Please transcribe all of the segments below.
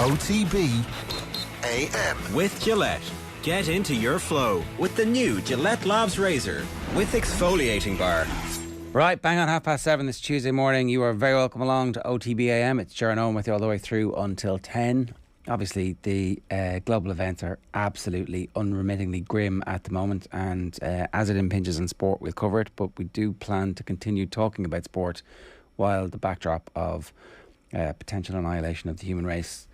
OTB AM. With Gillette. Get into your flow with the new Gillette Labs Razor with exfoliating bar. Right, bang on 7:30 this Tuesday morning. You are very welcome along to OTB AM. It's Ger and Eoin with you all the way through until 10. Obviously, the global events are absolutely unremittingly grim at the moment, and as it impinges on sport, we'll cover it, but we do plan to continue talking about sport while the backdrop of potential annihilation of the human race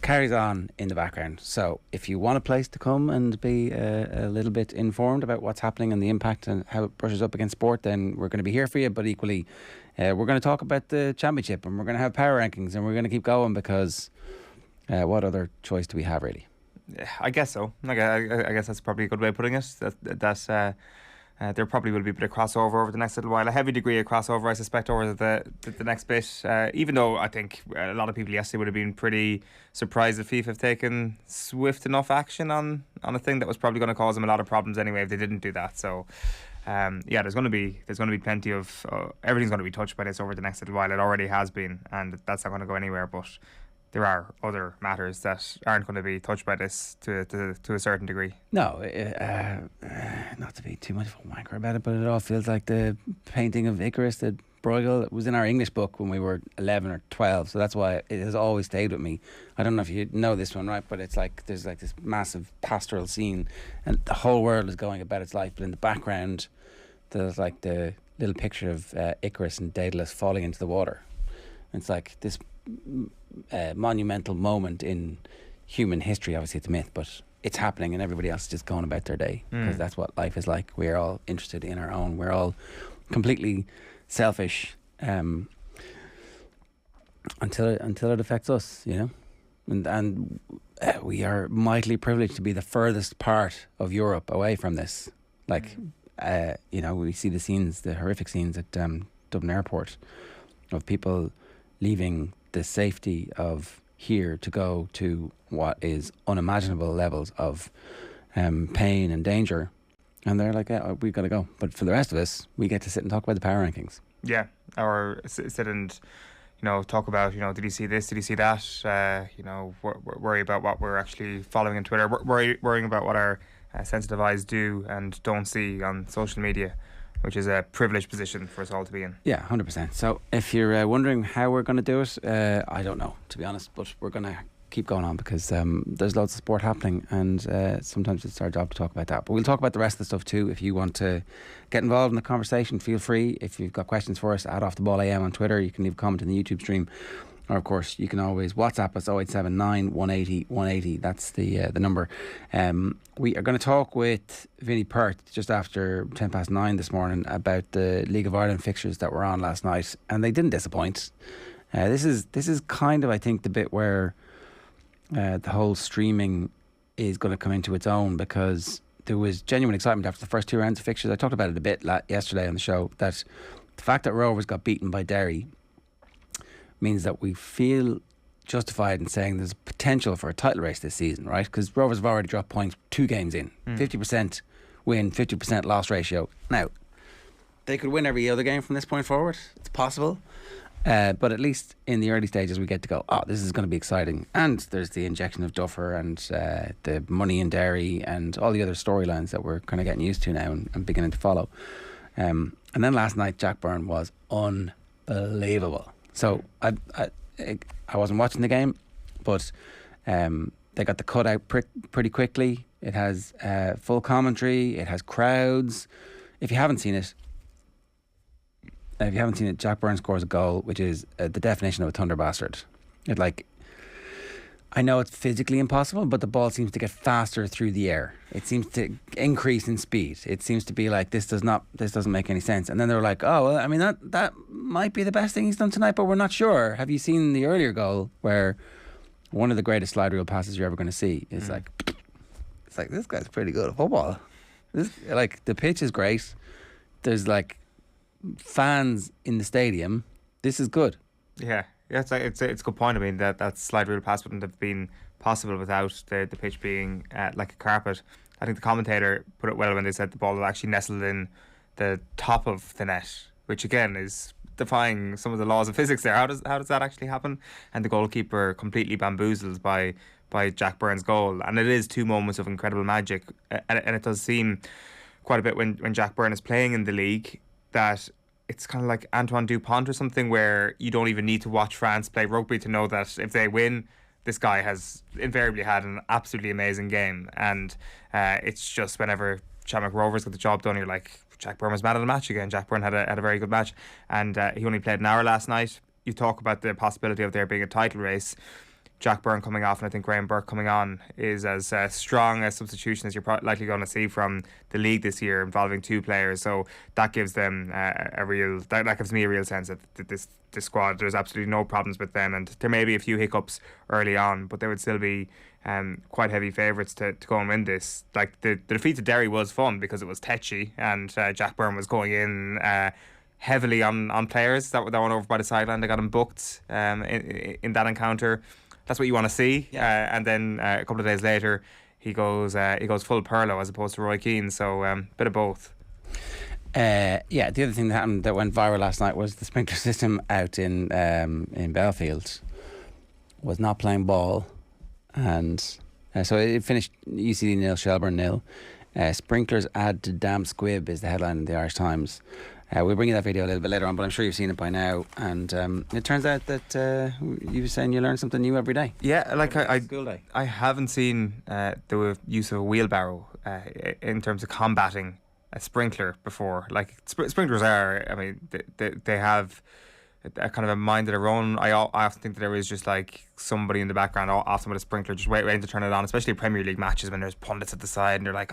carries on in the background. So if you want a place to come and be a little bit informed about what's happening and the impact and how it brushes up against sport, then we're going to be here for you. But equally, we're going to talk about the championship, and we're going to have power rankings, and we're going to keep going because what other choice do we have, really? I guess so. I guess that's probably a good way of putting it. There probably will be a bit of crossover over the next little while. A heavy degree of crossover, I suspect, over the next bit. Even though I think a lot of people yesterday would have been pretty surprised that FIFA have taken swift enough action on a thing that was probably going to cause them a lot of problems anyway if they didn't do that. So, there's going to be plenty of everything's going to be touched by this over the next little while. It already has been, and that's not going to go anywhere. But there are other matters that aren't going to be touched by this to a certain degree. No, not to be too much of a wanker about it, but it all feels like the painting of Icarus that Bruegel was in our English book when we were 11 or 12, so that's why it has always stayed with me. I don't know if you know this one, right, but it's like there's like this massive pastoral scene and the whole world is going about its life, but in the background there's like the little picture of Icarus and Daedalus falling into the water. It's like this monumental moment in human history. Obviously it's a myth, but it's happening and everybody else is just going about their day because that's what life is like. We're all interested in our own. We're all completely selfish until it affects us, you know. And we are mightily privileged to be the furthest part of Europe away from this. Like, we see the horrific scenes at Dublin Airport of people leaving the safety of here to go to what is unimaginable levels of pain and danger, and they're like, we've got to go. But for the rest of us, we get to sit and talk about the power rankings. Yeah, or sit and talk about did you see this, did you see that, worry about what we're actually following on Twitter, worrying about what our sensitive eyes do and don't see on social media, which is a privileged position for us all to be in. Yeah, 100%. So if you're wondering how we're going to do it, I don't know, to be honest, but we're going to keep going on because there's loads of sport happening, and sometimes it's our job to talk about that. But we'll talk about the rest of the stuff too. If you want to get involved in the conversation, feel free. If you've got questions for us, at Off the Ball AM on Twitter. You can leave a comment in the YouTube stream. Or, of course, you can always WhatsApp us 0879 180 180. That's the number. We are going to talk with Vinny Perth just after 9:10 this morning about the League of Ireland fixtures that were on last night, and they didn't disappoint. This is kind of, I think, the bit where the whole streaming is going to come into its own, because there was genuine excitement after the first two rounds of fixtures. I talked about it a bit yesterday on the show, that the fact that Rovers got beaten by Derry means that we feel justified in saying there's potential for a title race this season, right? Because Rovers have already dropped points 2 games in. 50% win, 50% loss ratio. Now, they could win every other game from this point forward. It's possible. But at least in the early stages we get to go, this is going to be exciting. And there's the injection of Duffer and the money in Derry and all the other storylines that we're kind of getting used to now and beginning to follow. And then last night, Jack Byrne was unbelievable. So I wasn't watching the game, but they got the cut out pretty quickly. It has full commentary. It has crowds. If you haven't seen it, Jack Byrne scores a goal, which is the definition of a thunder bastard. I know it's physically impossible, but the ball seems to get faster through the air. It seems to increase in speed. It seems to be like, this doesn't make any sense. And then they're like, that might be the best thing he's done tonight, but we're not sure. Have you seen the earlier goal where one of the greatest slide rule passes you're ever going to see is it's like, this guy's pretty good at football. The pitch is great. There's like fans in the stadium. This is good. Yeah. Yeah, it's a good point. I mean, that slide rule pass wouldn't have been possible without the pitch being like a carpet. I think the commentator put it well when they said the ball had actually nestled in the top of the net, which again is defying some of the laws of physics there. How does that actually happen? And the goalkeeper completely bamboozled by Jack Byrne's goal. And it is 2 moments of incredible magic. And it does seem quite a bit when Jack Byrne is playing in the league that it's kind of like Antoine Dupont or something, where you don't even need to watch France play rugby to know that if they win, this guy has invariably had an absolutely amazing game. And it's just whenever Shamrock Rovers got the job done, you're like, Jack Byrne was man of the match again. Jack Byrne had a very good match, and he only played an hour last night. You talk about the possibility of there being a title race. Jack Byrne coming off, and I think Graham Burke coming on, is as strong a substitution as you're likely going to see from the league this year, involving 2 players. So that gives them that gives me a real sense that this squad, there's absolutely no problems with them, and there may be a few hiccups early on, but they would still be quite heavy favourites to go and win this. Like the defeat to Derry was fun because it was tetchy, and Jack Byrne was going in heavily on players that went over by the sideline. They got him booked in that encounter. That's what you want to see. And then a couple of days later, he goes full Perlo as opposed to Roy Keane. So bit of both. The other thing that happened that went viral last night was the sprinkler system out in Belfield was not playing ball, and so it finished UCD 0, Shelburne 0. Sprinklers add to damn squib is the headline in the Irish Times. We'll bring you that video a little bit later on, but I'm sure you've seen it by now. And it turns out that you were saying you learn something new every day. Yeah, like School day. I haven't seen the use of a wheelbarrow in terms of combating a sprinkler before. Like sprinklers are, I mean, they have a kind of a mind of their own. I often think that there is just like somebody in the background, often with a sprinkler, just waiting to turn it on. Especially Premier League matches when there's pundits at the side and they're like,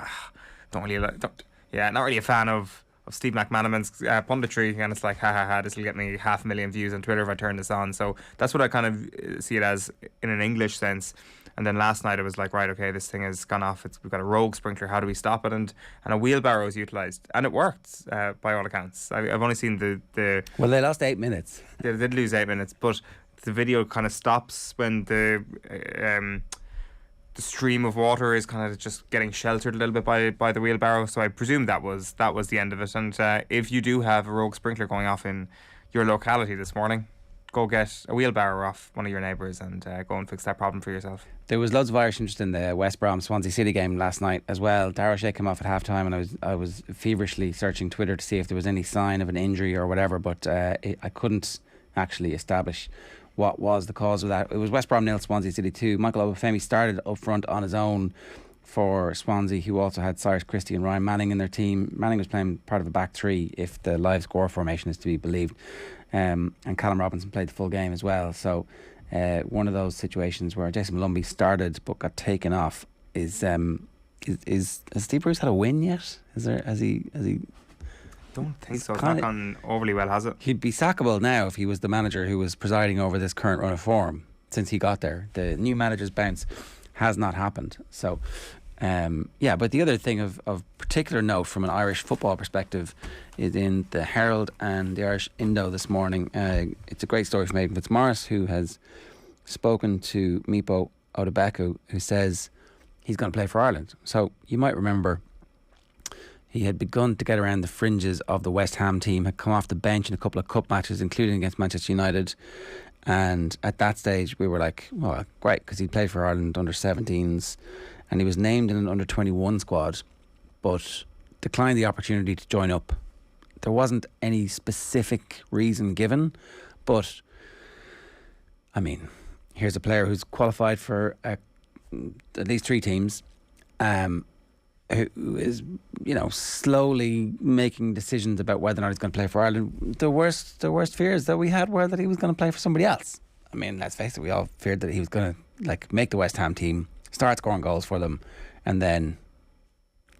not really a fan of Steve McManaman's punditry, and it's like, this will get me 500,000 views on Twitter if I turn this on. So that's what I kind of see it as in an English sense. And then last night it was like, right, okay, this thing has gone off. We've got a rogue sprinkler. How do we stop it? And a wheelbarrow is utilised, and it worked by all accounts. I've only seen the. Well, they lost 8 minutes. They did lose 8 minutes, but the video kind of stops when the stream of water is kind of just getting sheltered a little bit by the wheelbarrow. So I presume that was the end of it. And if you do have a rogue sprinkler going off in your locality this morning, go get a wheelbarrow off one of your neighbours and go and fix that problem for yourself. There was loads of Irish interest in the West Brom Swansea City game last night as well. Darragh O'Shea came off at half time, and I was feverishly searching Twitter to see if there was any sign of an injury or whatever, but I couldn't actually establish what was the cause of that. It was West Brom 0, Swansea City 2. Michael Obafemi started up front on his own for Swansea, who also had Cyrus Christie and Ryan Manning in their team. Manning was playing part of a back three, if the live score formation is to be believed. And Callum Robinson played the full game as well. So one of those situations where Jason Malumbi started but got taken off is has Steve Bruce had a win yet? Has he? Don't think so. It's not gone overly well, has it? He'd be sackable now if he was the manager who was presiding over this current run of form since he got there. The new manager's bounce has not happened. So, but the other thing of particular note from an Irish football perspective is in the Herald and the Irish Indo this morning. It's a great story from Aidan Fitzmaurice, who has spoken to Mipo Odebeku, who says he's going to play for Ireland. So you might remember he had begun to get around the fringes of the West Ham team, had come off the bench in a couple of cup matches, including against Manchester United. And at that stage, we were like, well, great, because he played for Ireland under 17s and he was named in an under 21 squad, but declined the opportunity to join up. There wasn't any specific reason given, but I mean, here's a player who's qualified for at least 3 teams, who is, slowly making decisions about whether or not he's going to play for Ireland. The worst fears that we had were that he was going to play for somebody else. I mean, let's face it, we all feared that he was going to make the West Ham team, start scoring goals for them, and then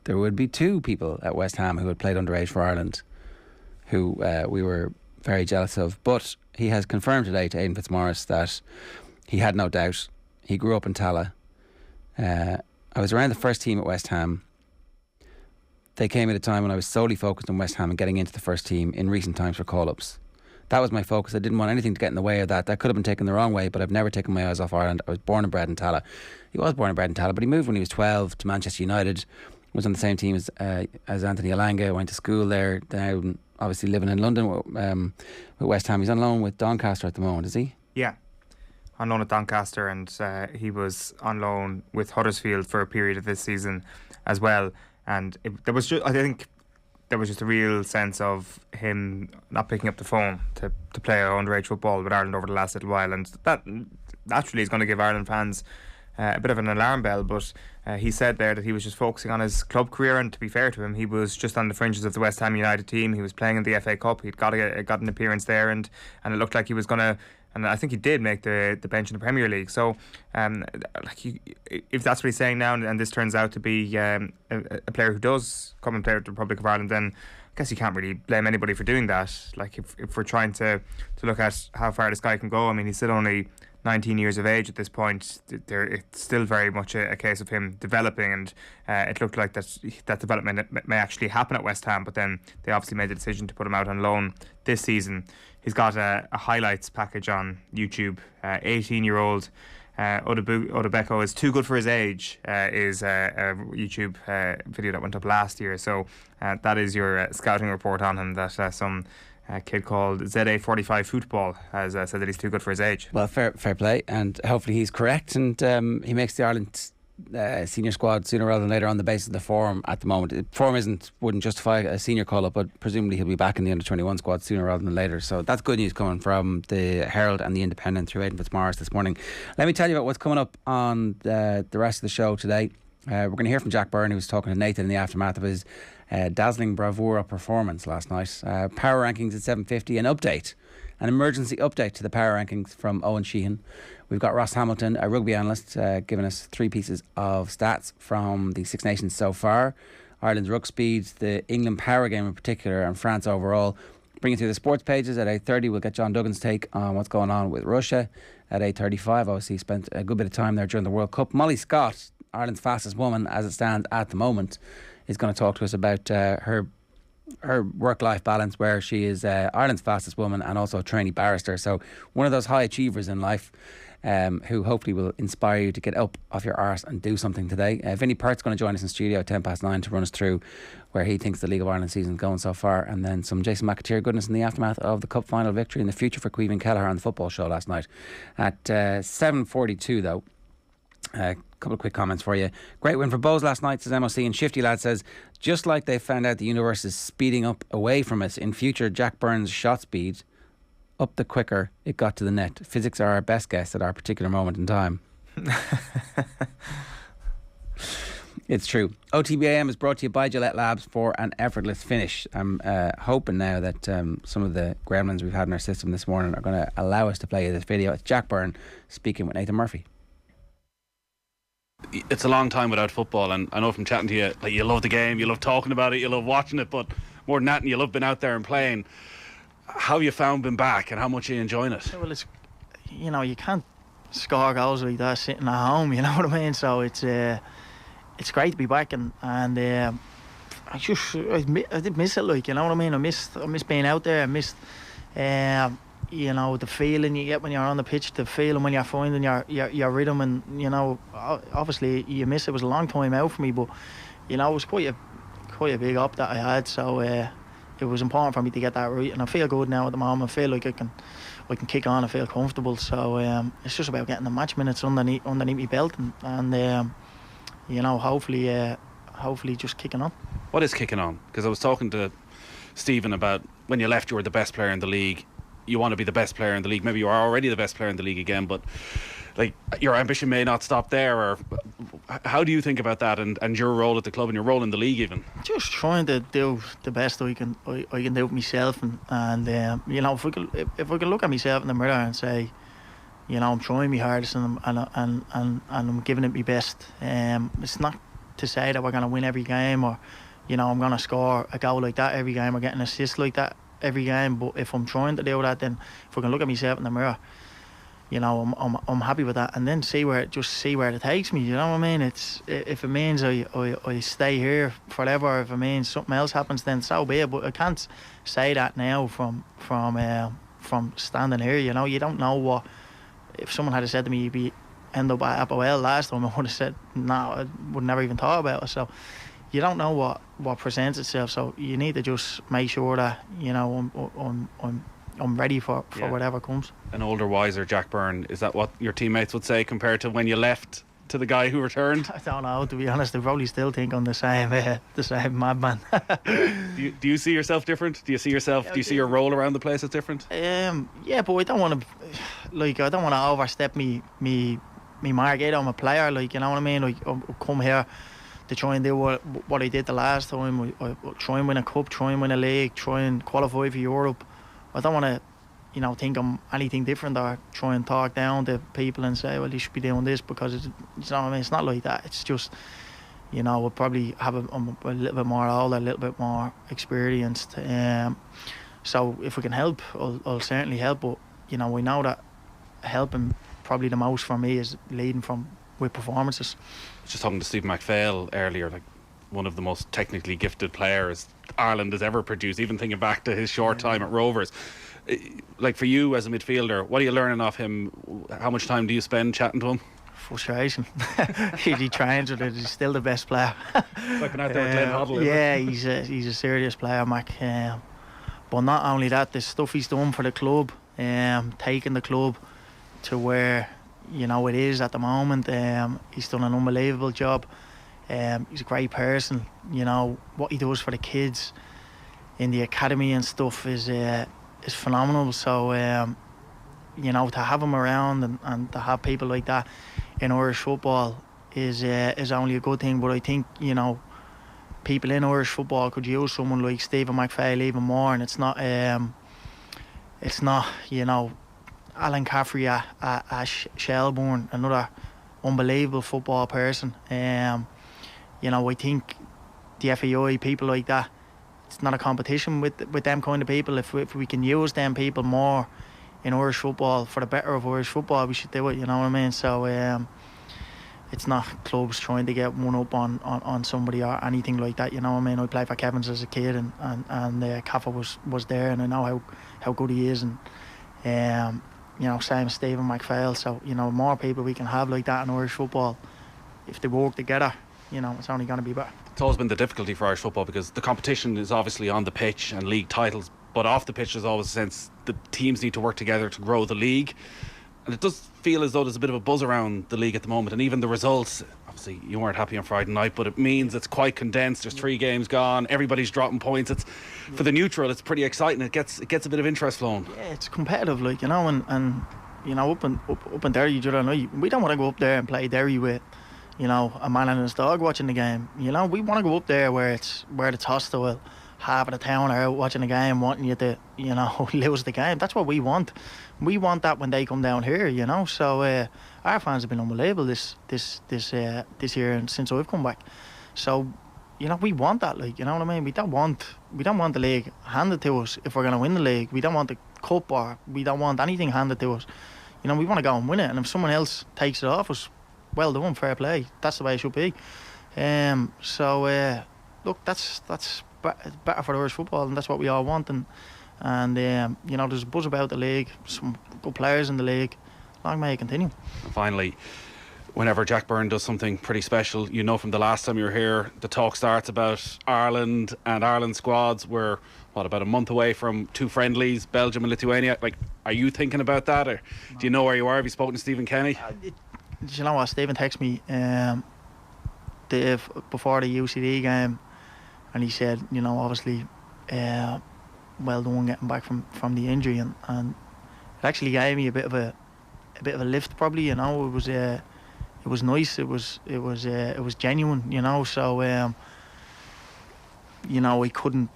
there would be 2 people at West Ham who had played underage for Ireland, who we were very jealous of. But he has confirmed today to Aidan Fitzmaurice that he had no doubt. He grew up in Tala. I was around the first team at West Ham. They came at a time when I was solely focused on West Ham and getting into the first team in recent times for call-ups. That was my focus. I didn't want anything to get in the way of that. That could have been taken the wrong way, but I've never taken my eyes off Ireland. I was born and bred in Tala. He was born and bred in Tala, but he moved when he was 12 to Manchester United, was on the same team as Anthony Alanga, went to school there, now obviously living in London with West Ham. He's on loan with Doncaster at the moment, is he? Yeah, on loan at Doncaster, and he was on loan with Huddersfield for a period of this season as well. And I think there was just a real sense of him not picking up the phone to play underage football with Ireland over the last little while, and that naturally is going to give Ireland fans a bit of an alarm bell. But he said there that he was just focusing on his club career, and to be fair to him, he was just on the fringes of the West Ham United team. He was playing in the FA Cup. He'd got an appearance there, and it looked like he was going to, and I think he did make the bench in the Premier League. So if that's what he's saying now, and this turns out to be a player who does come and play with the Republic of Ireland, then I guess you can't really blame anybody for doing that. Like, if we're trying to look at how far this guy can go, I mean, he's still only 19 years of age at this point. It's still very much a case of him developing, and it looked like that development may actually happen at West Ham, but then they obviously made the decision to put him out on loan this season. He's got a highlights package on YouTube. 18-year-old Odebeko is too good for his age, is a YouTube video that went up last year. So that is your scouting report on him, that some kid called ZA45 Football has said that he's too good for his age. Well, fair play, and hopefully he's correct, and he makes the Ireland senior squad sooner rather than later on the basis of the form at the moment. Form wouldn't justify a senior call-up, but presumably he'll be back in the under-21 squad sooner rather than later. So that's good news coming from the Herald and the Independent through Aidan Fitzmaurice this morning. Let me tell you about what's coming up on the rest of the show today. We're going to hear from Jack Byrne, who was talking to Nathan in the aftermath of his dazzling bravura performance last night. Power rankings at 7:50, an emergency update to the power rankings from Owen Sheehan. We've got Ross Hamilton, a rugby analyst, giving us 3 pieces of stats from the Six Nations so far: Ireland's ruck speed, the England power game in particular, and France overall. Bring it through the sports pages at 8:30. We'll get John Duggan's take on what's going on with Russia at 8:35. Obviously spent a good bit of time there during the World Cup. Molly Scott, Ireland's fastest woman as it stands at the moment, is going to talk to us about her work-life balance, where she is Ireland's fastest woman and also a trainee barrister. So one of those high achievers in life, who hopefully will inspire you to get up off your arse and do something today. Vinny Perth's going to join us in studio at 9:10 to run us through where he thinks the League of Ireland season is going so far, and then some Jason McAteer goodness in the aftermath of the Cup final victory and the future for Caoimhín Kelleher on the football show last night. At 7:42 though, a couple of quick comments for you. Great win for Bows last night, says MOC, and Shifty Lad says, just like they found out the universe is speeding up away from us, in future Jack Byrne's shot speed up the quicker it got to the net. Physics are our best guess at our particular moment in time. It's true. OTB AM is brought to you by Gillette Labs for an effortless finish. I'm hoping now that some of the gremlins we've had in our system this morning are going to allow us to play you this video. It's Jack Byrne speaking with Nathan Murphy. It's a long time without football, and I know from chatting to you, like, you love the game, you love talking about it, you love watching it, but more than that, you love being out there and playing. How have you found being back, and how much are you enjoying it? Well, it's, you can't score goals like that sitting at home, you know what I mean? So it's great to be back, and I did miss it, like, you know what I mean? I missed being out there. I missed the feeling you get when you're on the pitch, the feeling when you're finding your rhythm, and obviously you miss it. It was a long time out for me, but it was quite a big up that I had, so it was important for me to get that right, and I feel good now at the moment. I feel like I can kick on. I feel comfortable, so it's just about getting the match minutes underneath my belt, and hopefully just kicking on. What is kicking on? Because I was talking to Stephen about when you left, you were the best player in the league. You want to be the best player in the league. Maybe you are already the best player in the league again, but like, your ambition may not stop there. Or how do you think about that, and your role at the club and your role in the league even? Just trying to do the best I can do with myself, and if I can look at myself in the mirror and say, I'm trying my hardest, and I'm giving it my best. It's not to say that we're going to win every game, or I'm going to score a goal like that every game, or get an assist like that every game. But if I'm trying to do that, then if I can look at myself in the mirror, I'm happy with that, and then see where it takes me. You know what I mean? It's, if it means I stay here forever, if it means something else happens, then so be it. But I can't say that now from standing here. You don't know what. If someone had said to me you'd end up at APOL last time, I would have said no. I would never even thought about it. So you don't know what presents itself, so you need to just make sure that, you know, I'm ready for whatever comes. An older, wiser Jack Byrne, is that what your teammates would say compared to when you left to the guy who returned? I don't know, to be honest. They probably still think I'm the same madman. Do you see yourself different? Do you see your role around the place as different? Yeah, but I don't want to, like, I don't want to overstep me mark either. I'm a player, like, you know what I mean? Like, I come here to try and do what I did the last time. I try and win a cup, try and win a league, try and qualify for Europe. I don't want to, you know, think I'm anything different or try and talk down to people and say, well, you should be doing this, because it's, you know what I mean? It's not like that. It's just, you know, we'll probably have I'm a little bit more older, a little bit more experienced. So if we can help, I'll certainly help. But, you know, we know that helping probably the most for me is leading with performances. I was just talking to Stephen McPhail earlier, like one of the most technically gifted players Ireland has ever produced, even thinking back to his short time at Rovers. Like, for you as a midfielder, what are you learning off him? How much time do you spend chatting to him? Frustration. He trains with it. He's still the best player. It's like an out there with Glenn Hoddle. Yeah, he's a serious player, Mac. But not only that, the stuff he's done for the club, taking the club to where, you know, it is at the moment. He's done an unbelievable job. He's a great person. You know, what he does for the kids in the academy and stuff is phenomenal. So, you know, to have him around and to have people like that in Irish football is only a good thing. But I think, you know, people in Irish football could use someone like Stephen McPhail even more. And it's not, you know, Alan Caffrey at Shelbourne, another unbelievable football person. You know, I think the FAI, people like that, it's not a competition with them kind of people. If we can use them people more in Irish football for the better of Irish football, we should do it, you know what I mean? So it's not clubs trying to get one up on somebody or anything like that, you know what I mean? I played for Kevin's as a kid, and Caffa was there, and I know how good he is, and you know, same as Stephen McPhail. So, you know, more people we can have like that in Irish football, if they work together, you know, it's only going to be better. It's always been the difficulty for Irish football, because the competition is obviously on the pitch and league titles, but off the pitch there's always a sense the teams need to work together to grow the league. And it does feel as though there's a bit of a buzz around the league at the moment, and even the results, obviously you weren't happy on Friday night, but it means it's quite condensed. There's 3 games gone, everybody's dropping points. It's for the neutral, it's pretty exciting. It gets a bit of interest flowing. Yeah, it's competitive, like, you know, and you know, up in Derry the other night, we don't want to go up there and play Derry with, you know, a man and his dog watching the game. You know, we want to go up there where it's hostile. Half of the town are out watching the game, wanting you to, you know, lose the game. That's what we want. We want that when they come down here, you know. So our fans have been unbelievable this year and since I've come back. So, you know, we want that, like, you know what I mean. We don't want the league handed to us if we're going to win the league. We don't want the cup, or we don't want anything handed to us. You know, we want to go and win it. And if someone else takes it off us, well done, fair play. That's the way it should be. So look, that's better for Irish football, and that's what we all want. And you know, there's a buzz about the league, some good players in the league. Long may it continue. And finally, whenever Jack Byrne does something pretty special, you know, from the last time you were here, the talk starts about Ireland and Ireland squads. We're about a month away from 2 friendlies, Belgium and Lithuania. Like, are you thinking about that, or do you know where you are? Have you spoken to Stephen Kenny? You know what, Stephen texted me before the UCD game, and he said, you know, obviously, well done getting back from the injury, and it actually gave me a bit of a lift, probably. You know, it was nice. It was genuine. You know, so you know, I couldn't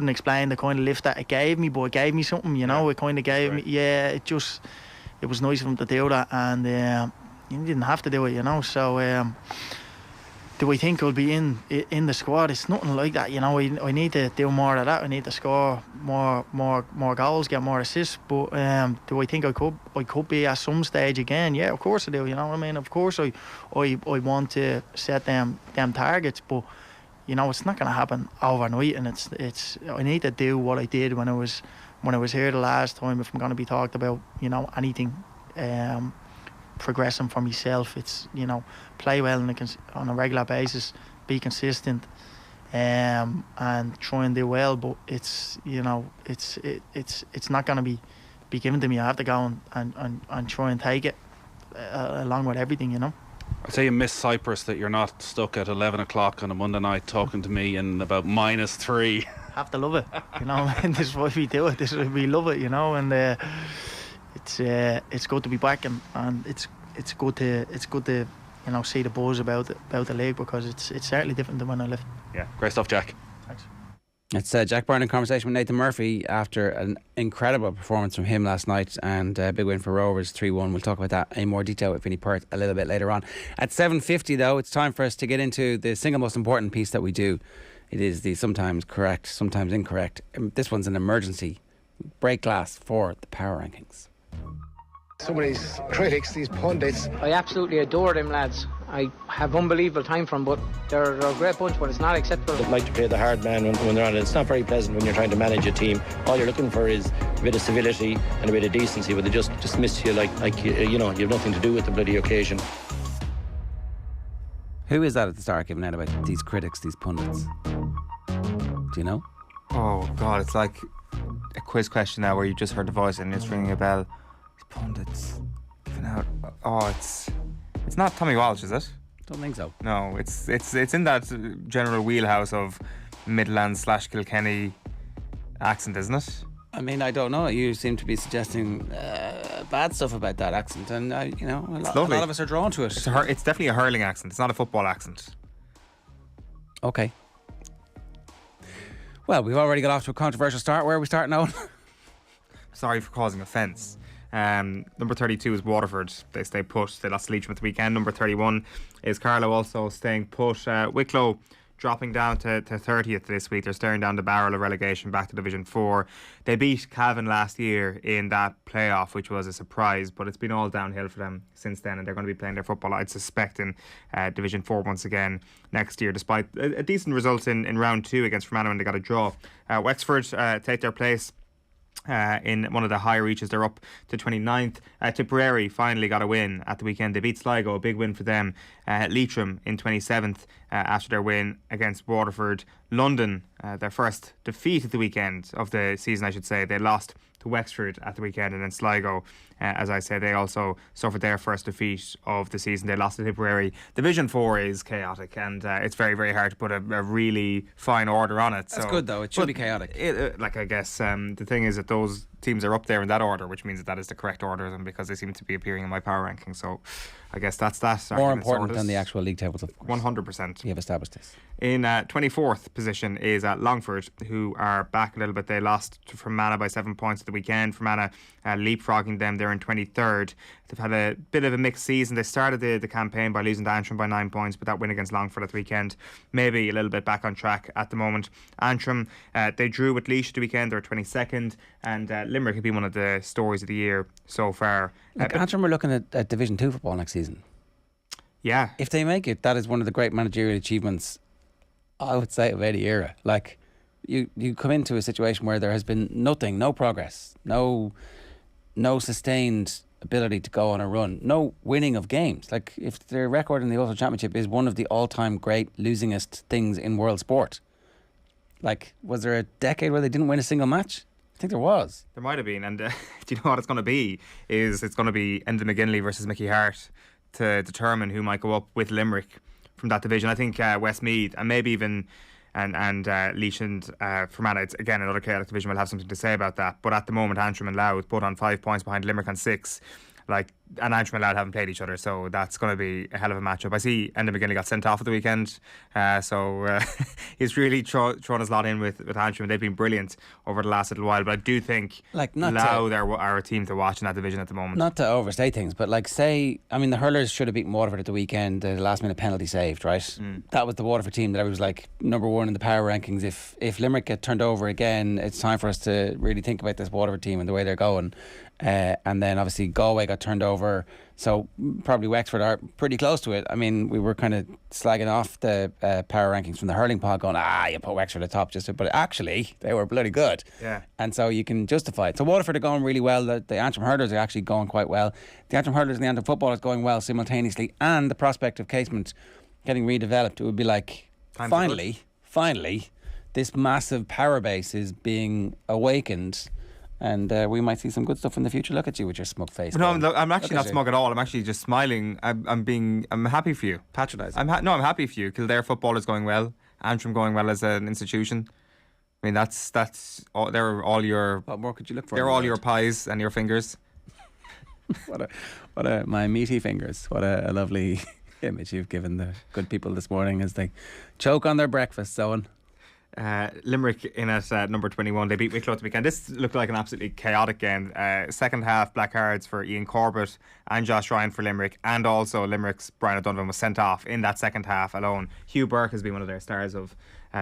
explain the kind of lift that it gave me, but it gave me something. You know, it kind of gave me. Yeah, it was nice of him to do that, and he didn't have to do it. You know, so. Do I think I'll be in the squad? It's nothing like that, you know. I need to do more of that. I need to score more goals, get more assists. But do I think I could be at some stage again? Yeah, of course I do. You know what I mean? Of course I want to set them targets, but you know, it's not going to happen overnight. And it's I need to do what I did when I was here the last time. If I'm going to be talked about, you know, anything progressing for myself. It's, you know, play well on a regular basis, be consistent, and try and do well. But it's, you know, it's not going to be given to me. I have to go and try and take it along with everything, you know. I'd say you miss Cyprus, that you're not stuck at 11 o'clock on a Monday night talking to me in about -3. Have to love it, you know. And this is why we do it. This is, we love it, you know. And it's good to be back, and it's good to you know, see the buzz about the league, because it's certainly different than when I left. Yeah, great stuff, Jack. Thanks. It's Jack Byrne in conversation with Nathan Murphy after an incredible performance from him last night, and a big win for Rovers 3-1. We'll talk about that in more detail with Vinny Perth a little bit later on. At 7:50 though, it's time for us to get into the single most important piece that we do. It is the sometimes correct, sometimes incorrect. This one's an emergency break glass for the power rankings. Some of these critics, these pundits, I absolutely adore them lads. I have unbelievable time for them, but they're a great bunch, but it's not acceptable. They like to play the hard man when they're on it. It's not very pleasant when you're trying to manage a team. All you're looking for is a bit of civility and a bit of decency, but they just dismiss you like you know, you have nothing to do with the bloody occasion. Who is that at the start giving out about these critics, these pundits? Do you know? Oh God, it's like a quiz question now where you just heard the voice and it's ringing a bell. These pundits giving out. Oh, it's not Tommy Walsh, is it? Don't think so. No, it's in that general wheelhouse of Midland/Kilkenny accent, isn't it? I mean, I don't know. You seem to be suggesting bad stuff about that accent, and you know, a lot of us are drawn to it. It's definitely a hurling accent. It's not a football accent. Okay. Well, we've already got off to a controversial start. Where are we starting now? Sorry for causing offence. Number 32 is Waterford. They stay put. They lost to Leitrim at the weekend. Number 31 is Carlow, also staying put. Wicklow dropping down to 30th this week. They're staring down the barrel of relegation back to Division 4. They beat Cavan last year in that playoff, which was a surprise, but it's been all downhill for them since then, and they're going to be playing their football, I'd suspect, in Division 4 once again next year, despite a decent result in round 2 against Fermanagh when they got a draw. Wexford take their place in one of the higher reaches. They're up to 29th. Tipperary finally got a win at the weekend. They beat Sligo, a big win for them. Leitrim in 27th after their win against Waterford. London, their first defeat at the weekend of the season, I should say. They lost to Wexford at the weekend, and then Sligo, as I said, they also suffered their first defeat of the season. They lost to Tipperary. Division 4 is chaotic, and it's very, very hard to put a really fine order on it. That's good though. It should be chaotic. I guess the thing is that those teams are up there in that order, which means that is the correct order, and because they seem to be appearing in my power ranking. So I guess that's that. More important than the actual league tables, of course. 100%. We have established this. In 24th position is Longford, who are back a little bit. They lost to Fermanagh by 7 points at the weekend. Fermanagh leapfrogging them. They're in 23rd. They've had a bit of a mixed season. They started the campaign by losing to Antrim by 9 points, but that win against Longford at the weekend, maybe a little bit back on track at the moment. Antrim, they drew with Laois at the weekend. They're 22nd, and Limerick have been one of the stories of the year so far. Antrim are looking at Division 2 football next season. Yeah. If they make it, that is one of the great managerial achievements, I would say, of any era. Like, you come into a situation where there has been nothing, no progress, no sustained ability to go on a run, no winning of games. Like, if their record in the Ulster Championship is one of the all-time great losingest things in world sport, like, was there a decade where they didn't win a single match? I think there was. There might have been, and do you know what it's going to be? It's going to be Enda McGinley versus Mickey Hart to determine who might go up with Limerick from that division. I think Westmeath and maybe even and Laois and Fermanagh, it's again another chaotic division, will have something to say about that. But at the moment, Antrim and Louth put on 5 points behind Limerick on 6. And Antrim and Louth haven't played each other, so that's going to be a hell of a matchup. I see Enda McGinley got sent off at the weekend, so he's really thrown his lot in with Antrim. They've been brilliant over the last little while, but I do think Louth are a team to watch in that division at the moment. Not to overstate things, but the hurlers should have beaten Waterford at the weekend, the last minute penalty saved, right? That was the Waterford team that I was number one in the power rankings. If Limerick get turned over again, it's time for us to really think about this Waterford team and the way they're going. And then obviously Galway got turned over So probably Wexford are pretty close to it. I mean, we were kind of slagging off the power rankings from the hurling pod, going, you put Wexford at the top, but actually they were bloody good. Yeah. And so you can justify it. So Waterford are going really well. The Antrim Hurlers are actually going quite well. The Antrim Hurlers and the Antrim Footballers going well simultaneously, and the prospect of Casement getting redeveloped. It would be like, finally, this massive power base is being awakened. And we might see some good stuff in the future. Look at you with your smug face. No, I'm actually not smug at all. I'm actually just smiling. I'm happy for you. Patronising. I'm happy for you. Kildare football is going well. Antrim going well as an institution. I mean, that's all. They're all your. What more could you look for? They're all your pies and your fingers. what a my meaty fingers. What a lovely image you've given the good people this morning as they choke on their breakfast, Owen. Limerick in at number 21. They beat Wicklow at the weekend. This looked like an absolutely chaotic game. Second half, black cards for Ian Corbett and Josh Ryan for Limerick, and also Limerick's Brian O'Donovan was sent off in that second half alone. Hugh Burke has been one of their stars of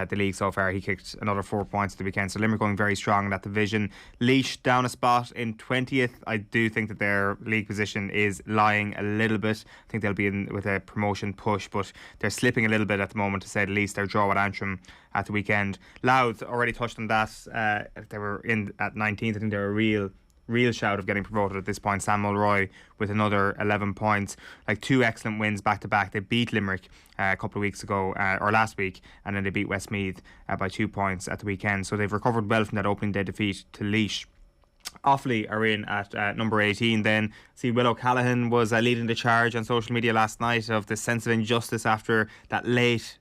the league so far. He kicked another 4 points at the weekend, so Limerick going very strong in that division. Laois down a spot in 20th. I do think that their league position is lying a little bit. I think they'll be in with a promotion push, but they're slipping a little bit at the moment, to say the least. Their draw at Antrim at the weekend. Louth already touched on that. They were in at 19th. I think they're a real shout of getting promoted at this point. Sam Mulroy with another 11 points. Like 2 excellent wins back to back. They beat Limerick a couple of weeks ago, or last week, and then they beat Westmeath by 2 points at the weekend. So they've recovered well from that opening day defeat to Laois. Offaly are in at number 18 then. See, Will O'Callaghan was leading the charge on social media last night of the sense of injustice after that late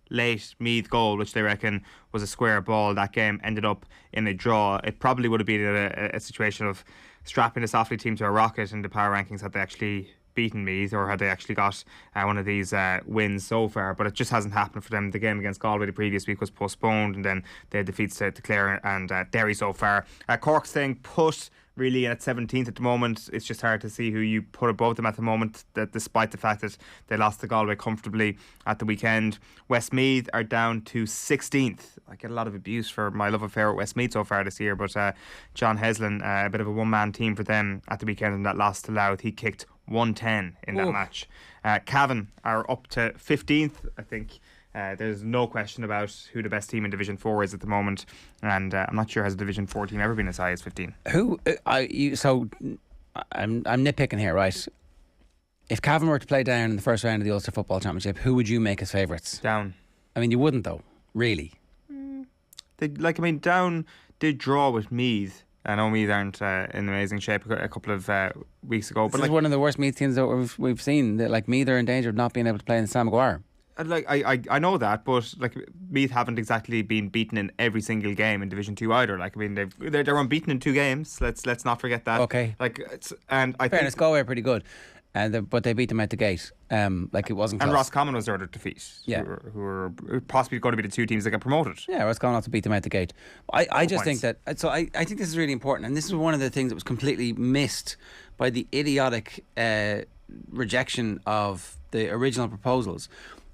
Meath goal, which they reckon was a square ball. That game ended up in a draw. It probably would have been a situation of strapping this Offaly team to a rocket in the power rankings had they actually beaten Meath, or had they actually got one of these wins so far, but it just hasn't happened for them. The game against Galway the previous week was postponed, and then they had defeats to Clare and Derry so far. Cork staying put really at 17th at the moment. It's just hard to see who you put above them at the moment, that despite the fact that they lost to Galway comfortably at the weekend. Westmeath are down to 16th. I get a lot of abuse for my love affair with Westmeath so far this year, but John Heslin, a bit of a one-man team for them at the weekend in that loss to Louth. He kicked 110 in that match. Cavan are up to 15th. I think there's no question about who the best team in Division 4 is at the moment, and I'm not sure has a Division 4 team ever been as high as 15. So I'm nitpicking here, right? If Cavan were to play down in the first round of the Ulster Football Championship, who would you make as favourites? Down. I mean, you wouldn't though, really. Down did draw with Meath. I know Meath aren't in amazing shape a couple of weeks ago, but this is one of the worst Meath teams that we've seen. That, Meath are in danger of not being able to play in Sam Maguire. I know that, but Meath haven't exactly been beaten in every single game in Division 2 either. They're unbeaten in 2 games. Let's not forget that. Okay. And I fairness, Galway are pretty good, but they beat them out the gate. It wasn't close. And Roscommon was their other defeat. Yeah. Who are possibly going to be the 2 teams that get promoted. Yeah, Roscommon also beat them out the gate. I just think that. So I think this is really important, and this is one of the things that was completely missed by the idiotic rejection of the original proposals.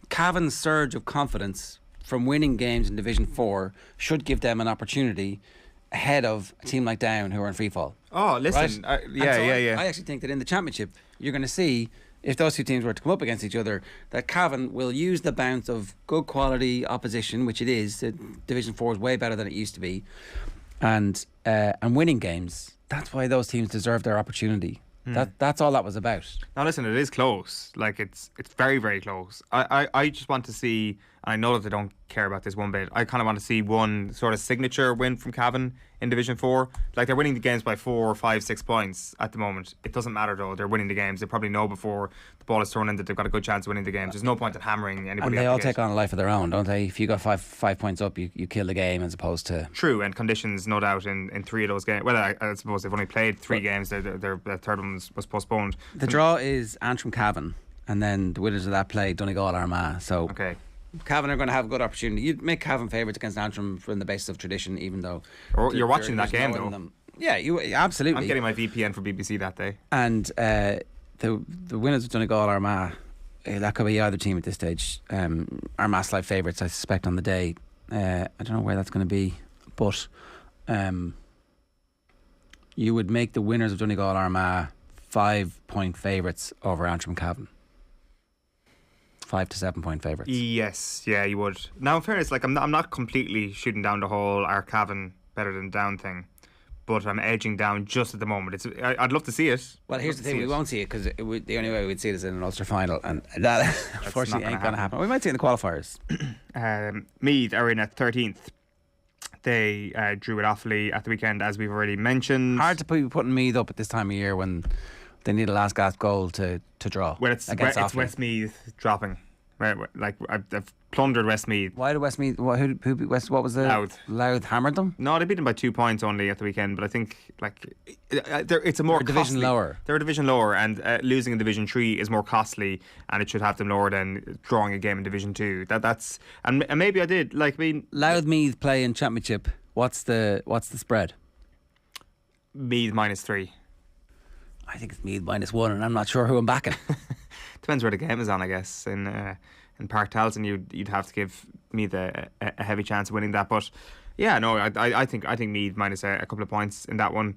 Cavan's surge of confidence from winning games in Division 4 should give them an opportunity ahead of a team like Down who are in free fall. Oh, listen. Right? I actually think that in the Championship you're going to see, if those 2 teams were to come up against each other, that Cavan will use the bounce of good quality opposition, which it is. Division 4 is way better than it used to be, and winning games. That's why those teams deserve their opportunity. That's all that was about. Now listen, it is close. It's very, very close. I just want to see, and I know that they don't care about this one bit, I kind of want to see one sort of signature win from Cavan in Division 4. They're winning the games by 4, 5, 6 points at the moment. It doesn't matter though, they're winning the games. They probably know before the ball is thrown in that they've got a good chance of winning the games. There's no point in hammering anybody. And they all take on a life of their own, don't they? If you got five points up, you kill the game as opposed to... True, and conditions no doubt in 3 of those games. Well, I suppose they've only played 3 games. Their third one was postponed. The draw is Antrim Cavan, and then the winners of that play Donegal Armagh. So okay. Cavan are going to have a good opportunity. You'd make Cavan favourites against Antrim from the basis of tradition, even though... You're watching that game, though. Yeah, you absolutely. I'm getting my VPN for BBC that day. And the winners of Donegal Armagh, that could be either team at this stage. Armagh slight favourites, I suspect, on the day. I don't know where that's going to be, but you would make the winners of Donegal Armagh 5-point favourites over Antrim Cavan. 5 to 7 point favourites. Yes, yeah, you would. Now, in fairness, like I'm not completely shooting down the whole our Cavan better than down thing, but I'm edging down just at the moment. I'd love to see it. Well, here's the thing: we won't see it because the only way we'd see it is in an Ulster final, and that unfortunately ain't going to happen. We might see it in the qualifiers. Meath are in at 13th. They drew with Offaly at the weekend, as we've already mentioned. Hard to be putting Meath up at this time of year when they need a last gasp goal to draw. Well, it's Westmeath dropping. Right, like I've plundered Westmeath. Why did Westmeath? What was the Louth hammered them? No, they beat them by 2 points only at the weekend. But I think it's a more division costly, lower. They're a division lower, and losing in Division 3 is more costly, and it should have them lower than drawing a game in Division 2. That's and maybe I did Louth Meath play in Championship. What's the spread? Meath -3. I think it's Meath -1, and I'm not sure who I'm backing. Depends where the game is on, I guess. In Park Townsend, you'd have to give Meath a heavy chance of winning that. But yeah, no, I think Meath minus a couple of points in that one.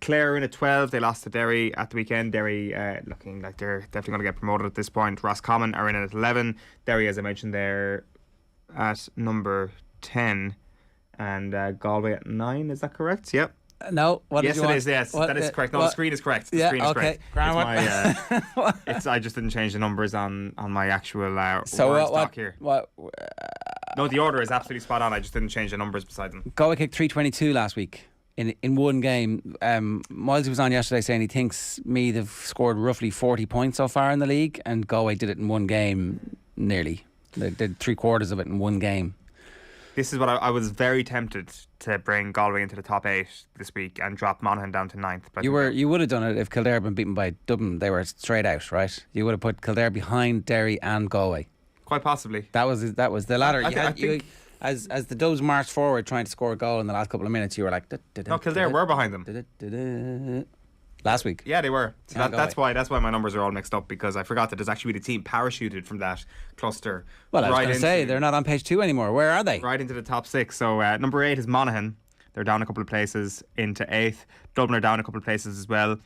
Clare in at 12. They lost to Derry at the weekend. Derry looking like they're definitely going to get promoted at this point. Roscommon are in at 11. Derry, as I mentioned, they're at number 10, and Galway at 9. Is that correct? Yep. No. Yes, it is. Yes, that is correct. No, the screen is correct. The screen is correct. I just didn't change the numbers on my actual word stock here. No, the order is absolutely spot on. I just didn't change the numbers beside them. Galway kicked 322 last week in one game. Milesy was on yesterday saying he thinks Meath have scored roughly 40 points so far in the league, and Galway did it in one game nearly. They did 3/4 of it in one game. This is what I was very tempted to bring Galway into the top 8 this week and drop Monaghan down to 9th. But you would have done it if Kildare had been beaten by Dublin. They were straight out, right? You would have put Kildare behind Derry and Galway. Quite possibly. That was the latter. I think as the Dubs marched forward trying to score a goal in the last couple of minutes, you were like, no, Kildare were behind them last week. Yeah, they were. So that's why my numbers are all mixed up, because I forgot that there's actually the team parachuted from that cluster. Well, I was going to say they're not on page 2 anymore. Where are they? Right into the top 6. So number 8 is Monaghan. They're down a couple of places into 8th. Dublin are down a couple of places as well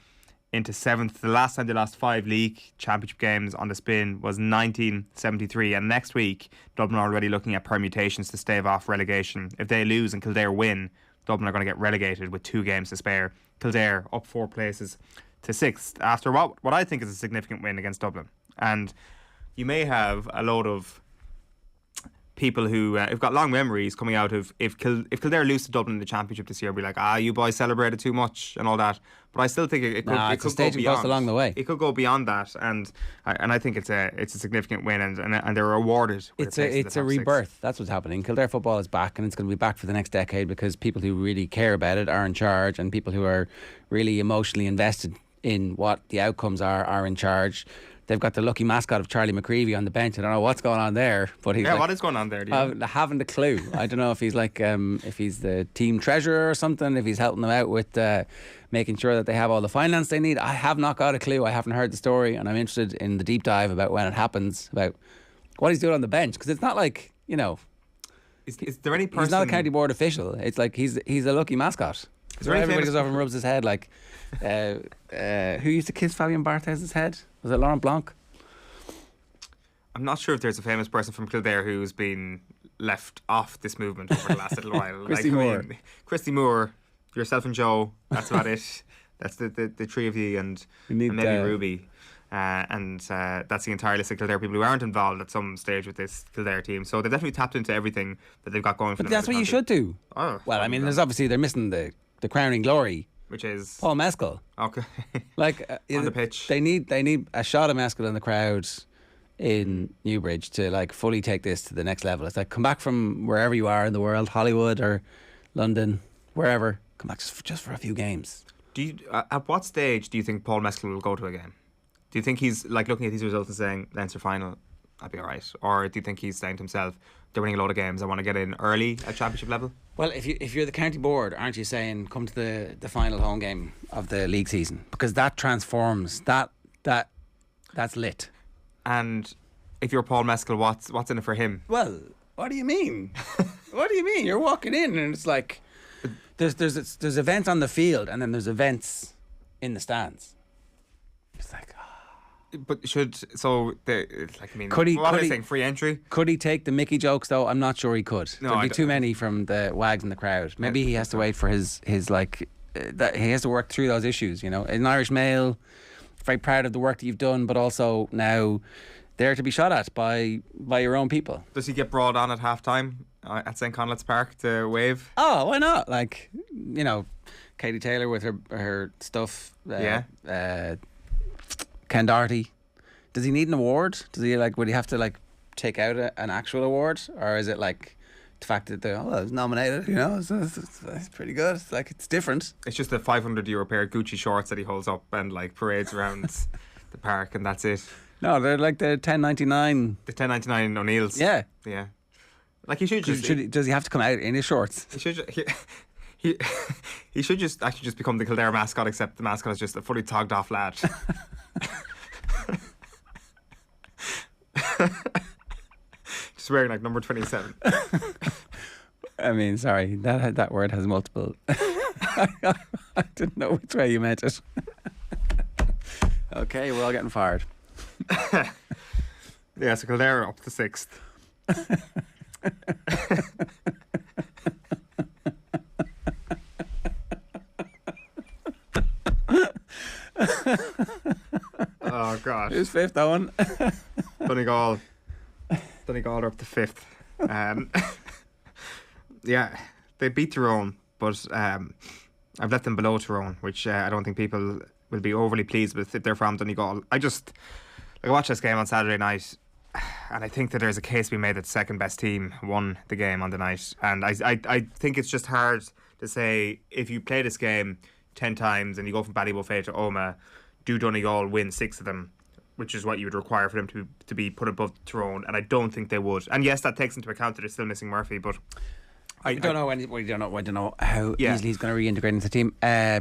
into 7th. The last time they lost 5 league championship games on the spin was 1973, and next week Dublin are already looking at permutations to stave off relegation. If they lose and Kildare win, Dublin are going to get relegated with 2 games to spare. Kildare up 4 places to 6th after what I think is a significant win against Dublin. And you may have a load of people who have got long memories coming out of if Kildare lose to Dublin in the championship this year, be like, you boys celebrated too much and all that. But I still think it could go beyond. Along the way. It could go beyond that, and I think it's a significant win, and they're rewarded. It's a rebirth. 6. That's what's happening. Kildare football is back, and it's going to be back for the next decade, because people who really care about it are in charge, and people who are really emotionally invested in what the outcomes are in charge. They've got the lucky mascot of Charlie McCreevy on the bench. I don't know what's going on there, but he's what is going on there? Haven't a clue. I don't know if he's if he's the team treasurer or something. If he's helping them out with making sure that they have all the finance they need. I have not got a clue. I haven't heard the story, and I'm interested in the deep dive about when it happens, about what he's doing on the bench, because it's not like Is there any person? He's not a county board official. It's like he's a lucky mascot. Is there everybody goes over and rubs his head like who used to kiss Fabian Barthez's head? Was it Laurent Blanc? I'm not sure if there's a famous person from Kildare who's been left off this movement over the last little while. Christy Moore, yourself and Joe. That's about it. That's the three of you, and maybe Ruby. And that's the entire list of Kildare people who aren't involved at some stage with this Kildare team. So they've definitely tapped into everything that they've got going for them. But that's what you should do. Oh, well, I mean, there's obviously they're missing the crowning glory, which is Paul Mescal. Okay, like on the pitch, they need a shot of Mescal in the crowd in Newbridge to like fully take this to the next level. It's like, come back from wherever you are in the world, Hollywood or London, wherever. Come back just for a few games. At what stage do you think Paul Mescal will go to a game? Do you think he's like looking at these results and saying, Leinster final, I'll be alright? Or do you think he's saying to himself, they're winning a lot of games, I want to get in early at championship level? Well, if you're the county board, aren't you saying come to the final home game of the league season? Because that transforms, that's lit. And if you're Paul Mescal, what's in it for him? Well, what do you mean? What do you mean? You're walking in and it's like there's events on the field and then there's events in the stands. It's like, But Could he- what could are they he- saying? Free entry? could he take the Mickey jokes though? I'm not sure he could. No, There'd I be don't- too many from the wags in the crowd. Maybe he has to wait for his like that he has to work through those issues. You know, an Irish male, very proud of the work that you've done, but also now there to be shot at by your own people. Does he get brought on at half time at St. Conleth's Park to wave? Oh, why not? Like, you know, Katie Taylor with her stuff. Ken Doherty. Does he need an award? Does he would he have to take out an actual award, or is it like the fact that I was nominated? You know, it's pretty good. It's it's different. It's just a €500 pair of Gucci shorts that he holds up and parades around the park, and that's it. No, they're like the $10.99. The $10.99 O'Neill's. Yeah. Yeah. He should just. Does he have to come out in his shorts? He should. He should just become the Kildare mascot, except the mascot is just a fully togged off lad. Just wearing number 27. I mean, sorry, that word has multiple. I didn't know which way you meant it. Okay, we're all getting fired. Yeah, so Kildare up to 6th. Oh gosh. Who's 5th, Owen? Donegal are up to 5th. Yeah, they beat Tyrone, but I've left them below Tyrone, which I don't think people will be overly pleased with if they're from Donegal. I watched this game on Saturday night, and I think that there's a case to be made that the second best team won the game on the night. And I think it's just hard to say, if you play this game 10 times and you go from Ballybuffet to Omagh, do Donegal win 6 of them, which is what you would require for them to be put above Tyrone, and I don't think they would. And yes, that takes into account that they're still missing Murphy, but I don't know how Yeah. easily he's going to reintegrate into the team.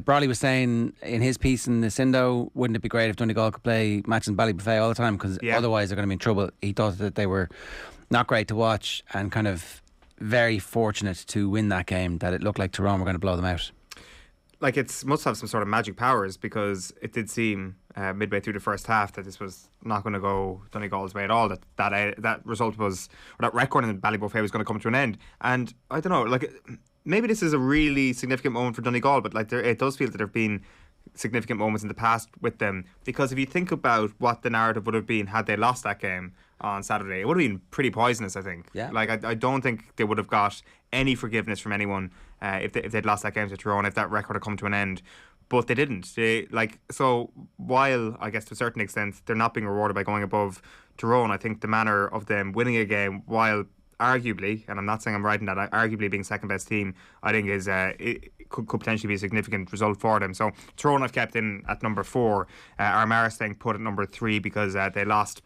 Brawley was saying in his piece in the Sindo, wouldn't it be great if Donegal could play matches in Ballybuffet all the time, because otherwise they're going to be in trouble. He thought that they were not great to watch and kind of very fortunate to win that game, that it looked like Tyrone were going to blow them out. It must have some sort of magic powers, because it did seem midway through the first half that this was not going to go Donegal's way at all. That result was, or that record in Ballybuffet was going to come to an end. And I don't know, maybe this is a really significant moment for Donegal, but it does feel that there have been significant moments in the past with them, because if you think about what the narrative would have been had they lost that game on Saturday, it would have been pretty poisonous, I think. Yeah. I don't think they would have got any forgiveness from anyone if they'd lost that game to Tyrone, if that record had come to an end. But they didn't. So while I guess to a certain extent they're not being rewarded by going above Tyrone, I think the manner of them winning a game, while arguably, and I'm not saying I'm right in that, arguably being second best team, I think is it could potentially be a significant result for them. So Tyrone I've kept in at number 4. Armagh thing put at number 3 because they lost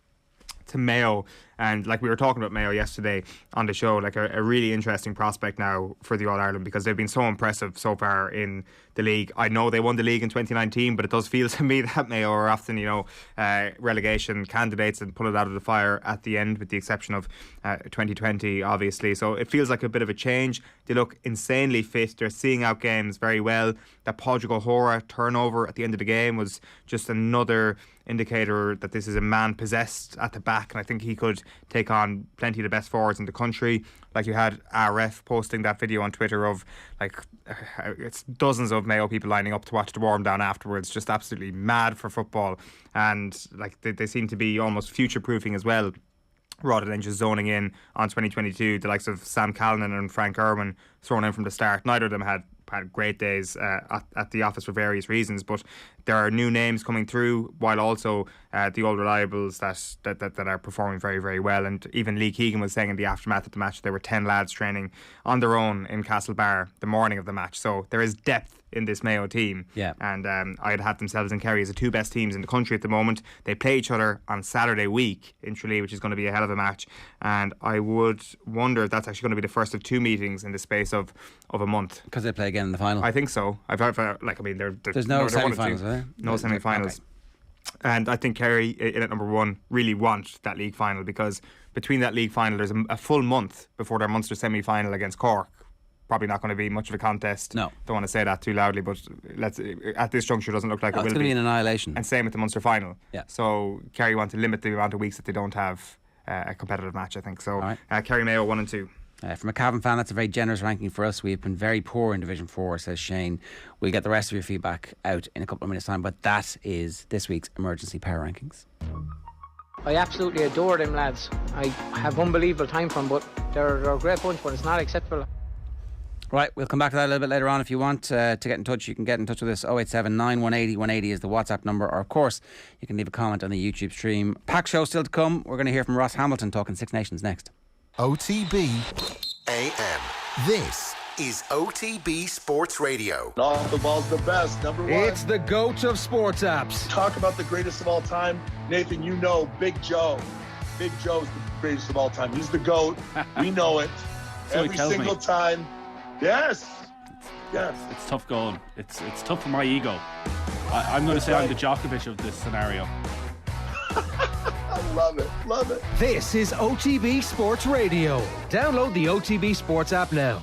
to Mayo, and we were talking about Mayo yesterday on the show, a really interesting prospect now for the All-Ireland, because they've been so impressive so far in the league. I know they won the league in 2019, but it does feel to me that Mayo are often relegation candidates and pull it out of the fire at the end, with the exception of 2020 obviously. So it feels like a bit of a change. They look insanely fit, they're seeing out games very well. That Pádraig O'Hora turnover at the end of the game was just another indicator that this is a man possessed at the back, and I think he could take on plenty of the best forwards in the country. You had RF posting that video on Twitter of it's dozens of Mayo people lining up to watch the warm down afterwards, just absolutely mad for football, and they seem to be almost future proofing as well, rather than just zoning in on 2022. The likes of Sam Callanan and Frank Irwin thrown in from the start. Neither of them had great days at the office for various reasons, but there are new names coming through, while also the old reliables that are performing very, very well. And even Lee Keegan was saying in the aftermath of the match there were 10 lads training on their own in Castlebar the morning of the match. So there is depth in this Mayo team. Yeah. And I'd have themselves and Kerry as the 2 best teams in the country at the moment. They play each other on Saturday week in Tralee, which is going to be a hell of a match. And I would wonder if that's actually going to be the first of 2 meetings in the space of a month. Because they play again in the final. I think so. I've heard, there's no semi-finals, are there? No semi-finals. Okay. And I think Kerry in at number 1 really want that league final, because between that league final there's a full month before their Munster semi-final against Cork, probably not going to be much of a contest. No. Don't want to say that too loudly, but at this juncture, it doesn't look like it will it's going to be an annihilation. And same with the Munster final. Yeah. So Kerry want to limit the amount of weeks that they don't have a competitive match, I think. So right. Kerry Mayo 1 and 2. From a Cavan fan, that's a very generous ranking for us. We've been very poor in Division 4, says Shane. We'll get the rest of your feedback out in a couple of minutes' time, but that is this week's Emergency Power Rankings. I absolutely adore them lads. I have unbelievable time for them, but they're a great bunch, but it's not acceptable. Right, we'll come back to that a little bit later on. If you want to get in touch, you can get in touch with us. 087 9180 180 is the WhatsApp number, or of course you can leave a comment on the YouTube stream. Pack show still to come. We're going to hear from Ross Hamilton talking Six Nations next. OTB AM. This is OTB Sports Radio. Off the ball's the best, number one. It's the GOAT of sports apps. Talk about the greatest of all time. Nathan, you know Big Joe. Big Joe's the greatest of all time. He's the GOAT. We know it. So every single time. Yes. Yes. It's tough going. It's tough for my ego. I'm going to say I'm the Djokovic of this scenario. I love it. Love it. This is OTB Sports Radio. Download the OTB Sports app now.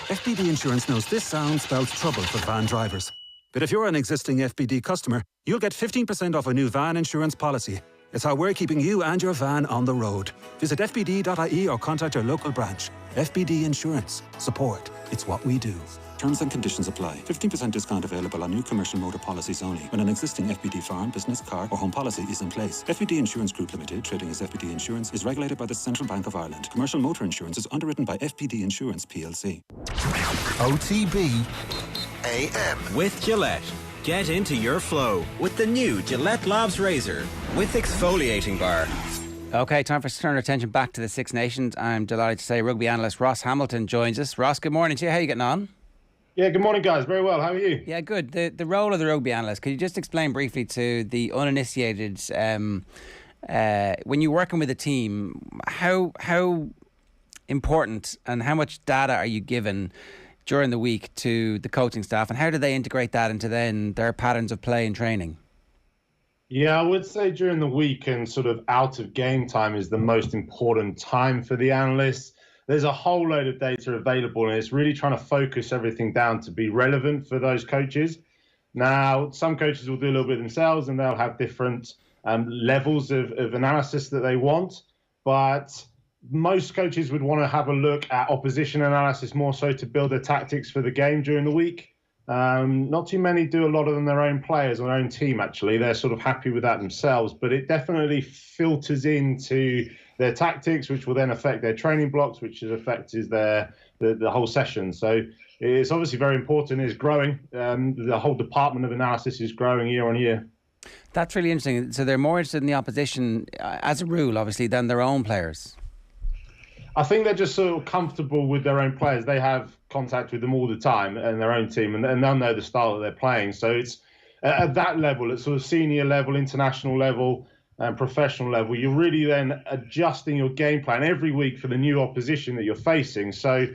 FBD Insurance knows this sound spells trouble for van drivers. But if you're an existing FBD customer, you'll get 15% off a new van insurance policy. It's how we're keeping you and your van on the road. Visit fbd.ie or contact your local branch. FBD Insurance. Support. It's what we do. Terms and conditions apply. 15% discount available on new commercial motor policies only when an existing FBD farm, business, car or home policy is in place. FBD Insurance Group Limited, trading as FBD Insurance, is regulated by the Central Bank of Ireland. Commercial motor insurance is underwritten by FBD Insurance PLC. OTB AM. With Gillette. Get into your flow with the new Gillette Labs Razor with exfoliating bar. Okay, time for us to turn our attention back to the Six Nations. I'm delighted to say rugby analyst Ross Hamilton joins us. Ross, good morning to you. How are you getting on? Yeah, good morning, guys. Very well. How are you? Yeah, good. The role of the rugby analyst, could you just explain briefly to the uninitiated, when you're working with a team, how important and how much data are you given during the week to the coaching staff, and how do they integrate that into then their patterns of play and training? Yeah, I would say during the week and sort of out of game time is the most important time for the analysts. There's a whole load of data available, and it's really trying to focus everything down to be relevant for those coaches. Now, some coaches will do a little bit themselves, and they'll have different levels of analysis that they want. But most coaches would want to have a look at opposition analysis more so to build their tactics for the game during the week. Not too many do a lot of them their own players on their own team, actually. They're sort of happy with that themselves, but it definitely filters into their tactics, which will then affect their training blocks, which affects the whole session. So it's obviously very important. It's growing. The whole department of analysis is growing year on year. That's really interesting. So they're more interested in the opposition, as a rule, obviously, than their own players. I think they're just sort of comfortable with their own players. They have contact with them all the time and their own team, and they'll know the style that they're playing. So it's at that level, at sort of senior level, international level, and professional level, you're really then adjusting your game plan every week for the new opposition that you're facing. So,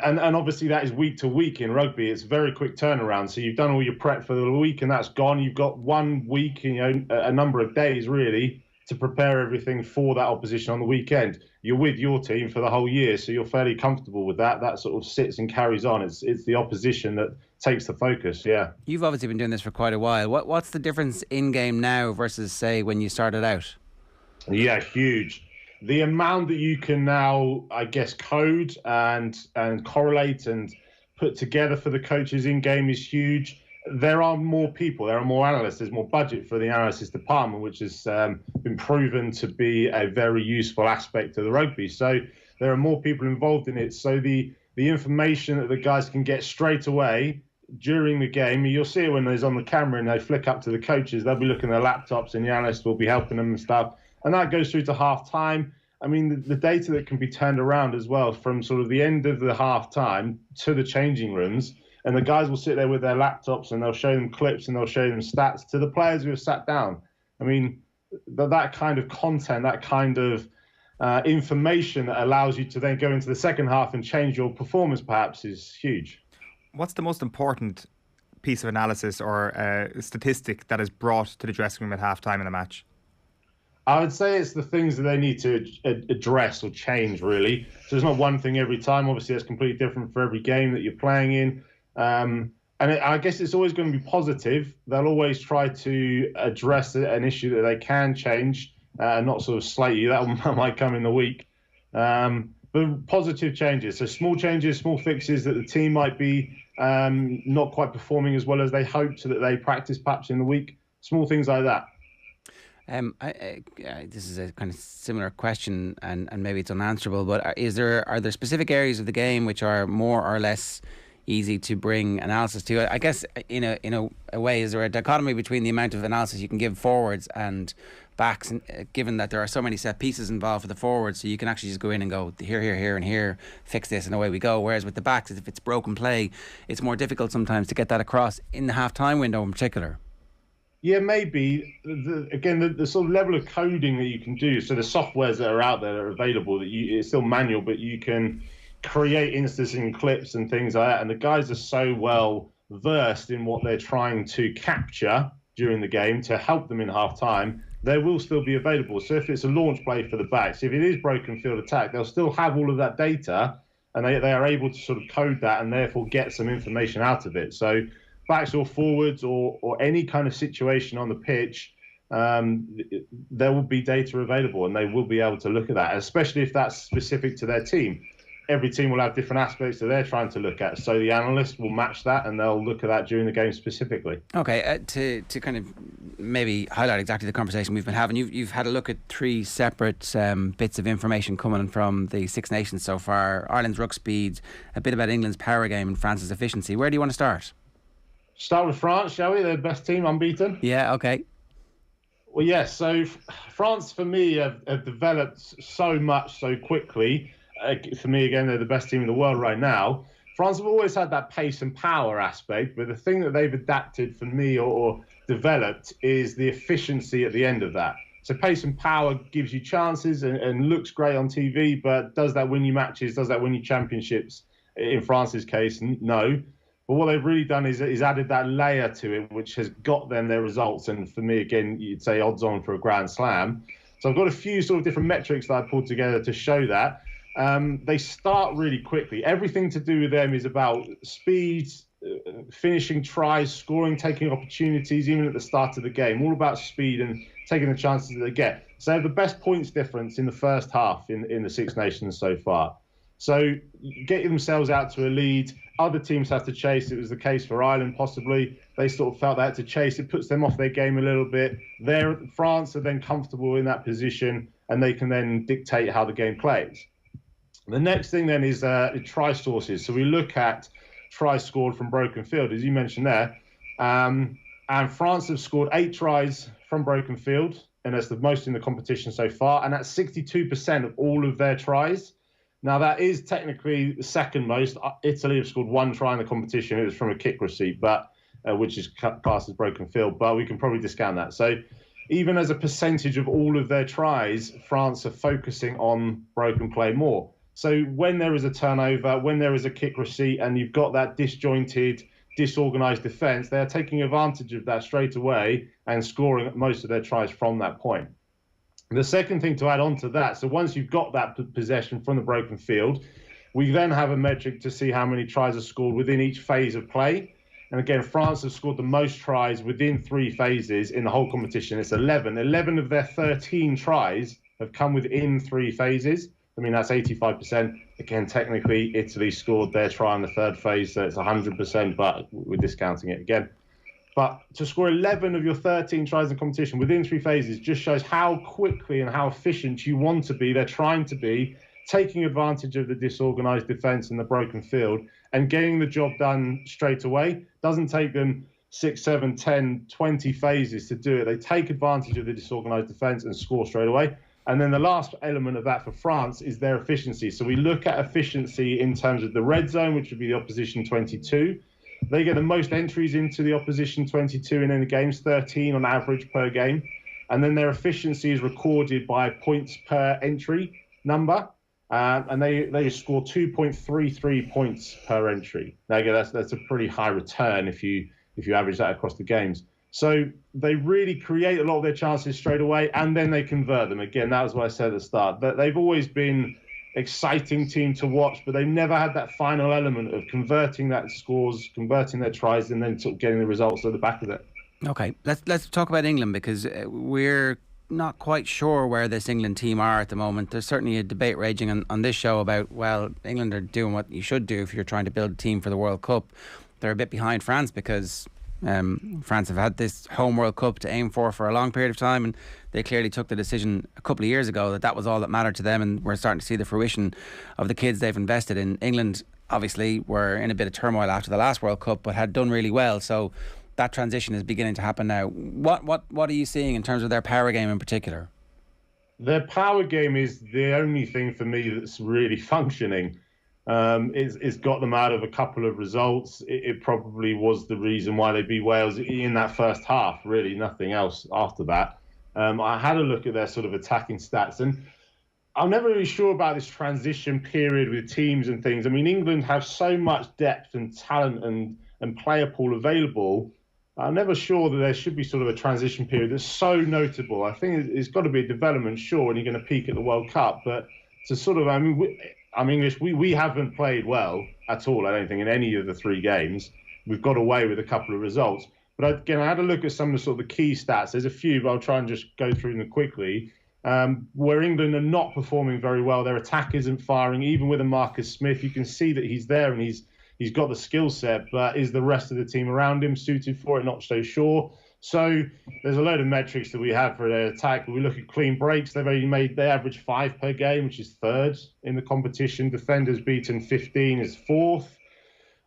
and obviously that is week to week in rugby. It's a very quick turnaround. So you've done all your prep for the week, and that's gone. You've got 1 week, a number of days really to prepare everything for that opposition on the weekend. You're with your team for the whole year, so you're fairly comfortable with that. That sort of sits and carries on. It's the opposition that takes the focus, yeah. You've obviously been doing this for quite a while. What's the difference in game now versus, say, when you started out? Yeah, huge. The amount that you can now, I guess, code and correlate and put together for the coaches in game is huge. There are more people, there are more analysts, there's more budget for the analysis department, which has been proven to be a very useful aspect of the rugby. So there are more people involved in it. So the information that the guys can get straight away during the game, you'll see it when there's on the camera and they flick up to the coaches, they'll be looking at their laptops and the analyst will be helping them and stuff. And that goes through to half time. I mean, the data that can be turned around as well from sort of the end of the half time to the changing rooms. And the guys will sit there with their laptops and they'll show them clips and they'll show them stats to the players who have sat down. I mean, that kind of content, that kind of information that allows you to then go into the second half and change your performance perhaps is huge. What's the most important piece of analysis or statistic that is brought to the dressing room at half-time in a match? I would say it's the things that they need to address or change, really. So there's not one thing every time. Obviously, it's completely different for every game that you're playing in. I guess it's always going to be positive. They'll always try to address an issue that they can change and not sort of slate you. That might come in the week. But positive changes. So small changes, small fixes that the team might be not quite performing as well as they hoped, so that they practice perhaps in the week. Small things like that. This is a kind of similar question, and maybe it's unanswerable. But are there specific areas of the game which are more or less easy to bring analysis to? I guess in a way, is there a dichotomy between the amount of analysis you can give forwards and backs, and given that there are so many set pieces involved for the forwards, so you can actually just go in and go here and here, fix this, and away we go. Whereas with the backs, if it's broken play, it's more difficult sometimes to get that across in the half-time window in particular. Yeah, maybe. The sort of level of coding that you can do, so the softwares that are out there that are available, it's still manual, but you can create instances and clips and things like that. And the guys are so well versed in what they're trying to capture during the game to help them in half-time, they will still be available. So if it's a launch play for the backs, if it is broken field attack, they'll still have all of that data, and they are able to sort of code that and therefore get some information out of it. So backs or forwards or any kind of situation on the pitch, there will be data available, and they will be able to look at that, especially if that's specific to their team. Every team will have different aspects that they're trying to look at. So the analyst will match that, and they'll look at that during the game specifically. Okay, to kind of maybe highlight exactly the conversation we've been having, you've had a look at 3 separate bits of information coming from the Six Nations so far: Ireland's ruck speed, a bit about England's power game, and France's efficiency. Where do you want to start? Start with France, shall we? They're the best team, unbeaten. Yeah, okay. Well, yes. So France, for me, have developed so much so quickly. For me, again, they're the best team in the world right now. France have always had that pace and power aspect, but the thing that they've adapted for me or developed is the efficiency at the end of that. So pace and power gives you chances and looks great on TV, but does that win you matches? Does that win you championships? In France's case, no. But what they've really done is added that layer to it, which has got them their results. And for me, again, you'd say odds on for a Grand Slam. So I've got a few sort of different metrics that I pulled together to show that. They start really quickly. Everything to do with them is about speed, finishing tries, scoring, taking opportunities, even at the start of the game. All about speed and taking the chances that they get. So they have the best points difference in the first half in the Six Nations so far. So getting themselves out to a lead, other teams have to chase. It was the case for Ireland, possibly. They sort of felt they had to chase. It puts them off their game a little bit. France are then comfortable in that position, and they can then dictate how the game plays. The next thing then is try sources. So we look at tries scored from broken field, as you mentioned there. And France have scored 8 tries from broken field, and that's the most in the competition so far. And that's 62% of all of their tries. Now, that is technically the second most. Italy have scored 1 try in the competition. It was from a kick receipt, but which is classed as broken field. But we can probably discount that. So even as a percentage of all of their tries, France are focusing on broken play more. So when there is a turnover, when there is a kick receipt, and you've got that disjointed, disorganised defence, they are taking advantage of that straight away and scoring most of their tries from that point. The second thing to add on to that, so once you've got that possession from the broken field, we then have a metric to see how many tries are scored within each phase of play. And again, France have scored the most tries within 3 phases in the whole competition. It's 11. 11 of their 13 tries have come within 3 phases. I mean, that's 85%. Again, technically, Italy scored their try in the 3rd phase, so it's 100%, but we're discounting it again. But to score 11 of your 13 tries in competition within 3 phases just shows how quickly and how efficient you want to be. They're trying to be, taking advantage of the disorganised defence and the broken field and getting the job done straight away. Doesn't take them 6, 7, 10, 20 phases to do it. They take advantage of the disorganised defence and score straight away. And then the last element of that for France is their efficiency. So we look at efficiency in terms of the red zone, which would be the opposition 22. They get the most entries into the opposition 22 in any games, 13 on average per game. And then their efficiency is recorded by points per entry number. And they score 2.33 points per entry. Now, again, that's a pretty high return if you average that across the games. So they really create a lot of their chances straight away, and then they convert them. Again, that was what I said at the start. But they've always been exciting team to watch, but they've never had that final element of converting that scores, converting their tries, and then sort of getting the results at the back of it. Okay, let's talk about England, because we're not quite sure where this England team are at the moment. There's certainly a debate raging on this show about, well, England are doing what you should do if you're trying to build a team for the World Cup. They're a bit behind France because France have had this home World Cup to aim for a long period of time, and they clearly took the decision a couple of years ago that was all that mattered to them, and we're starting to see the fruition of the kids they've invested in. England obviously were in a bit of turmoil after the last World Cup, but had done really well, so that transition is beginning to happen now. What are you seeing in terms of their power game in particular? Their power game is the only thing for me that's really functioning. It's got them out of a couple of results. It probably was the reason why they beat Wales in that first half, really, nothing else after that. I had a look at their sort of attacking stats, and I'm never really sure about this transition period with teams and things. I mean, England have so much depth and talent and player pool available. I'm never sure that there should be sort of a transition period that's so notable. I think it's got to be a development, sure, when you're going to peak at the World Cup, but to sort of, I mean, I'm English. We haven't played well at all, I don't think, in any of the three games. We've got away with a couple of results. But again, I had a look at some of the sort of the key stats. There's a few, but I'll try and just go through them quickly. Where England are not performing very well, their attack isn't firing. Even with a Marcus Smith, you can see that he's there and he's got the skill set, but is the rest of the team around him suited for it? Not so sure. So there's a load of metrics that we have for their attack. We look at clean breaks. They average 5 per game, which is third in the competition. Defenders beaten 15 is fourth.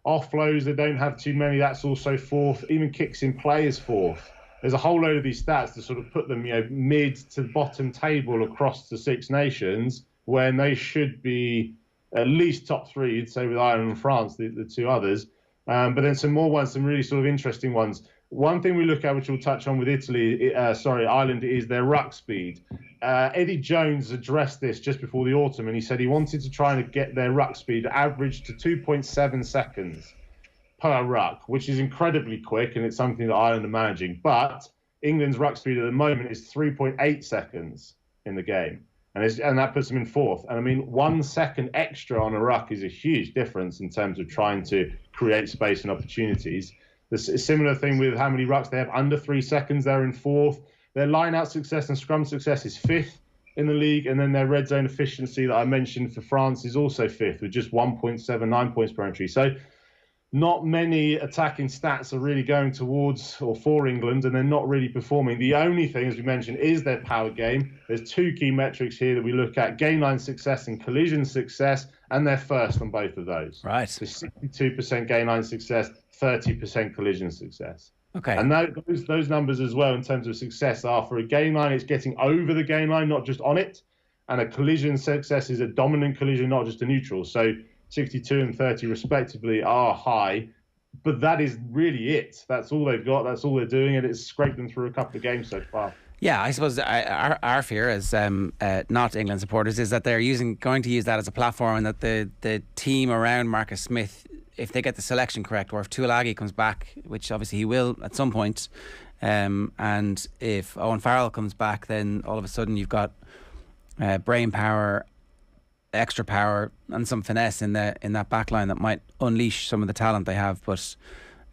Offloads, they don't have too many. That's also fourth. Even kicks in play is fourth. There's a whole load of these stats to sort of put them, mid to bottom table across the Six Nations, when they should be at least top 3, you'd say, with Ireland and France, the two others. But then some more ones, some really sort of interesting ones. One thing we look at, which we'll touch on with Ireland, is their ruck speed. Eddie Jones addressed this just before the autumn, and he said he wanted to try and get their ruck speed average to 2.7 seconds per ruck, which is incredibly quick, and it's something that Ireland are managing. But England's ruck speed at the moment is 3.8 seconds in the game, and that puts them in fourth. And I mean, 1 second extra on a ruck is a huge difference in terms of trying to create space and opportunities. There's a similar thing with how many rucks they have under 3 seconds. They're in fourth. Their line-out success and scrum success is fifth in the league. And then their red zone efficiency that I mentioned for France is also fifth, with just 1.79 points per entry. So not many attacking stats are really going towards or for England, and they're not really performing. The only thing, as we mentioned, is their power game. There's 2 key metrics here that we look at: gain line success and collision success, and they're first on both of those. Right. So 62% gain line success, 30% collision success. Okay. And those numbers as well in terms of success are, for a gain line, it's getting over the gain line, not just on it. And a collision success is a dominant collision, not just a neutral. So 62 and 30 respectively are high, but that is really it. That's all they've got. That's all they're doing, and it's scraped them through a couple of games so far. Yeah, I suppose our fear as not England supporters is that they're going to use that as a platform, and that the team around Marcus Smith, if they get the selection correct, or if Tuilagi comes back, which obviously he will at some point, and if Owen Farrell comes back, then all of a sudden you've got brain power, extra power, and some finesse in that back line that might unleash some of the talent they have. But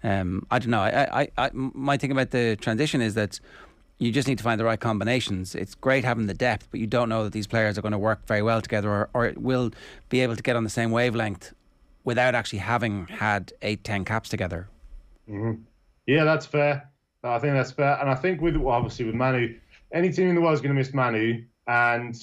I don't know. I my thing about the transition is that you just need to find the right combinations. It's great having the depth, but you don't know that these players are going to work very well together, or will be able to get on the same wavelength without actually having had 8-10 caps together. Mm-hmm. Yeah, that's fair. I think that's fair. And I think obviously with Manu, any team in the world is going to miss Manu, and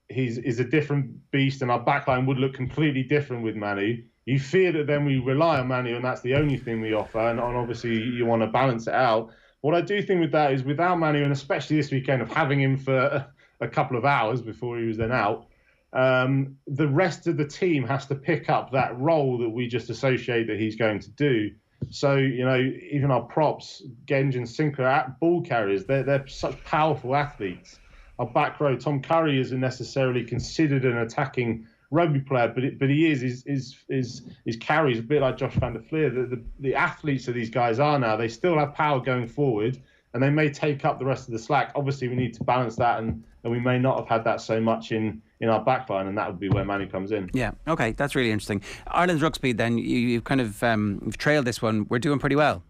he's a different beast, and our backline would look completely different with Manu. You fear that then we rely on Manu, and that's the only thing we offer, and obviously you want to balance it out. What I do think with that is, without Manu, and especially this weekend of having him for a couple of hours before he was then out, the rest of the team has to pick up that role that we just associate that he's going to do. So, even our props, Genge and Sinclair, ball carriers, they're such powerful athletes. Our back row, Tom Curry isn't necessarily considered an attacking rugby player, but he his carries a bit like Josh van der Fleer. The athletes that these guys are now, they still have power going forward, and they may take up the rest of the slack. Obviously, we need to balance that, and we may not have had that so much in our backline, and that would be where Manny comes in. Yeah, okay, that's really interesting. Ireland's ruck speed, then, you've kind of you've trailed this one. We're doing pretty well.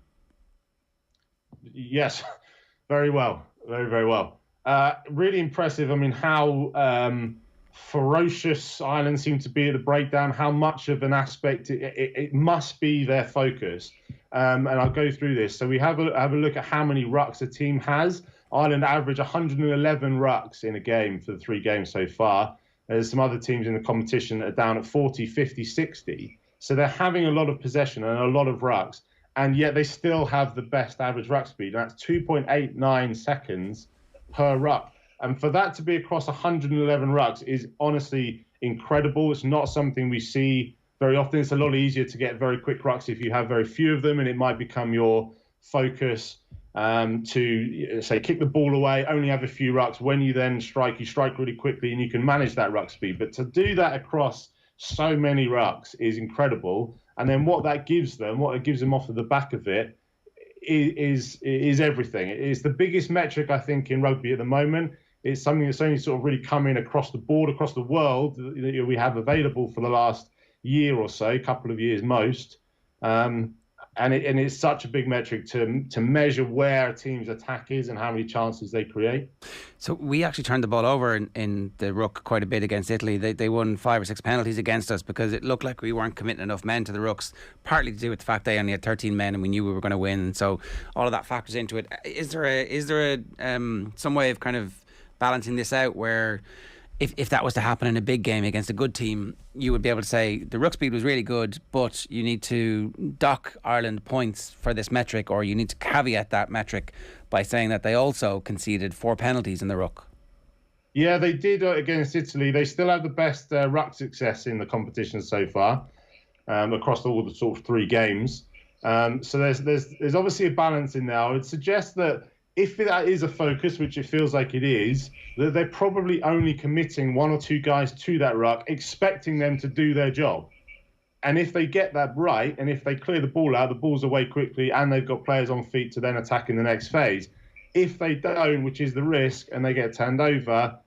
Yes, very well. Very, very well. Really impressive. I mean, how ferocious Ireland seem to be at the breakdown, how much of an aspect it must be their focus. And I'll go through this. So we have a look at how many rucks a team has. Ireland average 111 rucks in a game for the 3 games so far. There's some other teams in the competition that are down at 40, 50, 60. So they're having a lot of possession and a lot of rucks, and yet they still have the best average ruck speed. And that's 2.89 seconds per ruck. And for that to be across 111 rucks is honestly incredible. It's not something we see very often. It's a lot easier to get very quick rucks if you have very few of them, and it might become your focus to, say, kick the ball away, only have a few rucks. When you then strike, you strike really quickly and you can manage that ruck speed. But to do that across so many rucks is incredible. And then what it gives them off of the back of it is everything. It's the biggest metric, I think, in rugby at the moment. It's something that's only sort of really come in across the board, across the world, that we have available for the last year or so, couple of years most. And it's such a big metric to measure where a team's attack is and how many chances they create. So we actually turned the ball over in the ruck quite a bit against Italy. They won 5 or 6 penalties against us because it looked like we weren't committing enough men to the rucks, partly to do with the fact they only had 13 men and we knew we were going to win. And so all of that factors into it. Is there some way of kind of balancing this out where if that was to happen in a big game against a good team, you would be able to say the ruck speed was really good, but you need to dock Ireland points for this metric, or you need to caveat that metric by saying that they also conceded 4 penalties in the ruck? Yeah, they did against Italy. They still have the best ruck success in the competition so far, across all the sort of 3 games. So there's obviously a balance in there. I would suggest that if that is a focus, which it feels like it is, that they're probably only committing 1 or 2 guys to that ruck, expecting them to do their job. And if they get that right, and if they clear the ball out, the ball's away quickly, and they've got players on feet to then attack in the next phase. If they don't, which is the risk, and they get turned over,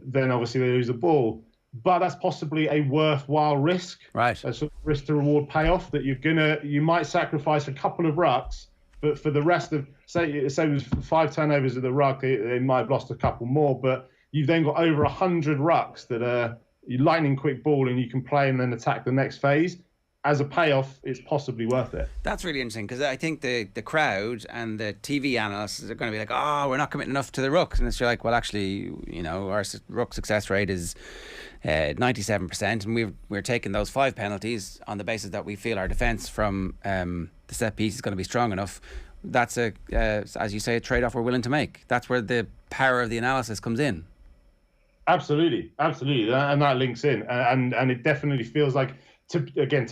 then obviously they lose the ball. But that's possibly a worthwhile risk. Right. A sort of risk to reward payoff that you might sacrifice a couple of rucks, but for the rest of, say it was 5 turnovers at the ruck, they might have lost a couple more, but you've then got over 100 rucks that are lightning quick ball and you can play and then attack the next phase. As a payoff, it's possibly worth it. That's really interesting, because I think the crowd and the TV analysts are going to be like, oh, we're not committing enough to the rucks. And it's like, well, actually, our ruck success rate is 97%, and we're taking those 5 penalties on the basis that we feel our defence from the set piece is going to be strong enough. That's as you say, a trade-off we're willing to make. That's where the power of the analysis comes in. Absolutely, and that links in, and it definitely feels like to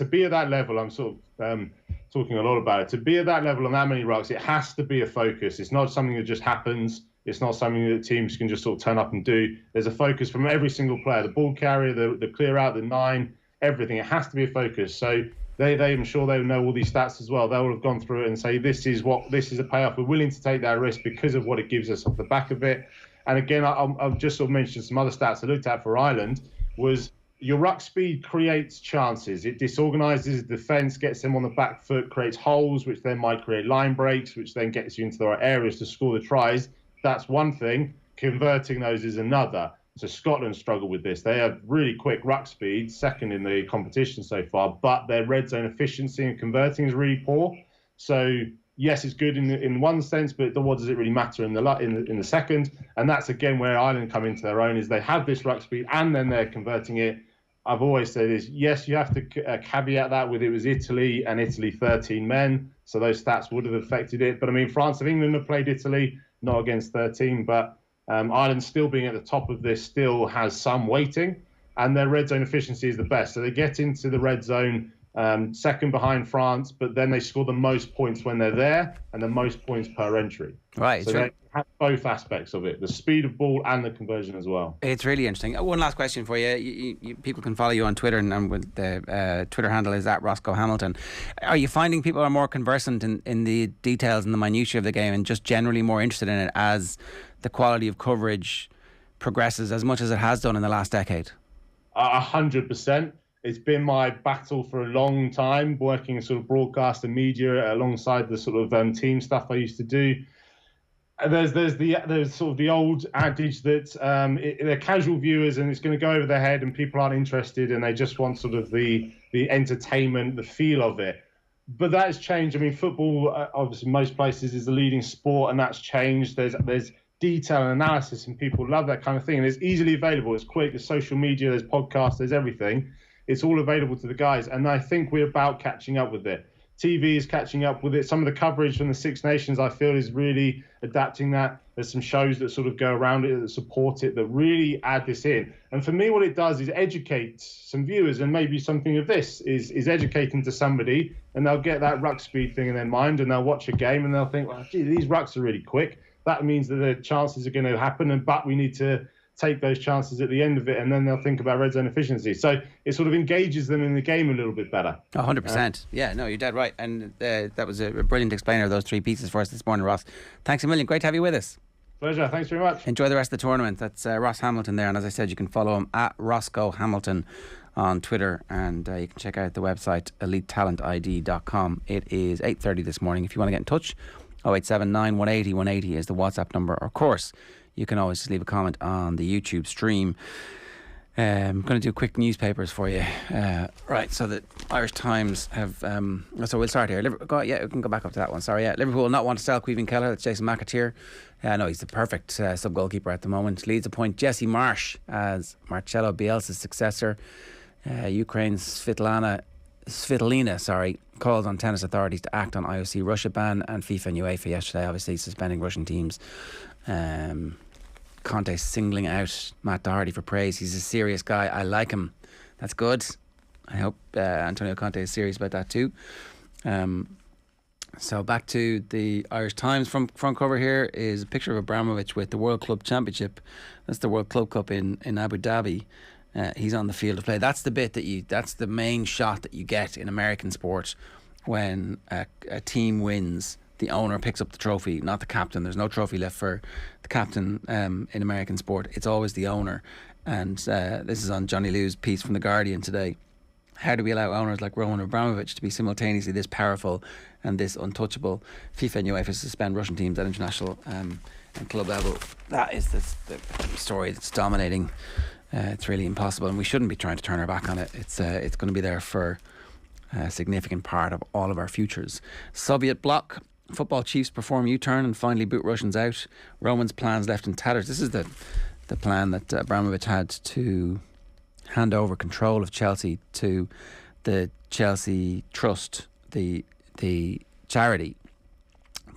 be at that level. I'm sort of talking a lot about it. To be at that level on that many rucks, it has to be a focus. It's not something that just happens. It's not something that teams can just sort of turn up and do. There's a focus from every single player, the ball carrier, the clear out, the 9, everything. It has to be a focus. So I'm sure they know all these stats as well. They will have gone through it and say, this is a payoff. We're willing to take that risk because of what it gives us off the back of it. And again, I'll just sort of mention some other stats I looked at for Ireland. Was your ruck speed creates chances. It disorganises the defence, gets them on the back foot, creates holes, which then might create line breaks, which then gets you into the right areas to score the tries. That's one thing. Converting those is another. So Scotland struggle with this. They have really quick ruck speed, second in the competition so far, but their red zone efficiency and converting is really poor. So yes, it's good in one sense, but what does it really matter in the second? And that's again where Ireland come into their own, is they have this ruck speed and then they're converting it. I've always said is, yes, you have to caveat that with it was Italy and Italy 13 men, so those stats would have affected it. But I mean, France and England have played Italy, not against 13, but Ireland still being at the top of this still has some weighting, and their red zone efficiency is the best. So they get into the red zone second behind France, but then they score the most points when they're there and the most points per entry. Right. So they have both aspects of it, the speed of ball and the conversion as well. It's really interesting. One last question for you. People can follow you on Twitter, and with the Twitter handle is @RoscoeHamilton. Are you finding people are more conversant in the details and the minutiae of the game and just generally more interested in it as the quality of coverage progresses as much as it has done in the last decade? 100%. It's been my battle for a long time, working in sort of broadcast and media alongside the sort of team stuff I used to do. There's sort of the old adage that they're casual viewers and it's going to go over their head and people aren't interested and they just want sort of the entertainment, the feel of it. But that has changed. I mean, football, obviously, most places is the leading sport, and that's changed. There's detail and analysis, and people love that kind of thing. And it's easily available. It's quick. There's social media. There's podcasts. There's everything. It's all available to the guys, and I think we're about catching up with it. TV is catching up with it. Some of the coverage from the Six Nations, I feel, is really adapting that. There's some shows that sort of go around it, that support it, that really add this in. And for me, what it does is educate some viewers, and maybe something of this is educating to somebody, and they'll get that ruck speed thing in their mind, and they'll watch a game, and they'll think, well, gee, these rucks are really quick. That means that the chances are going to happen, but we need to take those chances at the end of it, and then they'll think about red zone efficiency. So it sort of engages them in the game a little bit better. 100%. Yeah, no, you're dead right. And that was a brilliant explainer of those three pieces for us this morning, Ross. Thanks a million. Great to have you with us. Pleasure. Thanks very much. Enjoy the rest of the tournament. That's Ross Hamilton there. And as I said, you can follow him @RoscoeHamilton on Twitter, and you can check out the website elitetalentid.com. It is 8:30 this morning. If you want to get in touch, 0879 180 180 is the WhatsApp number. Of course, you can always just leave a comment on the YouTube stream. I'm going to do quick newspapers for you. Right, so the Irish Times have... so we'll start here. We can go back up to that one. Sorry, yeah. Liverpool will not want to sell Caoimhín Kelleher. That's Jason McAteer. No, he's the perfect sub-goalkeeper at the moment. Leeds appoint Jesse Marsh as Marcelo Bielsa's successor. Ukraine's Svitolina calls on tennis authorities to act on IOC Russia ban, and FIFA and UEFA yesterday obviously suspending Russian teams. Conte singling out Matt Doherty for praise. He's a serious guy. I like him. That's good. I hope Antonio Conte is serious about that too. So back to the Irish Times. Front cover here is a picture of Abramovich with the World Club Championship. That's the World Club Cup in Abu Dhabi. He's on the field of play. That's the bit that's the main shot that you get in American sport when a team wins. The owner picks up the trophy, not the captain. There's no trophy left for the captain in American sport. It's always the owner. And this is on Johnny Liu's piece from The Guardian today. How do we allow owners like Roman Abramovich to be simultaneously this powerful and this untouchable? FIFA and UEFA suspend Russian teams at international and club level. That is the story that's dominating. It's really impossible, and we shouldn't be trying to turn our back on it. It's going to be there for a significant part of all of our futures. Soviet bloc. Football chiefs perform U-turn and finally boot Russians out. Roman's plans left in tatters. This is the plan that Abramovich had to hand over control of Chelsea to the Chelsea Trust, the charity.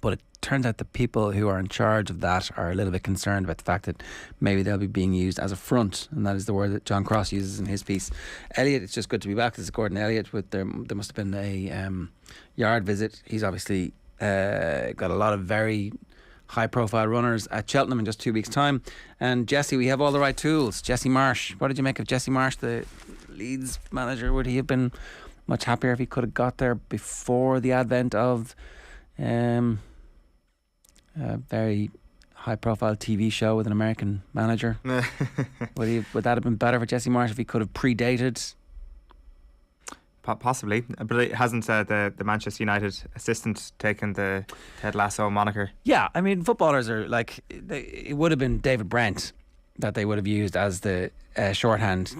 But it turns out the people who are in charge of that are a little bit concerned about the fact that maybe they'll be being used as a front, and that is the word that John Cross uses in his piece. Elliot, it's just good to be back. This is Gordon Elliot. There must have been a yard visit. He's obviously got a lot of very high profile runners at Cheltenham in just 2 weeks' time. And Jesse, we have all the right tools. Jesse Marsh. What did you make of Jesse Marsh, the Leeds manager? Would he have been much happier if he could have got there before the advent of a very high profile TV show with an American manager? Would that have been better for Jesse Marsh if he could have predated? Possibly, but it hasn't the Manchester United assistant taken the Ted Lasso moniker. Yeah, I mean, footballers are like, it would have been David Brent that they would have used as the shorthand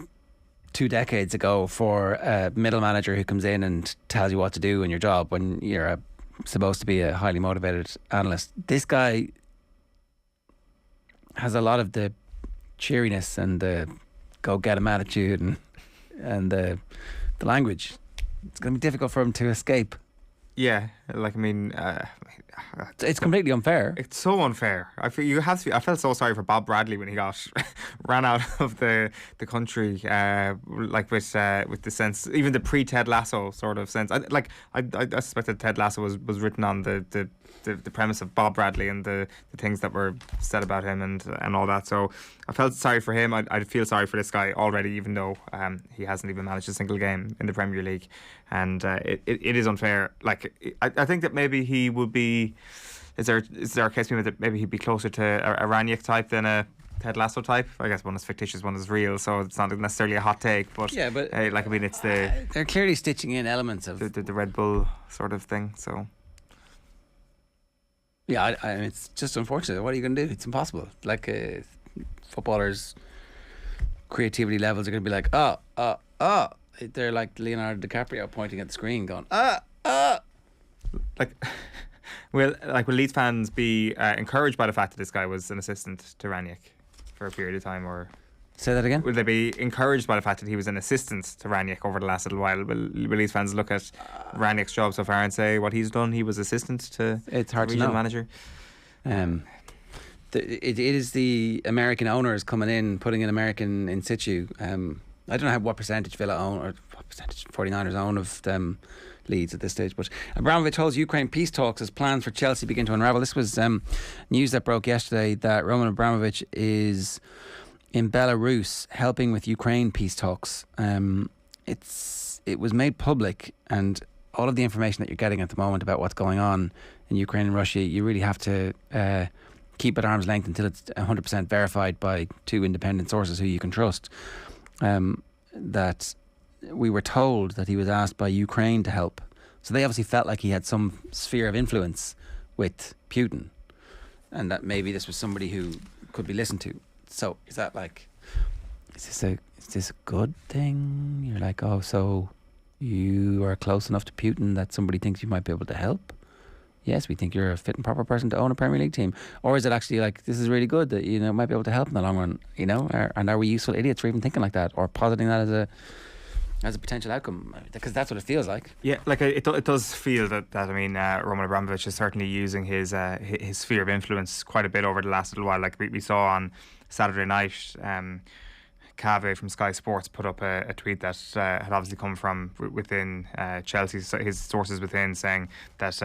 2 decades ago for a middle manager who comes in and tells you what to do in your job when you're supposed to be a highly motivated analyst. This guy has a lot of the cheeriness and the go get him attitude and the language. It's going to be difficult for him to escape. Yeah, Like, I mean, it's completely unfair. It's so unfair. I felt so sorry for Bob Bradley when he got ran out of the country, like with the sense, even the pre-Ted Lasso sort of sense. I suspect that Ted Lasso was written on the premise of Bob Bradley and the things that were said about him and all that. So I felt sorry for him. I feel sorry for this guy already, even though he hasn't even managed a single game in the Premier League, and it is unfair. Like, I think that maybe he would be. Is there a case that maybe he'd be closer to a Ranić type than a Ted Lasso type? I guess one is fictitious, one is real, so it's not necessarily a hot take. But yeah, but like, I mean, it's they're clearly stitching in elements of the Red Bull sort of thing. So yeah, it's just unfortunate. What are you going to do? It's impossible. Like, footballers' creativity levels are going to be like, they're like Leonardo DiCaprio pointing at the screen, going, like. Will Leeds fans be encouraged by the fact that this guy was an assistant to Ranić for a period of time, or say that again? Will they be encouraged by the fact that he was an assistant to Ranić over the last little while? Will Leeds fans look at Ranić's job so far and say what he's done? He was assistant to it's hard regional to know. Manager. It is the American owners coming in, putting an American in situ. I don't know what percentage Villa own or what percentage 49ers own of Leeds at this stage, but Abramovich holds Ukraine peace talks as plans for Chelsea begin to unravel. This was news that broke yesterday that Roman Abramovich is in Belarus helping with Ukraine peace talks. It was made public, and all of the information that you're getting at the moment about what's going on in Ukraine and Russia, you really have to keep at arm's length until it's 100% verified by two independent sources who you can trust. That we were told that he was asked by Ukraine to help. So they obviously felt like he had some sphere of influence with Putin, and that maybe this was somebody who could be listened to. So is that like, is this a good thing? You're like, oh, so you are close enough to Putin that somebody thinks you might be able to help? Yes, we think you're a fit and proper person to own a Premier League team. Or is it actually like, this is really good that, might be able to help in the long run, and are we useful idiots for even thinking like that or positing that as a potential outcome? Because that's what it feels like. Yeah, like it does feel that I mean, Roman Abramovich is certainly using his sphere of influence quite a bit over the last little while. Like we saw on Saturday night, Cave from Sky Sports put up a tweet that had obviously come from within Chelsea, his sources within, saying that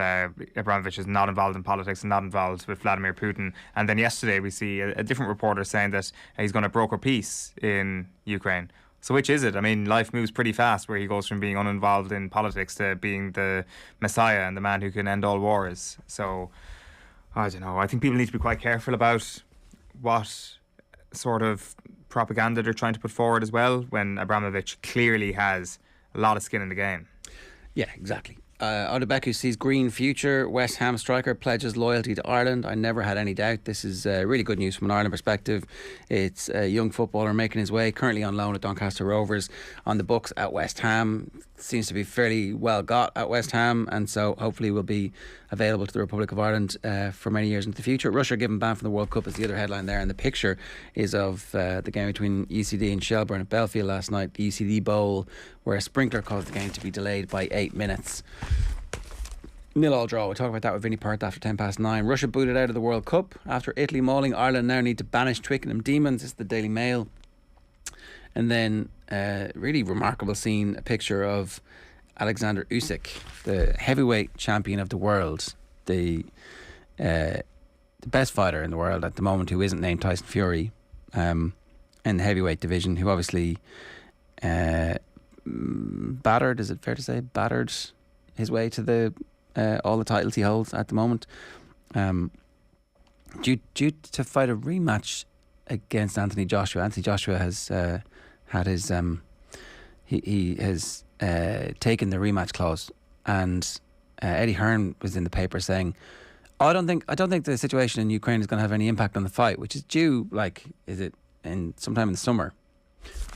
Abramovich is not involved in politics and not involved with Vladimir Putin. And then yesterday we see a different reporter saying that he's going to broker peace in Ukraine. So which is it? I mean, life moves pretty fast where he goes from being uninvolved in politics to being the messiah and the man who can end all wars. So, I don't know. I think people need to be quite careful about what sort of propaganda they're trying to put forward as well, when Abramovich clearly has a lot of skin in the game. Yeah, exactly. Odebeku sees green future. West Ham striker pledges loyalty to Ireland. I never had any doubt. This is really good news from an Ireland perspective. It's a young footballer making his way, currently on loan at Doncaster Rovers, on the books at West Ham. Seems to be fairly well got at West Ham, and so hopefully will be available to the Republic of Ireland for many years into the future. Russia given ban from the World Cup is the other headline there, and the picture is of the game between UCD and Shelbourne at Belfield last night, the UCD Bowl, where a sprinkler caused the game to be delayed by 8 minutes. 0-0 draw. We'll talk about that with Vinny Perth after 9:10. Russia booted out of the World Cup after Italy mauling Ireland. Now need to banish Twickenham Demons. This is the Daily Mail. And then really remarkable scene, a picture of Alexander Usyk, the heavyweight champion of the world, the best fighter in the world at the moment, who isn't named Tyson Fury, in the heavyweight division, who obviously battered, is it fair to say, battered his way to the all the titles he holds at the moment, due to fight a rematch against Anthony Joshua. Anthony Joshua has had his he has taken the rematch clause, and Eddie Hearn was in the paper saying, I don't think the situation in Ukraine is going to have any impact on the fight, which is due, like, is it in sometime in the summer?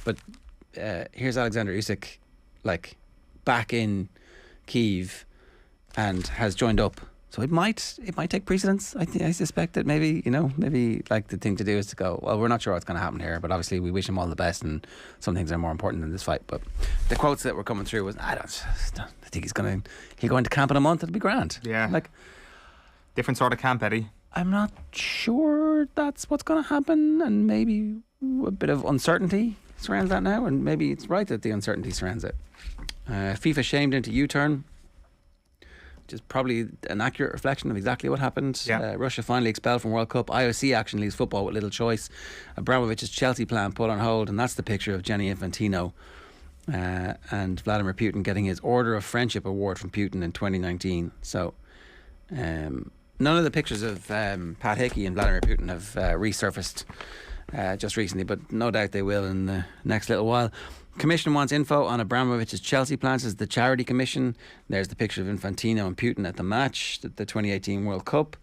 But here's Alexander Usyk, like, back in Kyiv, and has joined up So it might take precedence. I suspect that maybe like the thing to do is to go, well, we're not sure what's going to happen here, but obviously we wish him all the best, and some things are more important than this fight. But the quotes that were coming through was, I think he'll go into camp in a month. It'll be grand. Yeah. Like, different sort of camp, Eddie. I'm not sure that's what's going to happen, and maybe a bit of uncertainty surrounds that now, and maybe it's right that the uncertainty surrounds it. FIFA shamed into U-turn, which is probably an accurate reflection of exactly what happened. Yeah. Russia finally expelled from World Cup. IOC action leaves football with little choice. Abramovich's Chelsea plan put on hold, and that's the picture of Gianni Infantino and Vladimir Putin getting his Order of Friendship award from Putin in 2019. So none of the pictures of Pat Hickey and Vladimir Putin have resurfaced just recently, but no doubt they will in the next little while. Commission wants info on Abramovich's Chelsea plans. This is the Charity Commission. There's the picture of Infantino and Putin at the match, the 2018 World Cup.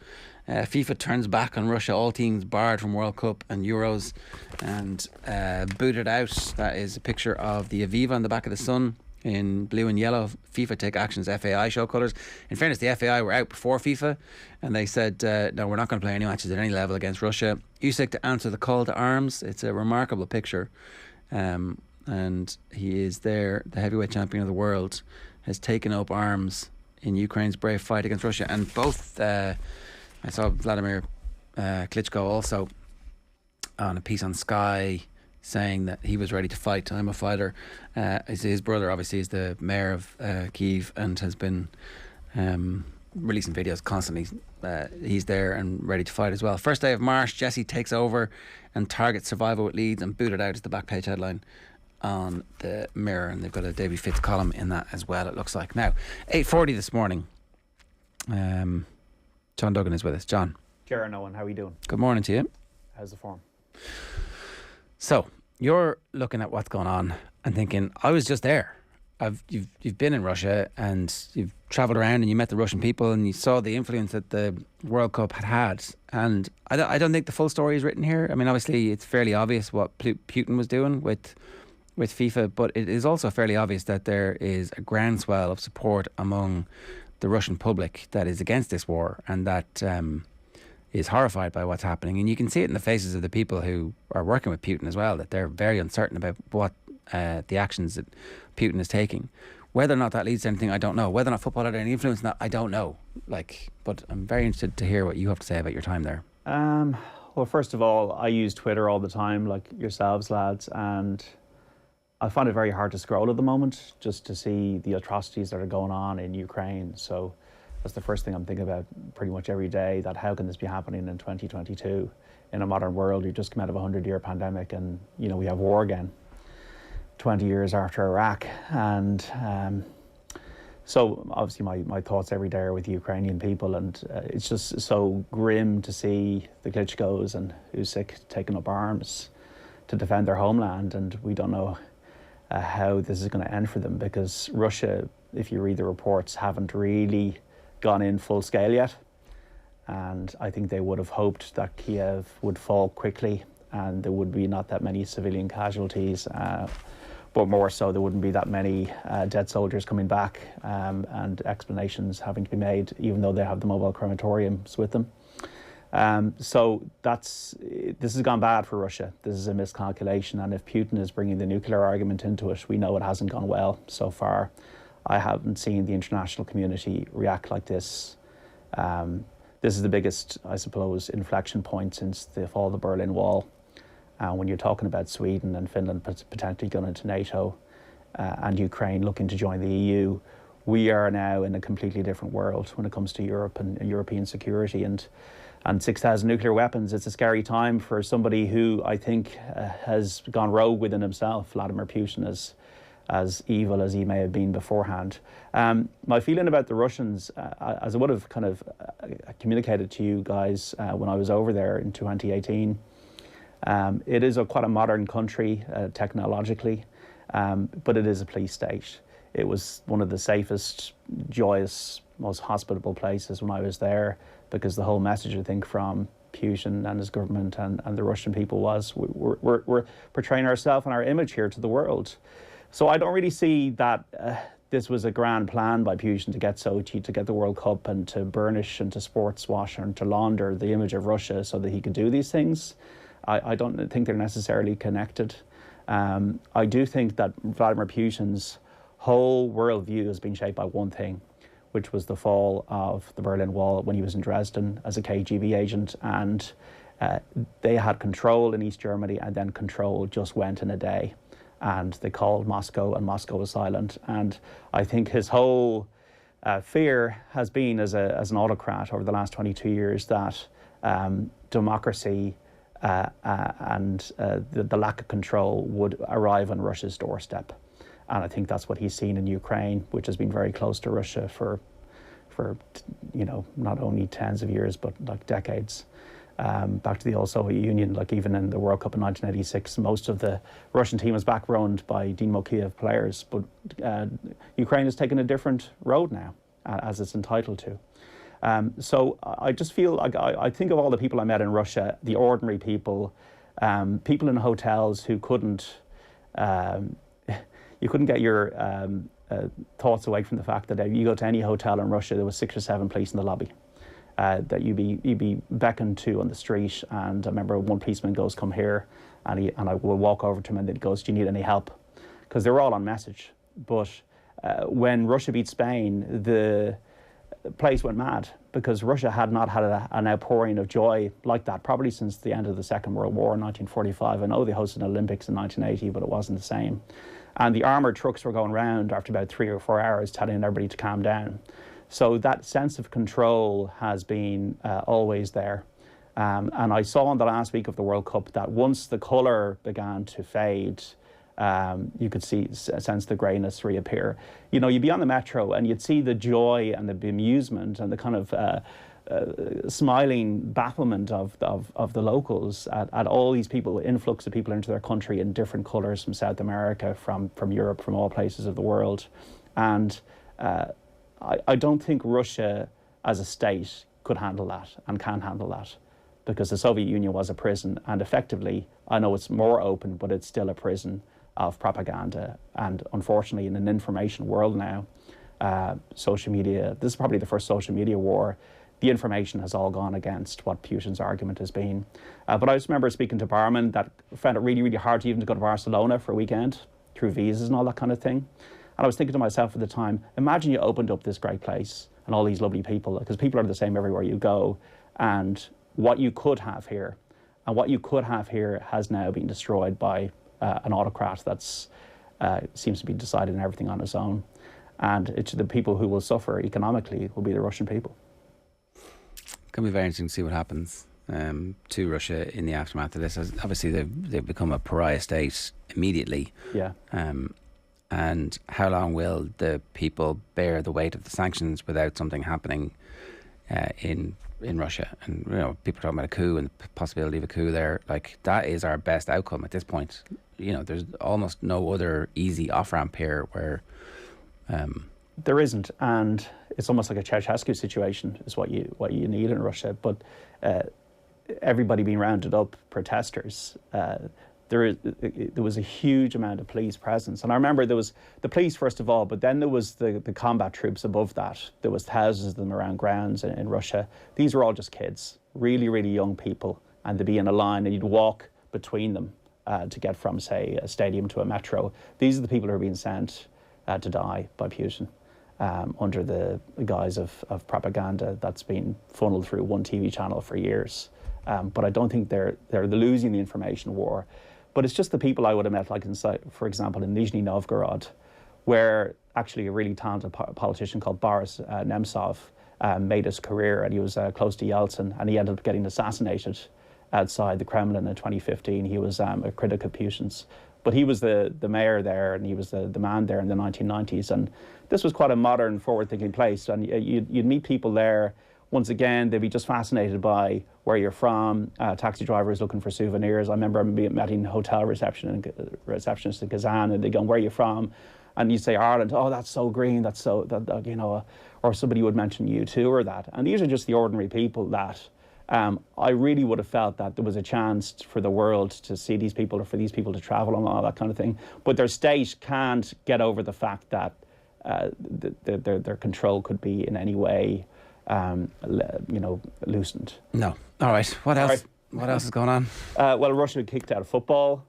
FIFA turns back on Russia. All teams barred from World Cup and Euros and booted out. That is a picture of the Aviva on the back of the sun in blue and yellow. FIFA take actions, FAI show colours. In fairness, the FAI were out before FIFA, and they said, no, we're not going to play any matches at any level against Russia. Usyk to answer the call to arms. It's a remarkable picture. And he is there, the heavyweight champion of the world, has taken up arms in Ukraine's brave fight against Russia. And both, I saw Vladimir Klitschko also on a piece on Sky saying that he was ready to fight. I'm a fighter. His brother obviously is the mayor of Kyiv and has been releasing videos constantly. He's there and ready to fight as well. First day of March, Jesse takes over and targets survival with Leeds and booted out is the back page headline on the Mirror, and they've got a Davy Fitz column in that as well, it looks like. Now, 8:40 this morning. John Duggan is with us. John. Ger and Eoin, how are you doing? Good morning to you. How's the form? So, you're looking at what's going on and thinking, I was just there. You've been in Russia and you've travelled around and you met the Russian people and you saw the influence that the World Cup had. And I don't think the full story is written here. I mean, obviously, it's fairly obvious what Putin was doing with FIFA, but it is also fairly obvious that there is a groundswell of support among the Russian public that is against this war and that is horrified by what's happening. And you can see it in the faces of the people who are working with Putin as well, that they're very uncertain about what the actions that Putin is taking. Whether or not that leads to anything, I don't know. Whether or not football had any influence on that, I don't know. But I'm very interested to hear what you have to say about your time there. Well, first of all, I use Twitter all the time, like yourselves, lads, and I find it very hard to scroll at the moment just to see the atrocities that are going on in Ukraine. So that's the first thing I'm thinking about pretty much every day, that how can this be happening in 2022 in a modern world? We've just come out of a 100-year pandemic and, we have war again 20 years after Iraq. And so obviously my thoughts every day are with the Ukrainian people, and it's just so grim to see the Klitschkos and Usyk taking up arms to defend their homeland, and we don't know how this is going to end for them, because Russia, if you read the reports, haven't really gone in full scale yet, and I think they would have hoped that Kiev would fall quickly and there would be not that many civilian casualties, but more so there wouldn't be that many dead soldiers coming back and explanations having to be made, even though they have the mobile crematoriums with them. So this has gone bad for Russia. This is a miscalculation, and if Putin is bringing the nuclear argument into it, we know it hasn't gone well so far. I haven't seen the international community react like this. This is the biggest, I suppose, inflection point since the fall of the Berlin Wall. When you're talking about Sweden and Finland potentially going into NATO and Ukraine looking to join the EU, we are now in a completely different world when it comes to Europe and European security. And 6,000 nuclear weapons, it's a scary time for somebody who I think has gone rogue within himself, Vladimir Putin, as evil as he may have been beforehand. My feeling about the Russians, as I would have kind of communicated to you guys when I was over there in 2018, it is quite a modern country technologically, but it is a police state. It was one of the safest, joyous, most hospitable places when I was there, because the whole message, I think, from Putin and his government and the Russian people was we're portraying ourselves and our image here to the world. So I don't really see that this was a grand plan by Putin to get Sochi, to get the World Cup, and to burnish and to sports wash and to launder the image of Russia so that he could do these things. I don't think they're necessarily connected. I do think that Vladimir Putin's whole worldview has been shaped by one thing, which was the fall of the Berlin Wall when he was in Dresden as a KGB agent, and they had control in East Germany, and then control just went in a day, and they called Moscow, and Moscow was silent. And I think his whole fear has been, as an autocrat over the last 22 years, that democracy and the lack of control would arrive on Russia's doorstep. And I think that's what he's seen in Ukraine, which has been very close to Russia for not only tens of years, but like decades. Back to the old Soviet Union, like even in the World Cup in 1986, most of the Russian team was background by Dynamo Kiev players, but Ukraine has taken a different road now, as it's entitled to. So I just feel like I think of all the people I met in Russia, the ordinary people, people in hotels who couldn't, you couldn't get your thoughts away from the fact that if you go to any hotel in Russia, there was 6 or 7 police in the lobby. That you'd be beckoned to on the street, and I remember one policeman goes, "Come here," and I will walk over to him, and then he goes, "Do you need any help?" Because they were all on message. But when Russia beat Spain, the place went mad, because Russia had not had an outpouring of joy like that probably since the end of the Second World War in 1945. I know they hosted an Olympics in 1980, but it wasn't the same. And the armoured trucks were going round after about 3 or 4 hours telling everybody to calm down. So that sense of control has been always there. And I saw in the last week of the World Cup that once the colour began to fade, you could sense the greyness reappear. You know, you'd be on the metro and you'd see the joy and the bemusement and the kind of smiling bafflement of the locals at all these people, influx of people into their country in different colours from South America, from Europe, from all places of the world. And I don't think Russia as a state could handle that and can handle that, because the Soviet Union was a prison, and effectively, I know it's more open, but it's still a prison of propaganda. And unfortunately, in an information world now, social media, this is probably the first social media war, the information has all gone against what Putin's argument has been. But I just remember speaking to Byrne that found it really, really hard to even go to Barcelona for a weekend through visas and all that kind of thing. And I was thinking to myself at the time, imagine you opened up this great place and all these lovely people, because people are the same everywhere you go, and what you could have here. And what you could have here has now been destroyed by an autocrat that's seems to be deciding everything on his own. And it's the people who will suffer economically will be the Russian people. It's going to be very interesting to see what happens to Russia in the aftermath of this. Obviously, they've become a pariah state immediately. Yeah. And how long will the people bear the weight of the sanctions without something happening in Russia? And people are talking about a coup and the possibility of a coup there. Like, that is our best outcome at this point. There's almost no other easy off-ramp here where there isn't, and it's almost like a Ceausescu situation is what you need in Russia. But everybody being rounded up, protesters. There was a huge amount of police presence. And I remember there was the police, first of all, but then there was the combat troops above that. There was thousands of them around grounds in Russia. These were all just kids, really, really young people. And they'd be in a line and you'd walk between them to get from, say, a stadium to a metro. These are the people who are being sent to die by Putin under the guise of propaganda that's been funneled through one TV channel for years. But I don't think they're losing the information war. But it's just the people I would have met, like for example, in Nizhny Novgorod, where actually a really talented politician called Boris Nemtsov made his career, and he was close to Yeltsin, and he ended up getting assassinated outside the Kremlin in 2015. He was a critic of Putin's. But he was the mayor there, and he was the man there in the 1990s. And this was quite a modern, forward-thinking place. And you'd meet people there. Once again, they'd be just fascinated by where you're from. Taxi drivers looking for souvenirs. I remember meeting hotel receptionists in Kazan, and they go, "Where are you from?" And you say Ireland. "Oh, that's so green. That's so or somebody would mention U2 or that. And these are just the ordinary people that I really would have felt that there was a chance for the world to see these people, or for these people to travel and all that kind of thing. But their state can't get over the fact that their control could be in any way, loosened. No. All right. What else? Right. What else is going on? Well, Russia kicked out of football.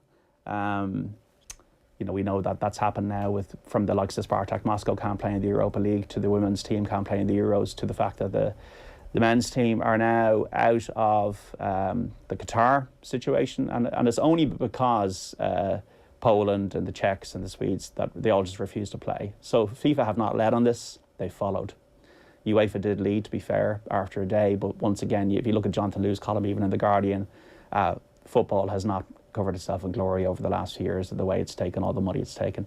We know that that's happened now from the likes of Spartak Moscow can't play in the Europa League, to the women's team can't play in the Euros, to the fact that the men's team are now out of the Qatar situation, and it's only because Poland and the Czechs and the Swedes that they all just refuse to play. So FIFA have not led on this; they followed. UEFA did lead, to be fair, after a day, but once again, if you look at Jonathan Liu's column, even in The Guardian, football has not covered itself in glory over the last few years, the way it's taken, all the money it's taken.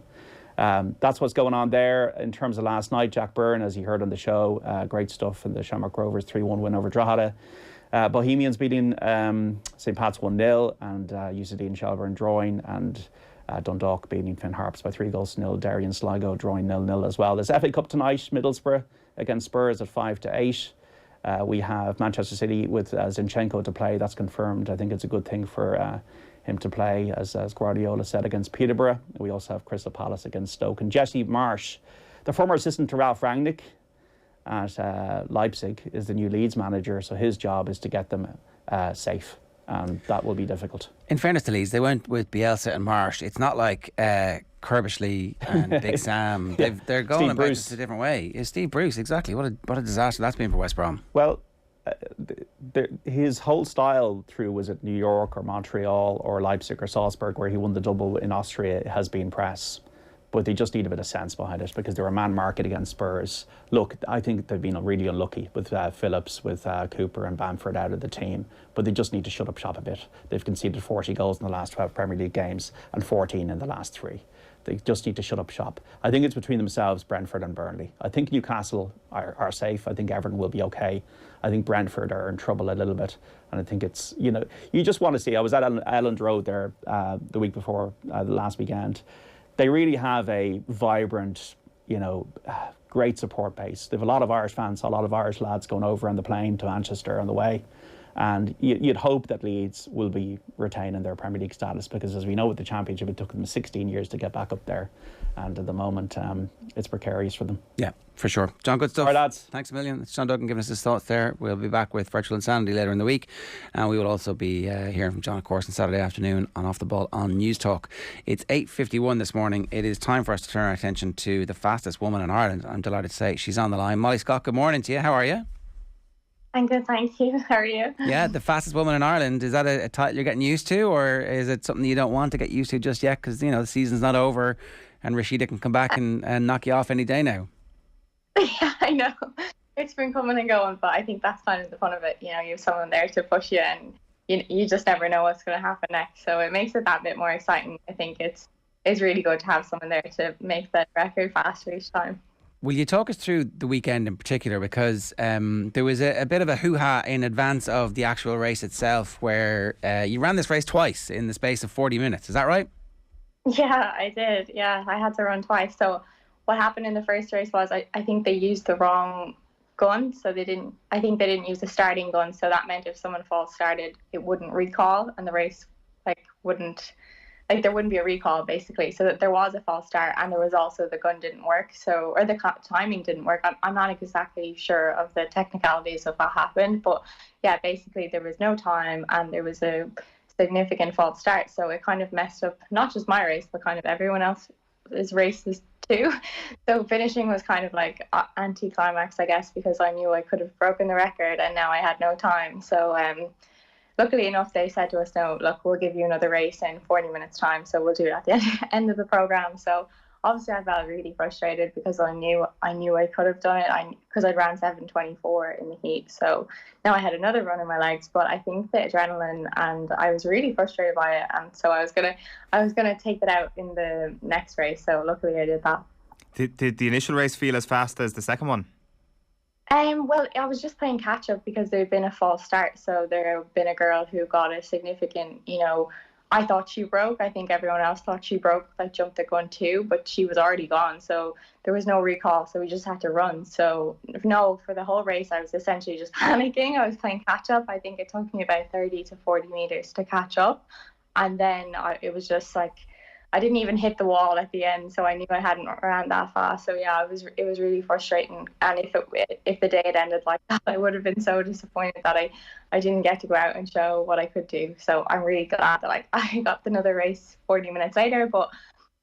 That's what's going on there. In terms of last night, Jack Byrne, as you heard on the show, great stuff in the Shamrock Rovers 3-1 win over Drogheda. Bohemians beating St. Pat's 1-0, and UCD Shelbourne drawing, and Dundalk beating Finn Harps by 3-0. Derry and Sligo drawing 0-0 as well. There's FA Cup tonight, Middlesbrough against Spurs at 5-8. We have Manchester City with Zinchenko to play. That's confirmed. I think it's a good thing for him to play, as Guardiola said, against Peterborough. We also have Crystal Palace against Stoke. And Jesse Marsh, the former assistant to Ralph Rangnick at Leipzig, is the new Leeds manager. So his job is to get them safe. And that will be difficult. In fairness to Leeds, they went with Bielsa and Marsh. It's not like Kirbishley and Big Sam. They're going about this a different way. It's Steve Bruce, exactly. What a disaster that's been for West Brom. Well, his whole style through, was it New York or Montreal or Leipzig or Salzburg, where he won the double in Austria, has been press. But they just need a bit of sense behind it, because they're a man market against Spurs. Look, I think they've been really unlucky with Phillips, with Cooper and Bamford out of the team, but they just need to shut up shop a bit. They've conceded 40 goals in the last 12 Premier League games and 14 in the last 3. They just need to shut up shop. I think it's between themselves, Brentford and Burnley. I think Newcastle are safe. I think Everton will be okay. I think Brentford are in trouble a little bit. And I think it's, you just want to see. I was at Elland Road there the week before, the last weekend. They really have a vibrant, great support base. They have a lot of Irish fans, a lot of Irish lads going over on the plane to Manchester on the way. And you'd hope that Leeds will be retaining their Premier League status, because, as we know, with the Championship, it took them 16 years to get back up there. And at the moment, it's precarious for them. Yeah, for sure. John, good stuff. All right, lads. Thanks a million. It's John Duggan giving us his thoughts there. We'll be back with Virtual Insanity later in the week. And we will also be hearing from John, of course, on Saturday afternoon on Off the Ball on News Talk. It's 8:51 this morning. It is time for us to turn our attention to the fastest woman in Ireland. I'm delighted to say she's on the line. Molly Scott, good morning to you. How are you? I'm good, thank you. How are you? Yeah, the fastest woman in Ireland. Is that a title you're getting used to, or is it something you don't want to get used to just yet? Because, the season's not over and Rashida can come back and knock you off any day now. Yeah, I know. It's been coming and going, but I think that's kind of the fun of it. You have someone there to push you, and you just never know what's going to happen next. So it makes it that bit more exciting. I think it's really good to have someone there to make the record faster each time. Will you talk us through the weekend in particular? Because there was a bit of a hoo-ha in advance of the actual race itself, where you ran this race twice in the space of 40 minutes. Is that right? Yeah, I did. Yeah, I had to run twice. So what happened in the first race was I think they used the wrong gun. So they didn't use the starting gun. So that meant if someone false started, it wouldn't recall, and the race there wouldn't be a recall, basically. So that there was a false start, and there was also the gun didn't work, or the timing didn't work. I'm not exactly sure of the technicalities of what happened, but yeah, basically there was no time and there was a significant false start. So it kind of messed up not just my race, but kind of everyone else's races too. So finishing was kind of like anti-climax, I guess, because I knew I could have broken the record and now I had no time. So luckily enough, they said to us, no, look, we'll give you another race in 40 minutes time. So we'll do it at the end of the program. So obviously I felt really frustrated because I knew I could have done it because I'd ran 7:24 in the heat. So now I had another run in my legs, but I think the adrenaline, and I was really frustrated by it. And so I was gonna take it out in the next race. So luckily I did that. Did the initial race feel as fast as the second one? Well, I was just playing catch up because there had been a false start. So there had been a girl who got a significant, I thought she broke. I think everyone else thought she broke, jumped the gun too, but she was already gone. So there was no recall. So we just had to run. So for the whole race, I was essentially just panicking. I was playing catch up. I think it took me about 30 to 40 meters to catch up. And then it was just I didn't even hit the wall at the end, so I knew I hadn't ran that fast. So yeah, it was really frustrating. And if the day had ended like that, I would have been so disappointed that I didn't get to go out and show what I could do. So I'm really glad that I got another race 40 minutes later. But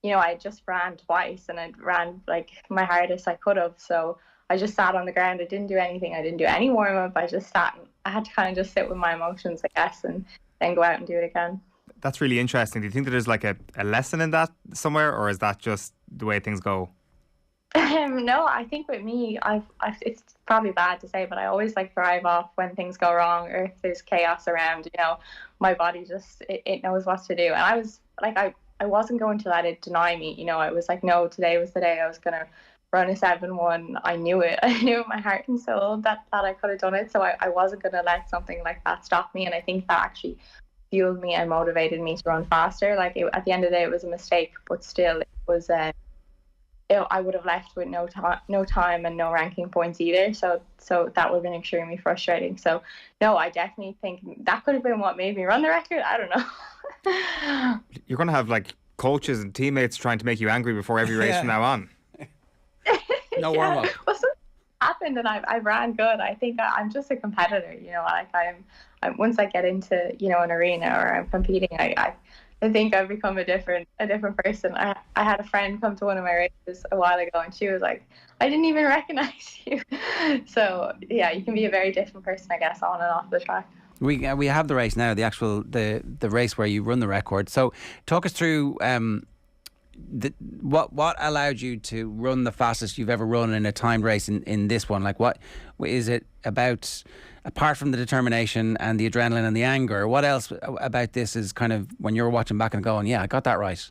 I just ran twice, and I ran like my hardest I could have. So I just sat on the ground. I didn't do anything. I didn't do any warm up. I just sat. And I had to kind of just sit with my emotions, I guess, and then go out and do it again. That's really interesting. Do you think that there's like a lesson in that somewhere, or is that just the way things go? No, I think with me, it's probably bad to say, but I always thrive off when things go wrong or if there's chaos around. My body just it knows what to do, and I was I wasn't going to let it deny me. I was like, no, today was the day I was gonna run a 7-1. I knew it. I knew in my heart and soul that I could have done it. So I wasn't gonna let something like that stop me, and I think that actually fueled me and motivated me to run faster. At the end of the day, it was a mistake, but still, it was. I would have left with no time and no ranking points either. So that would have been extremely frustrating. So no, I definitely think that could have been what made me run the record. I don't know. You're going to have coaches and teammates trying to make you angry before every race from now on. No warm up. Well, something happened, and I ran good. I think I'm just a competitor. I'm once I get into an arena or I'm competing, I think I've become a different person. I had a friend come to one of my races a while ago, and she was like, I didn't even recognize you. So yeah, you can be a very different person, I guess, on and off the track. We have the race now, the actual the race where you run the record. So talk us through what allowed you to run the fastest you've ever run in a timed race in this one. What is it about, apart from the determination and the adrenaline and the anger? What else about this is kind of when you're watching back and going, yeah, I got that right?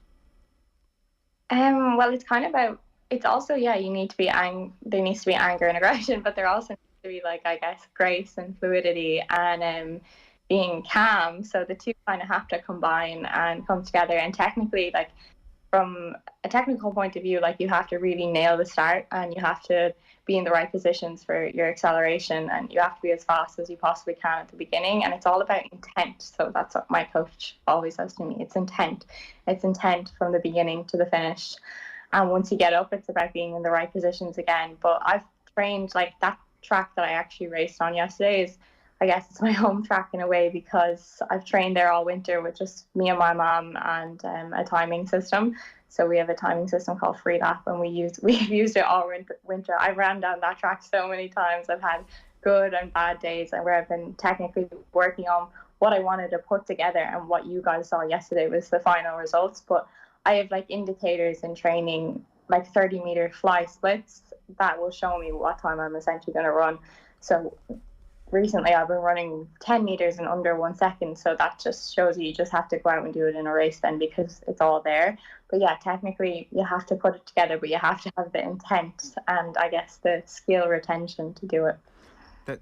Well, it's kind of about, it's also, you need to be there needs to be anger and aggression, but there also needs to be I guess grace and fluidity and being calm. So the two kind of have to combine and come together. And technically, from a technical point of view, you have to really nail the start, and you have to be in the right positions for your acceleration, and you have to be as fast as you possibly can at the beginning. And it's all about intent. So that's what my coach always says to me. It's intent. It's intent from the beginning to the finish. And once you get up, it's about being in the right positions again. But I've trained that track that I actually raced on yesterday is, I guess it's my home track in a way, because I've trained there all winter with just me and my mom and a timing system. So we have a timing system called Free Lap, and we've used it all winter. I've ran down that track so many times. I've had good and bad days, and where I've been technically working on what I wanted to put together, and what you guys saw yesterday was the final results. But I have indicators in training, 30-meter fly splits that will show me what time I'm essentially going to run. So recently I've been running 10 meters in under 1 second, so that just shows you just have to go out and do it in a race then, because it's all there. But yeah, technically you have to put it together, but you have to have the intent and I guess the skill retention to do it.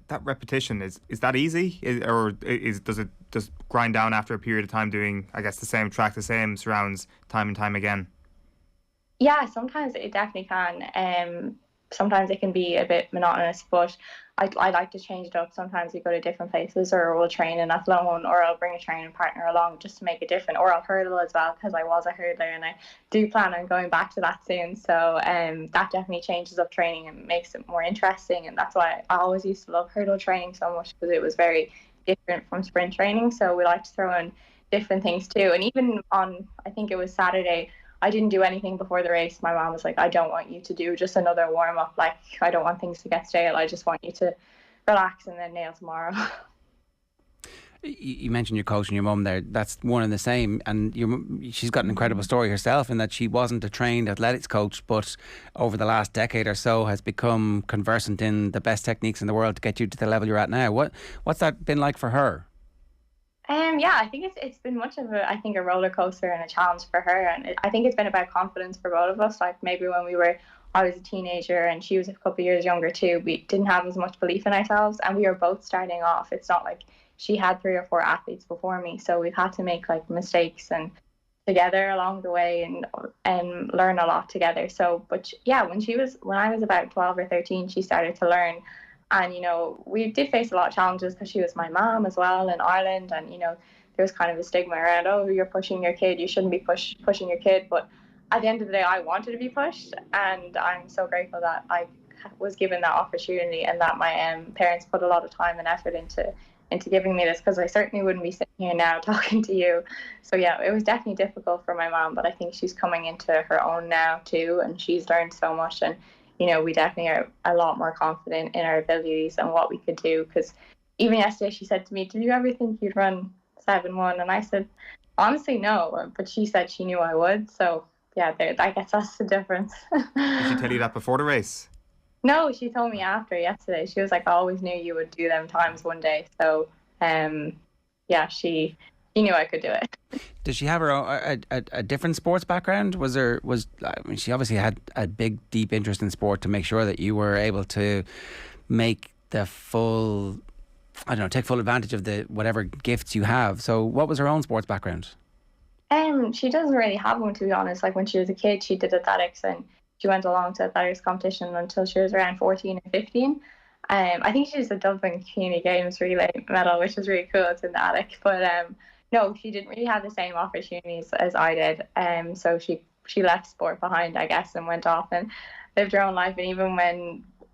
That repetition, is that easy, does it just grind down after a period of time doing, I guess, the same track, the same surrounds time and time again? Yeah, sometimes it definitely can. Sometimes it can be a bit monotonous, but I like to change it up. Sometimes we go to different places, or we'll train in Athlone, or I'll bring a training partner along just to make it different, or I'll hurdle as well, because I was a hurdler and I do plan on going back to that soon. So that definitely changes up training and makes it more interesting, and that's why I always used to love hurdle training so much, because it was very different from sprint training. So we like to throw in different things too. And even on, I think it was Saturday, I didn't do anything before the race. My mom was like, I don't want you to do just another warm-up. I don't want things to get stale. I just want you to relax and then nail tomorrow. You mentioned your coach and your mum there. That's one and the same. And she's got an incredible story herself, in that she wasn't a trained athletics coach, but over the last decade or so has become conversant in the best techniques in the world to get you to the level you're at now. What's that been like for her? Yeah, I think it's been much of a roller coaster and a challenge for her, and I think it's been about confidence for both of us. Maybe when I was a teenager and she was a couple of years younger too, we didn't have as much belief in ourselves, and we were both starting off. It's not like she had 3 or 4 athletes before me, so we've had to make mistakes and together along the way and learn a lot together. So, but yeah, when I was about 12 or 13, she started to learn. And, we did face a lot of challenges because she was my mom as well in Ireland. And, there was kind of a stigma around, oh, you're pushing your kid, you shouldn't be pushing your kid. But at the end of the day, I wanted to be pushed, and I'm so grateful that I was given that opportunity, and that my parents put a lot of time and effort into giving me this, because I certainly wouldn't be sitting here now talking to you. So yeah, it was definitely difficult for my mom, but I think she's coming into her own now too, and she's learned so much. And we definitely are a lot more confident in our abilities and what we could do. Because even yesterday she said to me, did you ever think you'd run 7-1? And I said, honestly, no, but she said she knew I would. So yeah, I guess that's the difference. Did she tell you that before the race? No, she told me after yesterday. She was like, I always knew you would do them times one day. So yeah, she knew I could do it. Does she have her own, a different sports background? She obviously had a big, deep interest in sport to make sure that you were able to make the full, take full advantage of the whatever gifts you have. So what was her own sports background? She doesn't really have one, to be honest. Like when she was a kid, she did athletics, and she went along to athletics competition until she was around 14 or 15. I think she's a Dublin Community Games relay medal, which is really cool. It's in the attic. But no, she didn't really have the same opportunities as I did. So she left sport behind, I guess, and went off and lived her own life. And even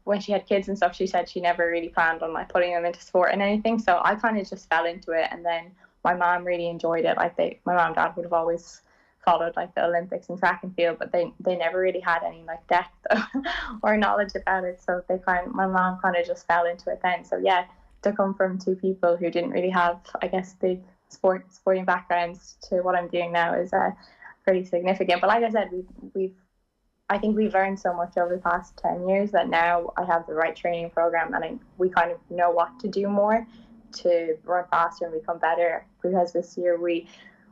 when she had kids and stuff, she said she never really planned on like putting them into sport and anything. So I kind of just fell into it. And then my mom really enjoyed it. Like my mom and dad would have always followed like the Olympics and track and field, but they never really had any like depth or knowledge about it. So my mom kind of just fell into it then. So yeah, to come from two people who didn't really have, I guess, big sporting backgrounds to what I'm doing now is pretty significant. But like I said, I think we've learned so much over the past 10 years that now I have the right training program, and we kind of know what to do more to run faster and become better. Because this year we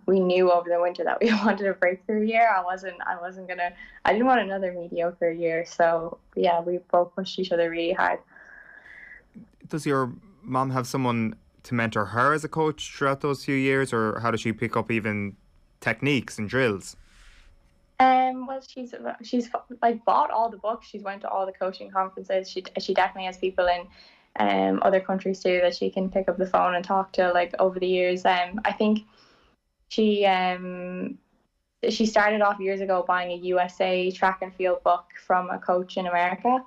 knew over the winter that we wanted a breakthrough year. I didn't want another mediocre year. So yeah, we both pushed each other really hard. Does your mom have someone to mentor her as a coach throughout those few years, or how does she pick up even techniques and drills? Well, she's like bought all the books. She's went to all the coaching conferences. She definitely has people in other countries too that she can pick up the phone and talk to. Like over the years, I think she started off years ago buying a USA track and field book from a coach in America,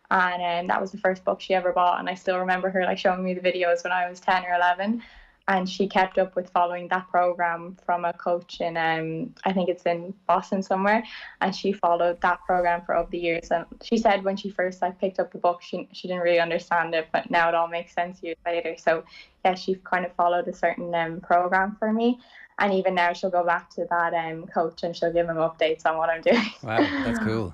and that was the first book she ever bought. And I still remember her like showing me the videos when I was 10 or 11. And she kept up with following that program from a coach in, I think it's in Boston somewhere. And she followed that program for over the years. And she said when she first like picked up the book, she didn't really understand it, but now it all makes sense years later. So yeah, she kind of followed a certain program for me. And even now she'll go back to that coach and she'll give him updates on what I'm doing. Wow, that's cool.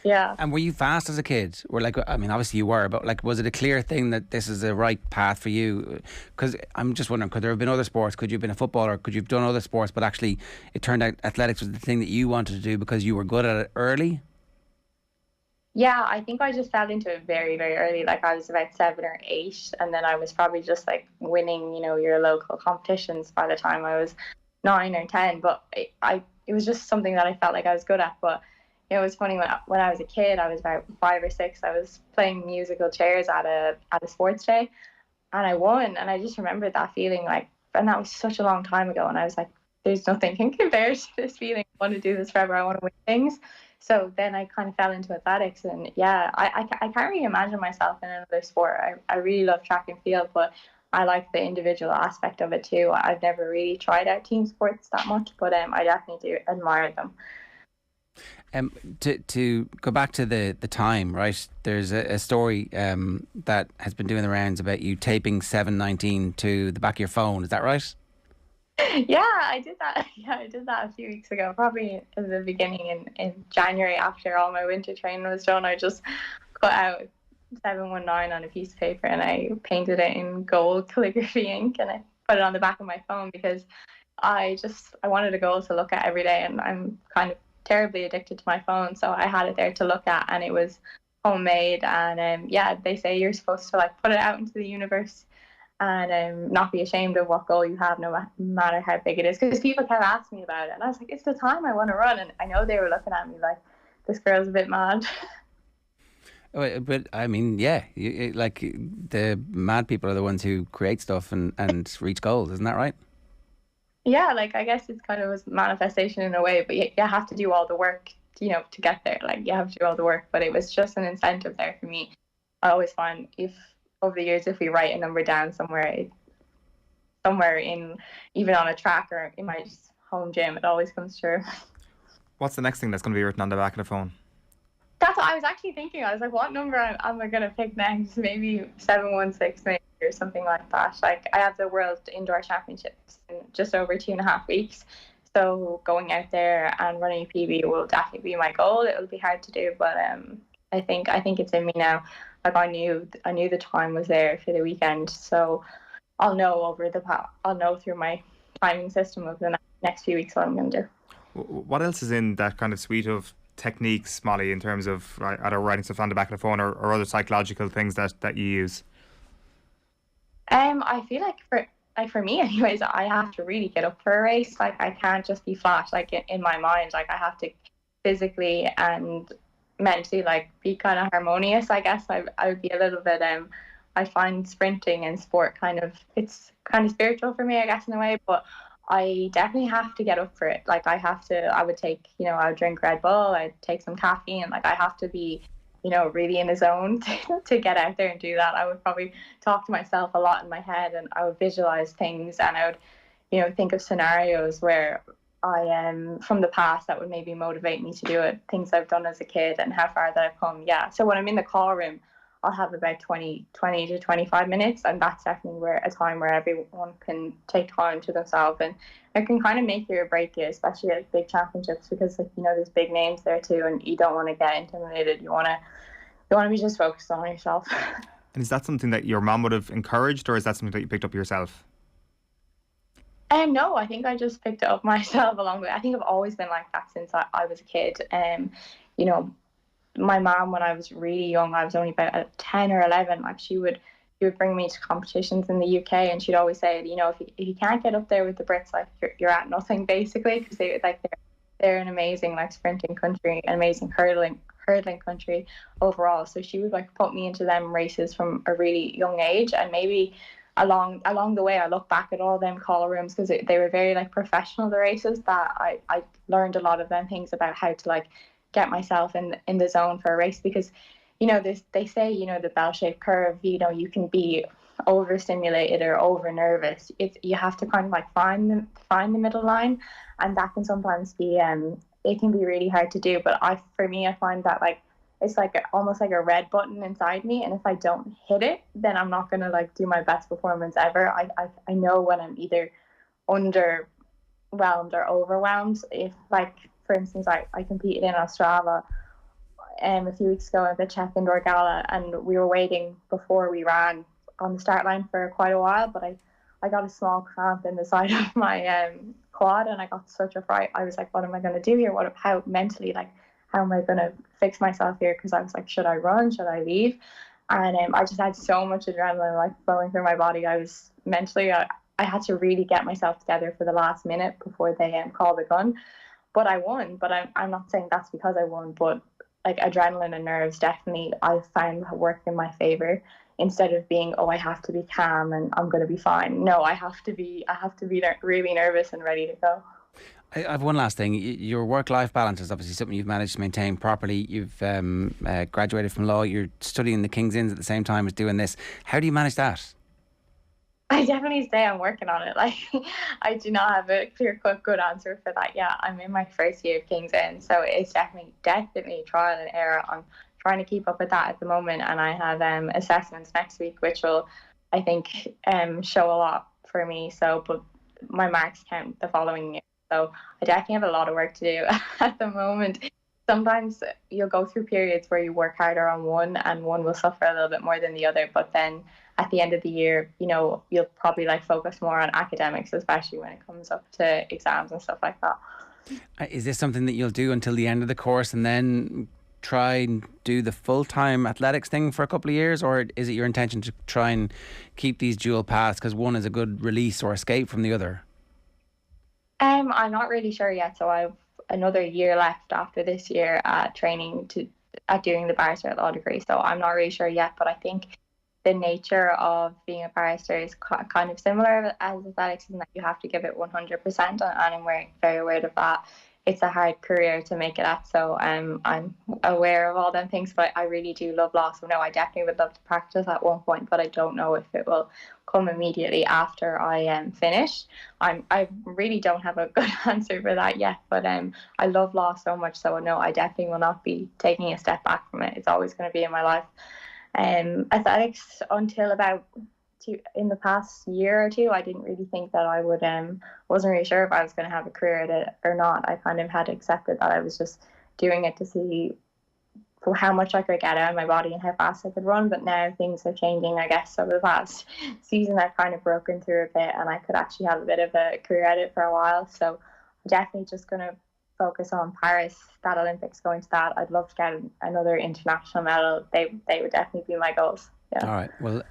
Yeah. And were you fast as a kid? Or like, I mean, obviously you were, but like, was it a clear thing that this is the right path for you? Because I'm just wondering, could there have been other sports? Could you have been a footballer? Could you have done other sports? But actually, it turned out athletics was the thing that you wanted to do because you were good at it early? Yeah, I think I just fell into it very, very early. Like I was about 7 or 8, and then I was probably just like winning, your local competitions by the time I was 9 or 10. But it was just something that I felt like I was good at. But it was funny when I was a kid, I was about 5 or 6. I was playing musical chairs at a sports day, and I won. And I just remembered that feeling, like, and that was such a long time ago. And I was like, "There's nothing can compare to this feeling. I want to do this forever. I want to win things." So then I kind of fell into athletics, and yeah, I can't really imagine myself in another sport. I really love track and field, but I like the individual aspect of it too. I've never really tried out team sports that much, but I definitely do admire them. To go back to the time, right? There's a story that has been doing the rounds about you taping 7:19 to the back of your phone. Is that right? Yeah, I did that. Yeah, I did that a few weeks ago, probably at the beginning in January after all my winter training was done. I just cut out 719 on a piece of paper and I painted it in gold calligraphy ink, and I put it on the back of my phone because I wanted a goal to look at every day, and I'm kind of terribly addicted to my phone, so I had it there to look at, and it was homemade. And yeah, they say you're supposed to like put it out into the universe and not be ashamed of what goal you have, no matter how big it is, because people kept asking me about it, and I was like, it's the time I want to run. And I know they were looking at me like, this girl's a bit mad. But I mean, yeah, like the mad people are the ones who create stuff and reach goals, isn't that right? Yeah, like I guess it's kind of a manifestation in a way, but you have to do all the work, to get there. Like you have to do all the work, but it was just an incentive there for me. I always find if over the years, if we write a number down somewhere in, even on a track or in my home gym, it always comes true. What's the next thing that's going to be written on the back of the phone? That's what I was actually thinking. I was like, what number am I going to pick next? Maybe 716 maybe, or something like that. Like I have the World Indoor Championships in just over 2.5 weeks. So going out there and running a PB will definitely be my goal. It will be hard to do, but I think it's in me now. Like I knew the time was there for the weekend, so I'll know through my timing system of the next few weeks what I'm going to do. What else is in that kind of suite of techniques, Molly, in terms of either writing stuff on the back of the phone or other psychological things that you use? I feel like for me anyways, I have to really get up for a race. Like I can't just be flat like in my mind. Like I have to physically and mentally like be kind of harmonious. I guess I would be a little bit I find sprinting and sport it's kind of spiritual for me, I guess, in a way, but I definitely have to get up for it. Like I would take, I would drink Red Bull, I'd take some caffeine, like I have to be, really in the zone to get out there and do that. I would probably talk to myself a lot in my head, and I would visualize things, and I would, think of scenarios where I am from the past that would maybe motivate me to do it, things I've done as a kid and how far that I've come. Yeah. So when I'm in the call room, I'll have about 20 to 25 minutes, and that's definitely a time where everyone can take time to themselves, and it can kind of make you or break you, especially at big championships, because there's big names there too, and you don't want to get intimidated. You want to be just focused on yourself. And is that something that your mom would have encouraged, or is that something that you picked up yourself? No, I think I just picked it up myself along the way. I think I've always been like that since I was a kid. My mom, when I was really young, I was only about 10 or 11, like she would bring me to competitions in the UK, and she'd always say, if you can't get up there with the Brits, like you're at nothing, basically, because they're an amazing like sprinting country, an amazing hurdling country overall. So she would like put me into them races from a really young age, and maybe along the way I look back at all them call rooms, because they were very like professional, the races, that I learned a lot of them things about how to like get myself in the zone for a race, because they say the bell-shaped curve, you can be overstimulated or over nervous. You have to kind of like find the middle line, and that can sometimes be it can be really hard to do. But for me I find that like it's like almost like a red button inside me, and if I don't hit it, then I'm not gonna like do my best performance ever. I know when I'm either underwhelmed or overwhelmed. If like, for instance, I competed in Ostrava a few weeks ago at the Czech Indoor Gala, and we were waiting before we ran on the start line for quite a while, but I got a small cramp in the side of my quad, and I got such a fright. I was like, what am I going to do here? How mentally, like, how am I going to fix myself here? Because I was like, should I run? Should I leave? And I just had so much adrenaline like flowing through my body. I was mentally, I had to really get myself together for the last minute before they called the gun. But I won. But I'm not saying that's because I won, but like adrenaline and nerves definitely I found work in my favor, instead of being, I have to be calm and I'm going to be fine. No, I have to be really nervous and ready to go. I have one last thing. Your work-life balance is obviously something you've managed to maintain properly. You've graduated from law. You're studying the King's Inns at the same time as doing this. How do you manage that? I definitely say I'm working on it. Like, I do not have a clear-cut good answer for that yet. I'm in my first year of King's Inn, so it's definitely trial and error. I'm trying to keep up with that at the moment, and I have assessments next week, which will, I think, show a lot for me. So, but my marks count the following year. So I definitely have a lot of work to do at the moment. Sometimes you'll go through periods where you work harder on one, and one will suffer a little bit more than the other, but then at the end of the year, you'll probably like focus more on academics, especially when it comes up to exams and stuff like that. Is this something that you'll do until the end of the course and then try and do the full-time athletics thing for a couple of years, or is it your intention to try and keep these dual paths because one is a good release or escape from the other? I'm not really sure yet, so I've another year left after this year at doing the barrister law degree, so I'm not really sure yet, but I think the nature of being a barrister is kind of similar as athletics, in that you have to give it 100%, and I'm very aware of that. It's a hard career to make it at, so I'm aware of all them things, but I really do love law, so no, I definitely would love to practice at one point, but I don't know if it will come immediately after I am finished. I really don't have a good answer for that yet, but I love law so much, so no, I definitely will not be taking a step back from it. It's always going to be in my life. Athletics, until about in the past year or two, I didn't really think that I would wasn't really sure if I was going to have a career at it or not. I kind of had accepted that I was just doing it to see how much I could get out of my body and how fast I could run, but now things are changing, I guess. Over the past season I've kind of broken through a bit, and I could actually have a bit of a career at it for a while, so I'm definitely just going to focus on Paris, that Olympics, going to that. I'd love to get another international medal. They would definitely be my goals. Yeah. All right. Well,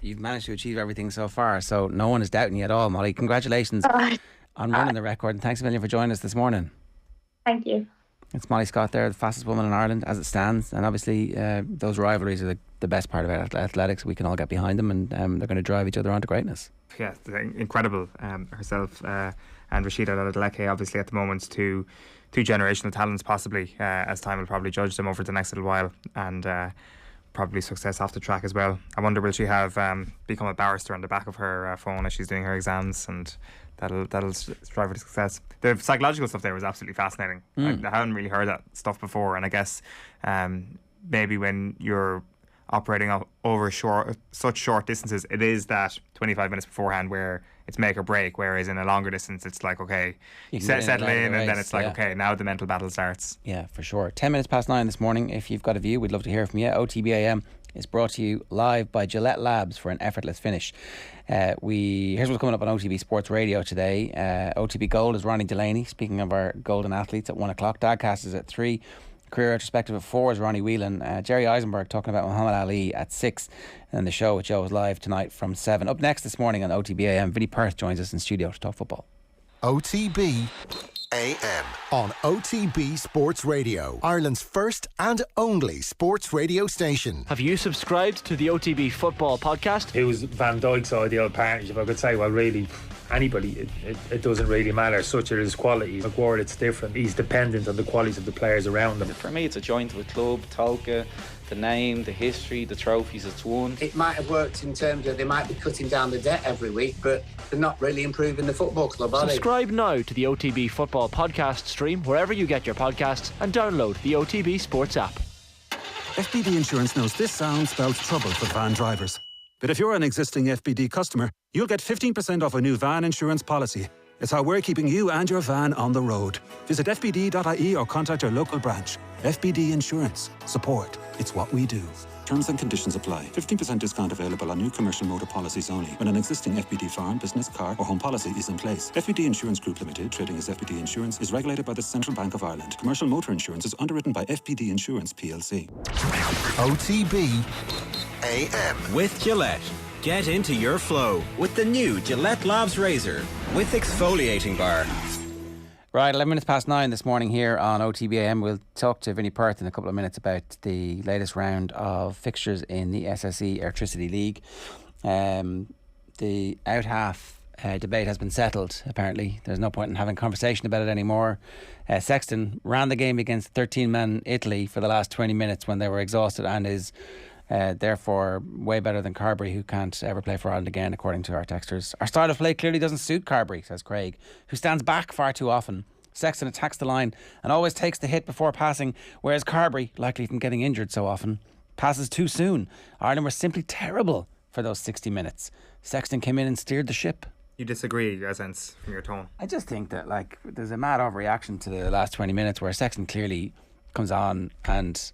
you've managed to achieve everything so far, so no one is doubting you at all, Molly. Congratulations on running the record, and thanks a million for joining us this morning. Thank you. It's Molly Scott there, the fastest woman in Ireland as it stands, and obviously those rivalries are the best part of athletics. We can all get behind them, and they're going to drive each other on to greatness. Yeah, incredible herself and Rashida Adeleke, obviously at the moment, two generational talents possibly, as time will probably judge them over the next little while, and probably success off the track as well. I wonder, will she have become a barrister on the back of her phone as she's doing her exams, and that'll strive her to success. The psychological stuff there was absolutely fascinating. I haven't really heard that stuff before, and I guess maybe when you're operating over such short distances, it is that 25 minutes beforehand where it's make or break, whereas in a longer distance it's like, okay, you settle in, and then it's like, okay, now the mental battle starts. Yeah, for sure. 10 minutes past 9 this morning. If you've got a view, we'd love to hear from you. OTB AM is brought to you live by Gillette Labs for an effortless finish. Here's what's coming up on OTB Sports Radio today. OTB Gold is Ronnie Delaney, speaking of our golden athletes, at 1 o'clock. Dadcast is at 3. Career retrospective at 4 is Ronnie Whelan. Jerry Eisenberg talking about Muhammad Ali at 6. And the show with Joe is live tonight from 7. Up next this morning on OTB AM, Vinny Perth joins us in studio to talk football. OTB AM on OTB Sports Radio, Ireland's first and only sports radio station. Have you subscribed to the OTB Football Podcast? It was Van Dijk's ideal partnership. I could say, well, really, anybody, it doesn't really matter. Such are his qualities. McWard, it's different. He's dependent on the qualities of the players around him. For me, it's a joint of a club, Tolka, the name, the history, the trophies it's won. It might have worked in terms of they might be cutting down the debt every week, but they're not really improving the football club, are they? Subscribe now to the OTB Football Podcast stream wherever you get your podcasts, and download the OTB Sports app. FBD Insurance knows this sound spells trouble for van drivers. But if you're an existing FBD customer, you'll get 15% off a new van insurance policy. It's how we're keeping you and your van on the road. Visit fbd.ie or contact your local branch. FBD Insurance. Support. It's what we do. Terms and conditions apply. 15% discount available on new commercial motor policies only when an existing FBD farm, business, car or home policy is in place. FBD Insurance Group Limited, trading as FBD Insurance, is regulated by the Central Bank of Ireland. Commercial motor insurance is underwritten by FBD Insurance PLC. OTB AM with Gillette. Get into your flow with the new Gillette Labs Razor with exfoliating bar. Right, 11 minutes past 9 this morning here on OTB AM. We'll talk to Vinny Perth in a couple of minutes about the latest round of fixtures in the SSE Electricity League. The out-half debate has been settled, apparently. There's no point in having conversation about it anymore. Sexton ran the game against 13-man Italy for the last 20 minutes when they were exhausted, and is therefore way better than Carberry, who can't ever play for Ireland again, according to our texters. Our style of play clearly doesn't suit Carberry, says Craig, who stands back far too often. Sexton attacks the line and always takes the hit before passing, whereas Carberry, likely from getting injured so often, passes too soon. Ireland were simply terrible for those 60 minutes. Sexton came in and steered the ship. You disagree, I sense, from your tone. I just think that there's a mad overreaction to the last 20 minutes where Sexton clearly comes on and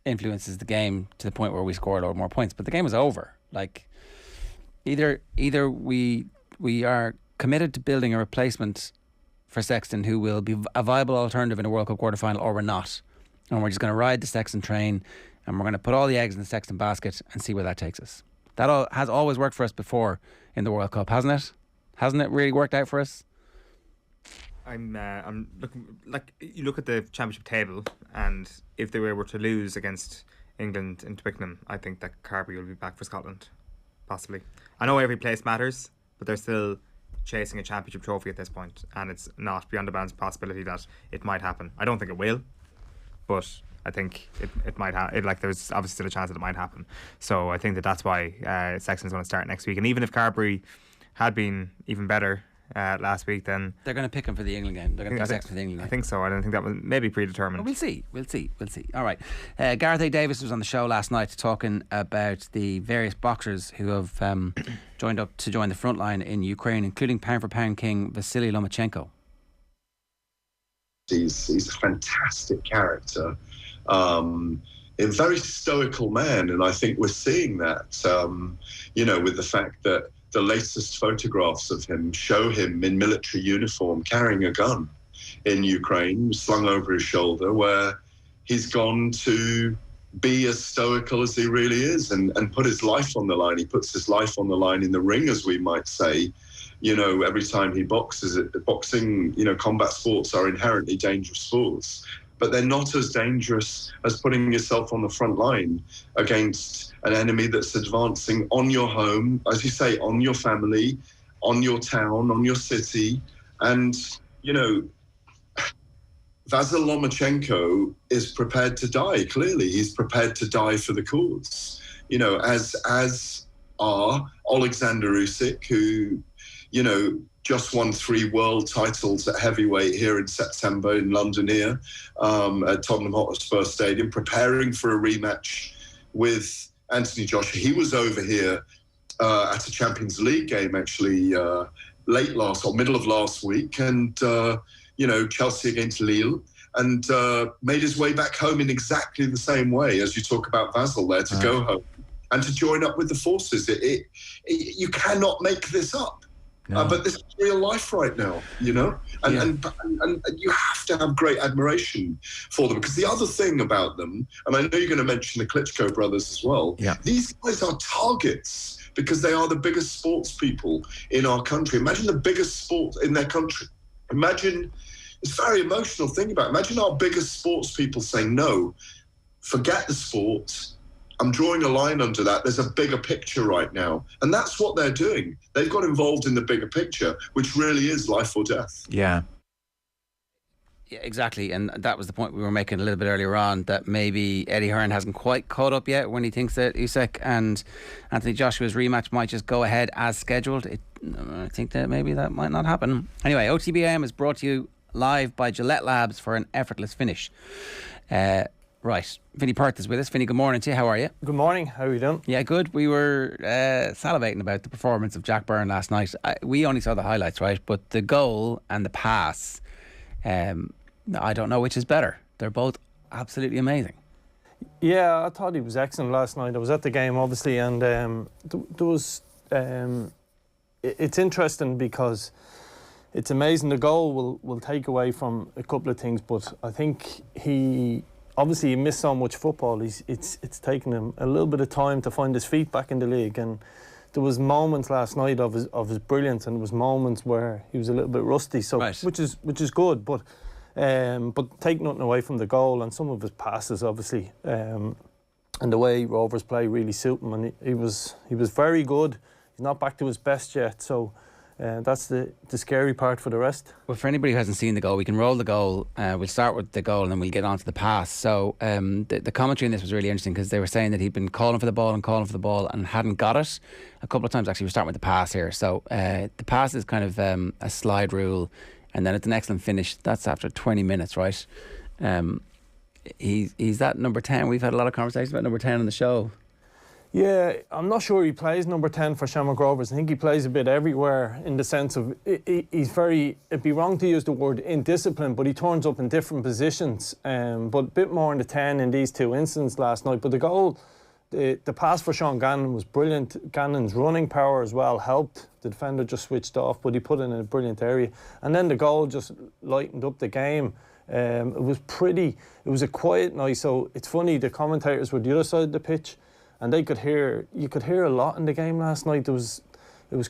influences the game to the point where we scored a lot more points, but the game was over. Either we are committed to building a replacement for Sexton who will be a viable alternative in a World Cup quarter-final, or we're not, and we're just going to ride the Sexton train and we're going to put all the eggs in the Sexton basket and see where that takes us. That has always worked for us before in the World Cup, hasn't it? Hasn't it really worked out for us? I'm looking, you look at the championship table, and if they were to lose against England in Twickenham, I think that Carbery will be back for Scotland, possibly. I know every place matters, but they're still chasing a championship trophy at this point, and it's not beyond the bounds of possibility that it might happen. I don't think it will, but I think it might happen. There's obviously still a chance that it might happen. So I think that's why Sexton's going to start next week. And even if Carbery had been even better last week, then they're going to pick him for the England game. They're going to pick Sexton for the England game. I think so. I don't think that was maybe predetermined. Well, we'll see. All right. Gareth A. Davis was on the show last night talking about the various boxers who have joined up to join the front line in Ukraine, including pound for pound king Vasily Lomachenko. He's a fantastic character. A very stoical man, and I think we're seeing that, with the fact that the latest photographs of him show him in military uniform carrying a gun in Ukraine, slung over his shoulder, where he's gone to be as stoical as he really is and put his life on the line. He puts his life on the line in the ring, as we might say. Every time he boxes, boxing, combat sports are inherently dangerous sports, but they're not as dangerous as putting yourself on the front line against an enemy that's advancing on your home, as you say, on your family, on your town, on your city. And, Vasyl Lomachenko is prepared to die, clearly. He's prepared to die for the cause, as are Alexander Usyk, who, just won 3 world titles at heavyweight here in September in London here at Tottenham Hotspur Stadium, preparing for a rematch with Anthony Joshua. He was over here at a Champions League game, actually, middle of last week, and, Chelsea against Lille, and made his way back home in exactly the same way as you talk about Vasyl there, to go home and to join up with the forces. You cannot make this up. No. But this is real life right now, and you have to have great admiration for them, because the other thing about them, and I know you're going to mention the Klitschko brothers as well, these guys are targets because they are the biggest sports people in our country. Imagine the biggest sport in their country. Imagine, it's a very emotional thing about it. Imagine our biggest sports people saying, no, forget the sport. I'm drawing a line under that. There's a bigger picture right now. And that's what they're doing. They've got involved in the bigger picture, which really is life or death. Yeah, exactly. And that was the point we were making a little bit earlier on, that maybe Eddie Hearn hasn't quite caught up yet when he thinks that Usyk and Anthony Joshua's rematch might just go ahead as scheduled. I think that maybe that might not happen. Anyway, OTB AM is brought to you live by Gillette Labs for an effortless finish. Right, Vinny Perth is with us. Vinny, good morning to you. How are you? Good morning. How are you doing? Yeah, good. We were salivating about the performance of Jack Byrne last night. We only saw the highlights, right? But the goal and the pass, I don't know which is better. They're both absolutely amazing. Yeah, I thought he was excellent last night. I was at the game, obviously, and it's interesting because it's amazing. The goal will take away from a couple of things, but I think he missed so much football. It's taken him a little bit of time to find his feet back in the league, and there was moments last night of his brilliance, and there was moments where he was a little bit rusty. So right. which is good, but take nothing away from the goal and some of his passes, obviously, and the way Rovers play really suit him. And he was very good. He's not back to his best yet, so. That's the scary part for the rest. Well, for anybody who hasn't seen the goal, we can roll the goal. We'll start with the goal and then we'll get on to the pass. So the commentary in this was really interesting, because they were saying that he'd been calling for the ball and hadn't got it a couple of times. Actually, we're starting with the pass here. So the pass is kind of a slide rule, and then it's an excellent finish. That's after 20 minutes, right? He's that number 10. We've had a lot of conversations about number 10 on the show. Yeah, I'm not sure he plays number 10 for Shamrock Rovers. I think he plays a bit everywhere, in the sense of he's very, it'd be wrong to use the word indisciplined, but he turns up in different positions, but a bit more in the 10 in these two instances last night. But the goal, the pass for Sean Gannon was brilliant. Gannon's running power as well helped. The defender just switched off, but he put it in a brilliant area. And then the goal just lightened up the game. It was a quiet night, so it's funny, the commentators were the other side of the pitch, and you could hear a lot in the game last night. It was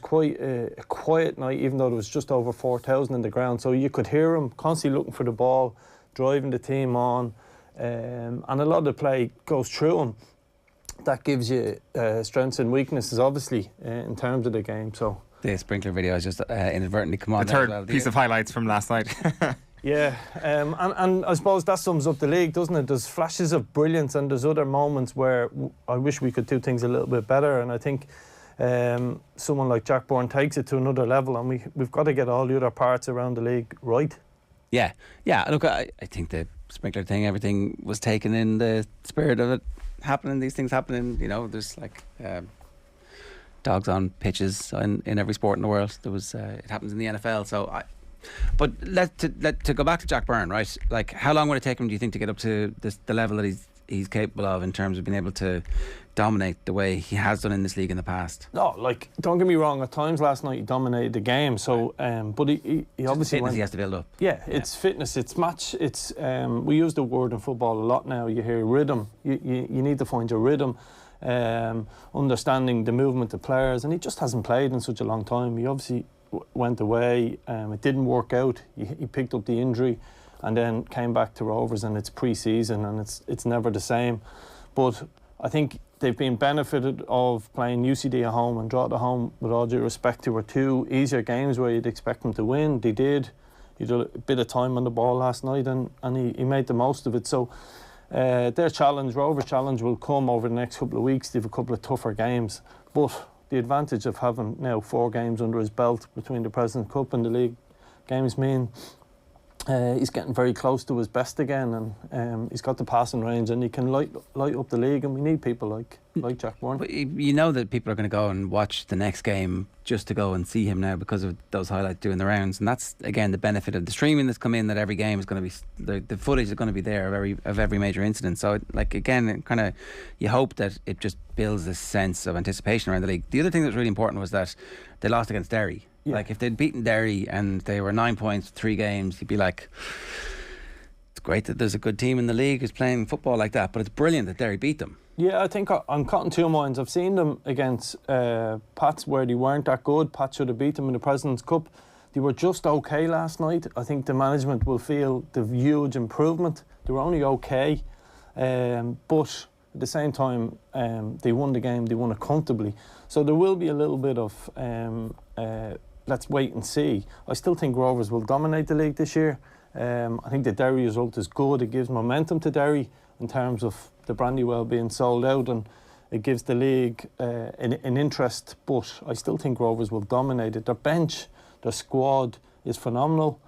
quite a quiet night, even though there was just over 4,000 in the ground. So you could hear him constantly looking for the ball, driving the team on. and a lot of the play goes through him. That gives you strengths and weaknesses, obviously, in terms of the game. So the sprinkler video has just inadvertently come on. The third piece of highlights from last night. Yeah, and I suppose that sums up the league, doesn't it? There's flashes of brilliance and there's other moments where I wish we could do things a little bit better, and I think someone like Jack Byrne takes it to another level, and we've got to get all the other parts around the league right. Yeah, look, I think the sprinkler thing, everything was taken in the spirit of it happening, these things happening, you know, there's like dogs on pitches in every sport in the world. There was it happens in the NFL, but to go back to Jack Byrne, right? Like, how long would it take him, do you think, to get up to the level that he's capable of in terms of being able to dominate the way he has done in this league in the past? No, like, don't get me wrong, at times last night he dominated the game, so but he obviously fitness he has to build up. Yeah, it's fitness, it's match, it's we use the word in football a lot now. You hear rhythm. You need to find your rhythm, understanding the movement of players, and he just hasn't played in such a long time. He obviously went away, it didn't work out. He picked up the injury and then came back to Rovers, and it's pre-season and it's never the same. But I think they've been benefited of playing UCD at home and Drogheda at home, with all due respect to, were two easier games where you'd expect them to win. They did. He did a bit of time on the ball last night and he made the most of it. So their challenge, Rovers' challenge, will come over the next couple of weeks. They have a couple of tougher games, but the advantage of having now 4 games under his belt between the President's Cup and the league games mean he's getting very close to his best again, and he's got the passing range and he can light up the league, and we need people like Jack Byrne. But you know that people are going to go and watch the next game just to go and see him now because of those highlights doing the rounds, and that's again the benefit of the streaming that's come in, that every game is going to be the footage is going to be there of every major incident. So like again, kind of you hope that it just builds this sense of anticipation around the league. The other thing that was really important was that they lost against Derry. Yeah. Like if they'd beaten Derry and they were 9 points, 3 games, you'd be like, it's great that there's a good team in the league who's playing football like that, but it's brilliant that Derry beat them. Yeah, I think I'm caught in two minds. I've seen them against Pats where they weren't that good. Pats should have beat them in the President's Cup. They were just okay last night. I think the management will feel the huge improvement. They were only okay, but at the same time, they won the game. They won it comfortably. So there will be a little bit of let's wait and see. I still think Rovers will dominate the league this year. I think the Derry result is good. It gives momentum to Derry in terms of the Brandywell being sold out, and it gives the league an interest. But I still think Rovers will dominate it. Their bench, their squad is phenomenal.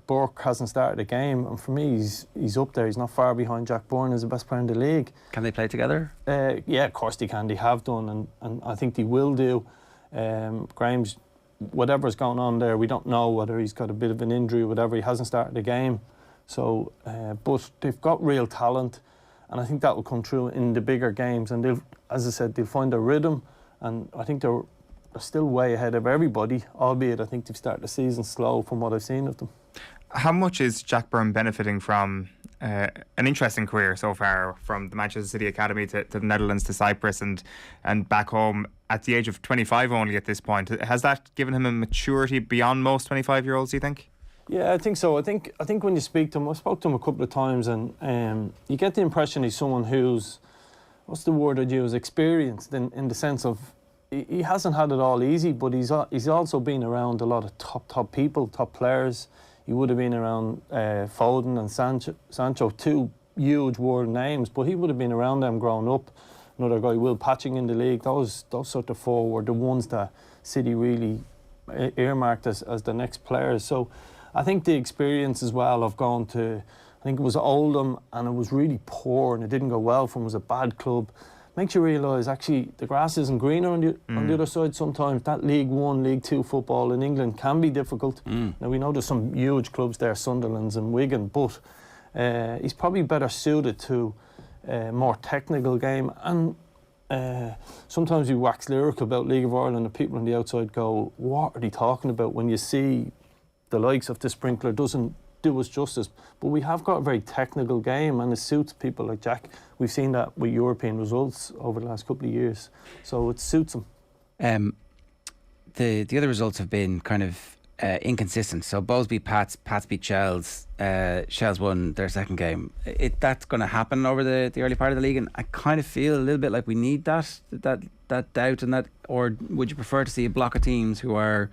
Burke hasn't started a game, and for me he's up there. He's not far behind Jack Byrne as the best player in the league. Can they play together? Yeah, of course they can. They have done, and I think they will do. Graham's, whatever's going on there, we don't know whether he's got a bit of an injury or whatever. He hasn't started the game, so but they've got real talent, and I think that will come through in the bigger games. And they'll, as I said, they'll find their rhythm, and I think they're still way ahead of everybody, albeit I think they've started the season slow from what I've seen of them. How much is Jack Byrne benefiting from an interesting career so far, from the Manchester City Academy to the Netherlands to Cyprus and back home at the age of 25 only at this point? Has that given him a maturity beyond most 25-year-olds, do you think? Yeah, I think so. I think when you speak to him, I spoke to him a couple of times, and you get the impression he's someone who's, what's the word I'd use, experienced in the sense of he hasn't had it all easy, but he's also been around a lot of top people, top players. He would have been around Foden and Sancho, two huge world names, but he would have been around them growing up. Another guy, Will Patching, in the league. Those sort of four were the ones that City really earmarked as the next players. So I think the experience as well of going to, I think it was Oldham, and it was really poor and it didn't go well for him. It was a bad club. Makes you realise actually the grass isn't greener on the other side sometimes. That League 1, League 2 football in England can be difficult. Now we know there's some huge clubs there, Sunderland's and Wigan, but he's probably better suited to a more technical game. And sometimes we wax lyrical about League of Ireland and people on the outside go, what are they talking about, when you see the likes of the sprinkler doesn't do us justice. But we have got a very technical game, and it suits people like Jack. We've seen that with European results over the last couple of years, so it suits him. The other results have been kind of inconsistent. So Bows beat Pats beat Shells. Shells won their second game. That's going to happen over the early part of the league, and I kind of feel a little bit like we need that doubt and that. Or would you prefer to see a block of teams who are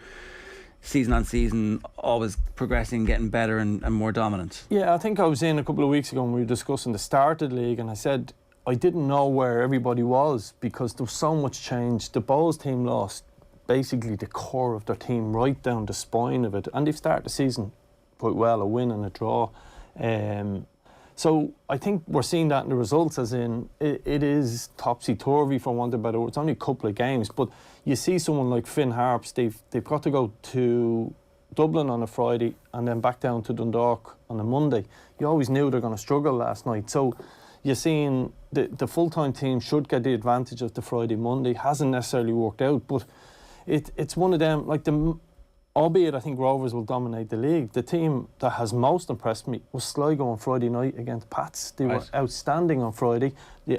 season on season always progressing, getting better and more dominant? Yeah, I think I was in a couple of weeks ago when we were discussing the start of the league, and I said I didn't know where everybody was because there was so much change. The Bows team lost basically the core of their team, right down the spine of it, and they've started the season quite well, a win and a draw. So I think we're seeing that in the results, as in it is topsy-turvy, for want of a better word. It's only a couple of games, but you see someone like Finn Harps, they've got to go to Dublin on a Friday and then back down to Dundalk on a Monday. You always knew they're going to struggle last night. So you're seeing the full-time team should get the advantage of the Friday, Monday. Hasn't necessarily worked out, but it's one of them, like albeit I think Rovers will dominate the league. The team that has most impressed me was Sligo on Friday night against Pats. They were outstanding on Friday.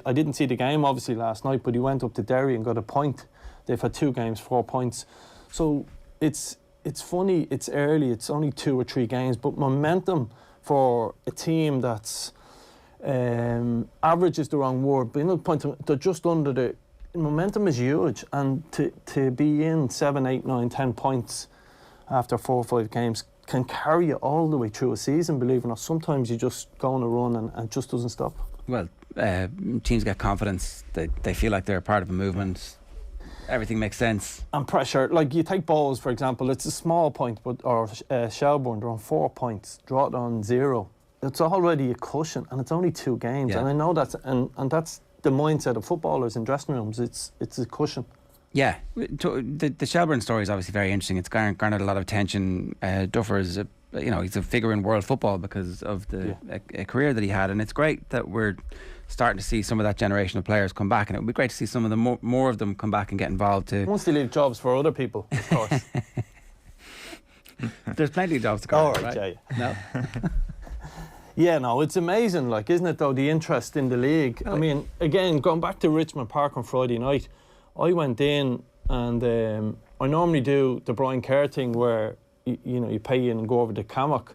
I didn't see the game obviously last night, but he went up to Derry and got a point. They've had 2 games, 4 points. So it's funny, it's early, it's only 2 or 3 games, but momentum for a team that's average is the wrong word, but another point, they're just under the momentum is huge, and to be in 7, 8, 9, 10 points after 4 or 5 games can carry you all the way through a season, believe it or not. Sometimes you just go on a run and it just doesn't stop. Well, teams get confidence, they feel like they're a part of a movement, everything makes sense. And pressure, like you take Bowes for example, it's a small point, or Shelbourne, they're on 4 points, Drogheda on 0. It's already a cushion, and it's only 2 games, and I know that's and that's the mindset of footballers in dressing rooms. It's a cushion. Yeah, the Shelbourne story is obviously very interesting. It's garnered a lot of attention. Duffer is he's a figure in world football because of a career that he had, and it's great that we're starting to see some of that generation of players come back, and it would be great to see some of the more of them come back and get involved too. Once they leave jobs for other people, of course. There's plenty of jobs to go. Right? No. Yeah, no, it's amazing, like, isn't it, though, the interest in the league? I mean, again, going back to Richmond Park on Friday night, I went in and I normally do the Brian Kerr thing where, you pay in and go over to Cammock,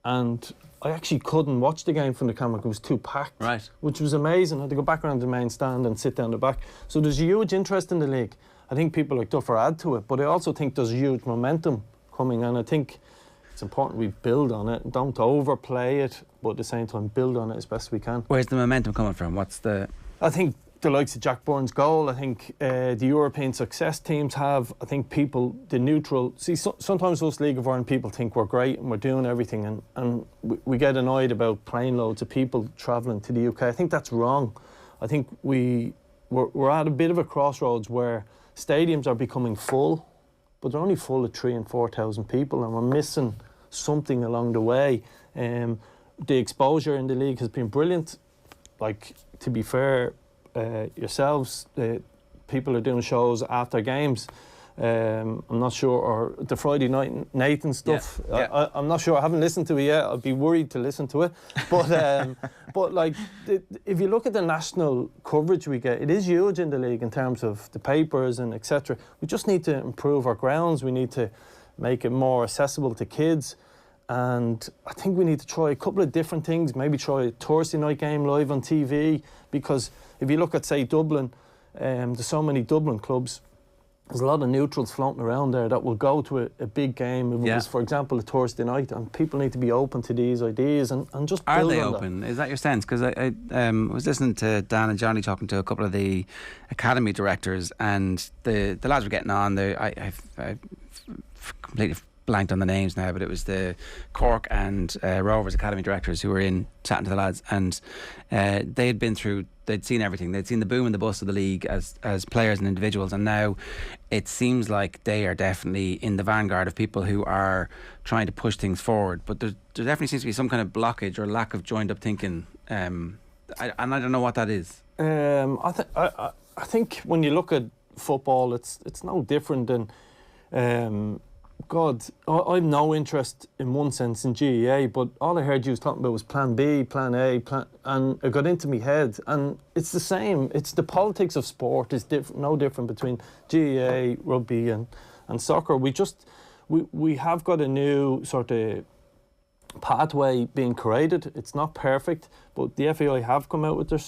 and I actually couldn't watch the game from the Cammock. It was too packed, right? Which was amazing. I had to go back around the main stand and sit down the back. So there's a huge interest in the league. I think people like Duffer add to it, but I also think there's huge momentum coming, and I think it's important we build on it. Don't overplay it, but at the same time build on it as best we can. Where's the momentum coming from? I think the likes of Jack Byrne's goal. I think the European success teams have. I think people, the neutral... See, sometimes us League of Ireland people think we're great and we're doing everything, and we get annoyed about plane loads of people travelling to the UK. I think that's wrong. I think we're at a bit of a crossroads where stadiums are becoming full, but they're only full of 3,000 and 4,000 people, and we're missing something along the way. The exposure in the league has been brilliant. Like, to be fair, yourselves, people are doing shows after games. I'm not sure, or the Friday night Nathan stuff. Yeah. I'm not sure. I haven't listened to it yet. I'd be worried to listen to it. But but like, if you look at the national coverage we get, it is huge in the league in terms of the papers and etc. We just need to improve our grounds. We need to make it more accessible to kids. And I think we need to try a couple of different things. Maybe try a Thursday night game live on TV, because if you look at, say, Dublin, there's so many Dublin clubs. There's a lot of neutrals floating around there that will go to a big game if it was, for example, a Thursday night, and people need to be open to these ideas and just build on that. Are they open? Is that your sense? Because I was listening to Dan and Johnny talking to a couple of the academy directors, and the lads were getting on. I've completely blanked on the names now, but it was the Cork and Rovers academy directors who were in chatting to the lads, and they had been through, they'd seen everything. They'd seen the boom and the bust of the league as players and individuals, and now it seems like they are definitely in the vanguard of people who are trying to push things forward. But there definitely seems to be some kind of blockage or lack of joined up thinking, and I don't know what that is. I think when you look at football, it's no different than I've no interest in one sense in GEA, but all I heard you was talking about was Plan B, Plan A, and it got into my head. And it's the same. It's the politics of sport is no different between GEA, rugby, and soccer. we have got a new sort of pathway being created. It's not perfect, but the FAI have come out with their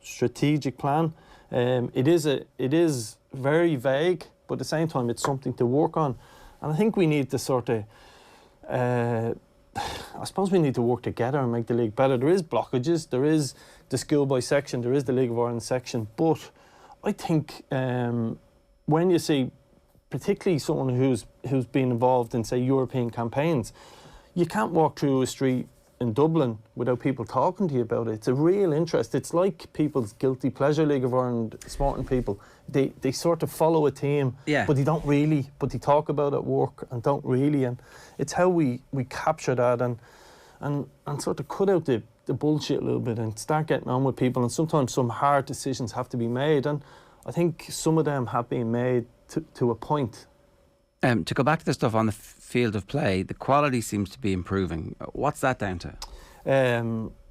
strategic plan. It is very vague, but at the same time, it's something to work on. And I think we need to sort of, I suppose we need to work together and make the league better. There is blockages, there is the schoolboy section, there is the League of Ireland section, but I think when you see particularly someone who's been involved in, say, European campaigns, you can't walk through a street in Dublin without people talking to you about it. It's a real interest. It's like people's guilty pleasure League of Ireland sporting people. They sort of follow a team, but they don't really, but they talk about it at work and don't really. And it's how we capture that and sort of cut out the bullshit a little bit and start getting on with people. And sometimes some hard decisions have to be made. And I think some of them have been made to a point. To go back to the stuff on the field of play, the quality seems to be improving. What's that down to?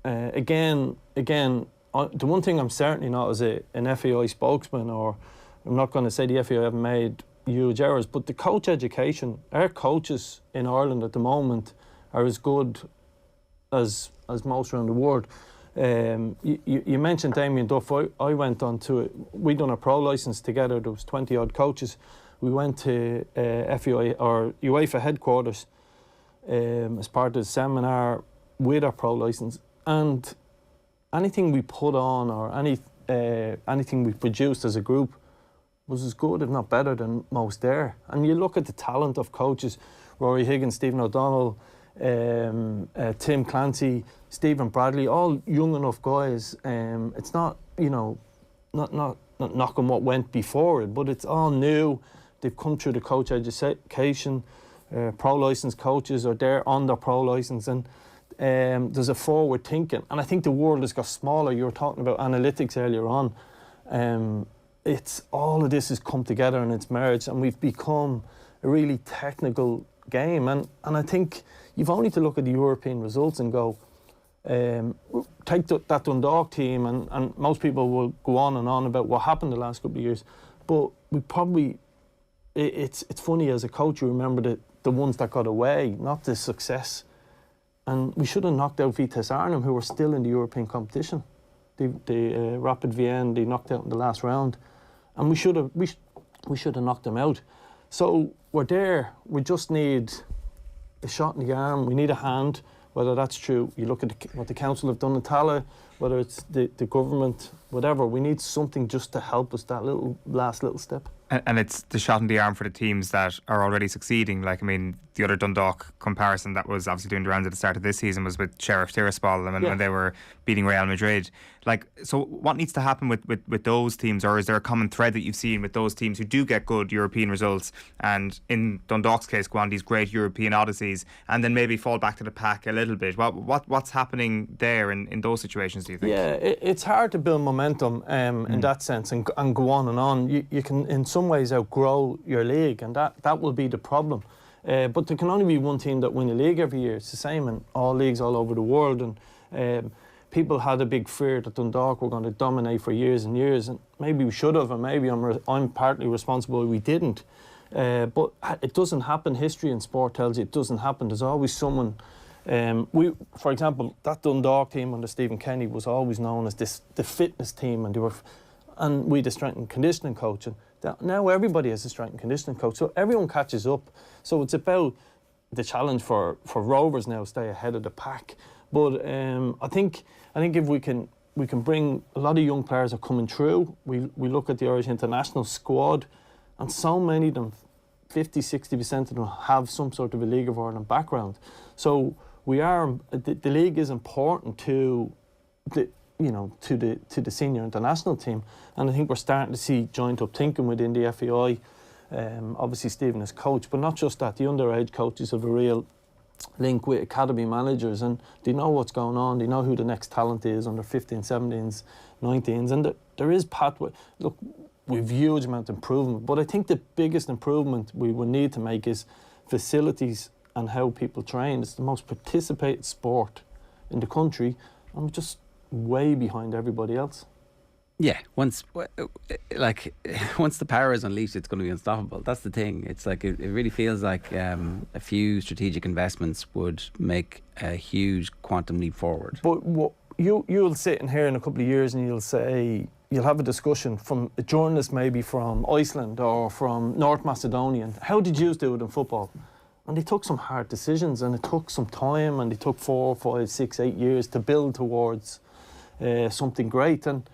Again, the one thing I'm certainly not as an FAI spokesman, or I'm not going to say the FAI haven't made huge errors, but the coach education, our coaches in Ireland at the moment are as good as most around the world. You mentioned Damien Duff. I went on to it. We done a pro licence together. There was 20 odd coaches. We went to FAI or UEFA headquarters as part of the seminar with our pro licence, and anything we put on or anything we produced as a group was as good, if not better, than most there. And you look at the talent of coaches: Rory Higgins, Stephen O'Donnell, Tim Clancy, Stephen Bradley, all young enough guys. It's not, not knocking what went before it, but it's all new. They've come through the coach education. Pro licence coaches are there on their pro licence, and there's a forward thinking. And I think the world has got smaller. You were talking about analytics earlier on. It's all of this has come together and it's merged, and we've become a really technical game. And I think you've only to look at the European results and go, take that Dundalk team, and most people will go on and on about what happened the last couple of years, but we probably, it's funny as a coach, you remember the ones that got away, not the success. And we should have knocked out Vitesse Arnhem, who were still in the European competition. The Rapid Vienna, they knocked out in the last round, and we should have knocked them out. So we're there. We just need a shot in the arm. We need a hand. Whether that's true, you look at what the council have done in Tallaght, whether it's the government, whatever. We need something just to help us that last little step. And it's the shot in the arm for the teams that are already succeeding. Like, I mean, the other Dundalk comparison that was obviously doing the rounds at the start of this season was with Sheriff Tiraspol when they were beating Real Madrid. Like, so what needs to happen with those teams, or is there a common thread that you've seen with those teams who do get good European results, and in Dundalk's case go on these great European odysseys and then maybe fall back to the pack a little bit? What's happening there in those situations, do you think? Yeah, it's hard to build momentum in that sense and go on and on. You can in some ways outgrow your league, and that will be the problem. But there can only be one team that win a league every year. It's the same in all leagues all over the world, and people had a big fear that Dundalk were going to dominate for years and years, and maybe we should have, and maybe I'm partly responsible we didn't. But it doesn't happen. History and sport tells you it doesn't happen. There's always someone. For example, that Dundalk team under Stephen Kenny was always known as the fitness team, and we the strength and conditioning coach. And now everybody has a strength and conditioning coach, so everyone catches up. So it's about the challenge for Rovers now, stay ahead of the pack. But I think if we can bring a lot of young players are coming through. We look at the Irish international squad, and so many of them, 50-60% of them have some sort of a League of Ireland background. So the league is important to the senior international team, and I think we're starting to see joint up thinking within the FAI. Obviously Stephen is coach, but not just that. The underage coaches have a real link with academy managers, and they know what's going on. They know who the next talent is under 15s, 17s, 19s, and there is pathway. Look, we've huge amount of improvement, but I think the biggest improvement we will need to make is facilities and how people train. It's the most participated sport in the country, and we're just way behind everybody else. Yeah, once the power is unleashed, it's going to be unstoppable. That's the thing. It's like it really feels like a few strategic investments would make a huge quantum leap forward. But you'll sit in here in a couple of years and you'll have a discussion from a journalist maybe from Iceland or from North Macedonia. How did you do it in football? And they took some hard decisions, and it took some time, and they took 4, 5, 6, 8 years to build towards something great. And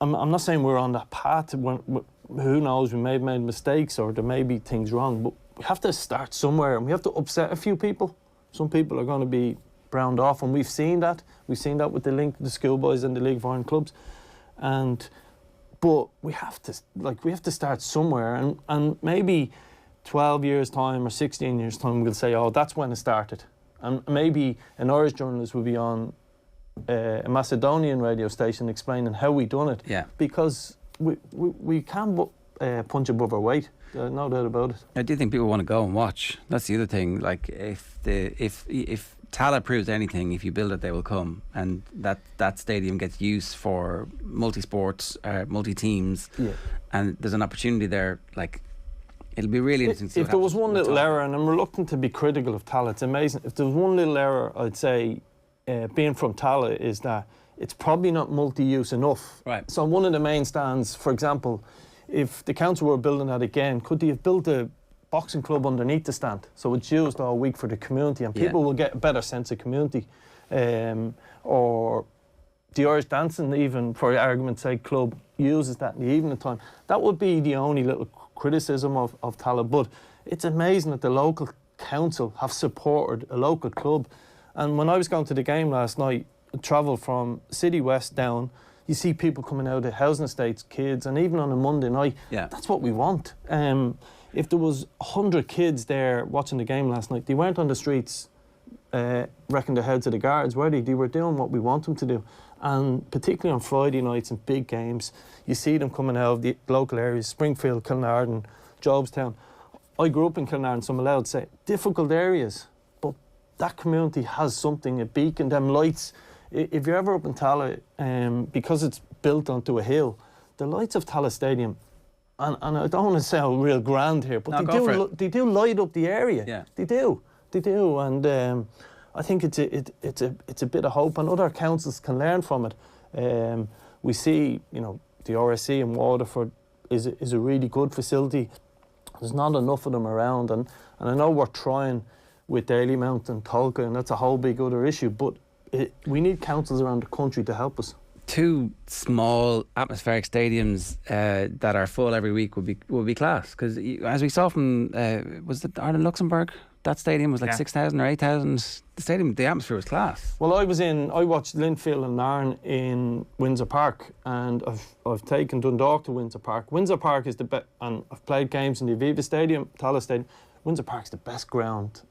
I'm not saying we're on that path. Who knows, we may have made mistakes or there may be things wrong, but we have to start somewhere and we have to upset a few people. Some people are going to be browned off, and we've seen that. We've seen that with the link to the schoolboys and the League of Ireland clubs. But we have to start somewhere, and maybe 12 years' time or 16 years' time we'll say, oh, that's when it started. And maybe an Irish journalist will be on a Macedonian radio station explaining how we done it. Yeah. Because we can punch above our weight. No doubt about it. I do think people want to go and watch. That's the other thing. Like if Tala proves anything, if you build it, they will come, and that stadium gets used for multi-sports, multi-teams, and there's an opportunity there. Like it'll be really interesting to see if there was one little error, and I'm reluctant to be critical of Tala, it's amazing. If there was one little error, I'd say. Being from Tala is that it's probably not multi-use enough. Right. So one of the main stands, for example, if the council were building that again, could they have built a boxing club underneath the stand so it's used all week for the community, and people will get a better sense of community? Or the Irish dancing, even for argument's sake, club uses that in the evening time. That would be the only little criticism of Tala. But it's amazing that the local council have supported a local club. And when I was going to the game last night, travel from City West down, you see people coming out of housing estates, kids, and even on a Monday night, that's what we want. If there was 100 kids there watching the game last night, they weren't on the streets wrecking their heads at the guards, were they? They were doing what we want them to do. And particularly on Friday nights and big games, you see them coming out of the local areas, Springfield, Kilnarden, Jobstown. I grew up in Kilnarden, so I'm allowed to say difficult areas. That community has something, a beacon, them lights. If you're ever up in Tala, because it's built onto a hill, the lights of Tala Stadium, and I don't want to sound real grand here, but they do light up the area. Yeah. They do, and I think it's a bit of hope, and other councils can learn from it. We see, the RSC in Waterford is a really good facility. There's not enough of them around, and I know we're trying with Dalymount and Tolka, and that's a whole big other issue, but we need councils around the country to help us. 2 small atmospheric stadiums that are full every week would be class, because as we saw from was it Ireland Luxembourg, that stadium was like 6,000 or 8,000. The atmosphere was class. Well, I watched Linfield and Nairn in Windsor Park, and I've taken Dundalk to Windsor Park. Windsor Park is the best, and I've played games in the Aviva Stadium, Tala Stadium. Windsor Park's the best ground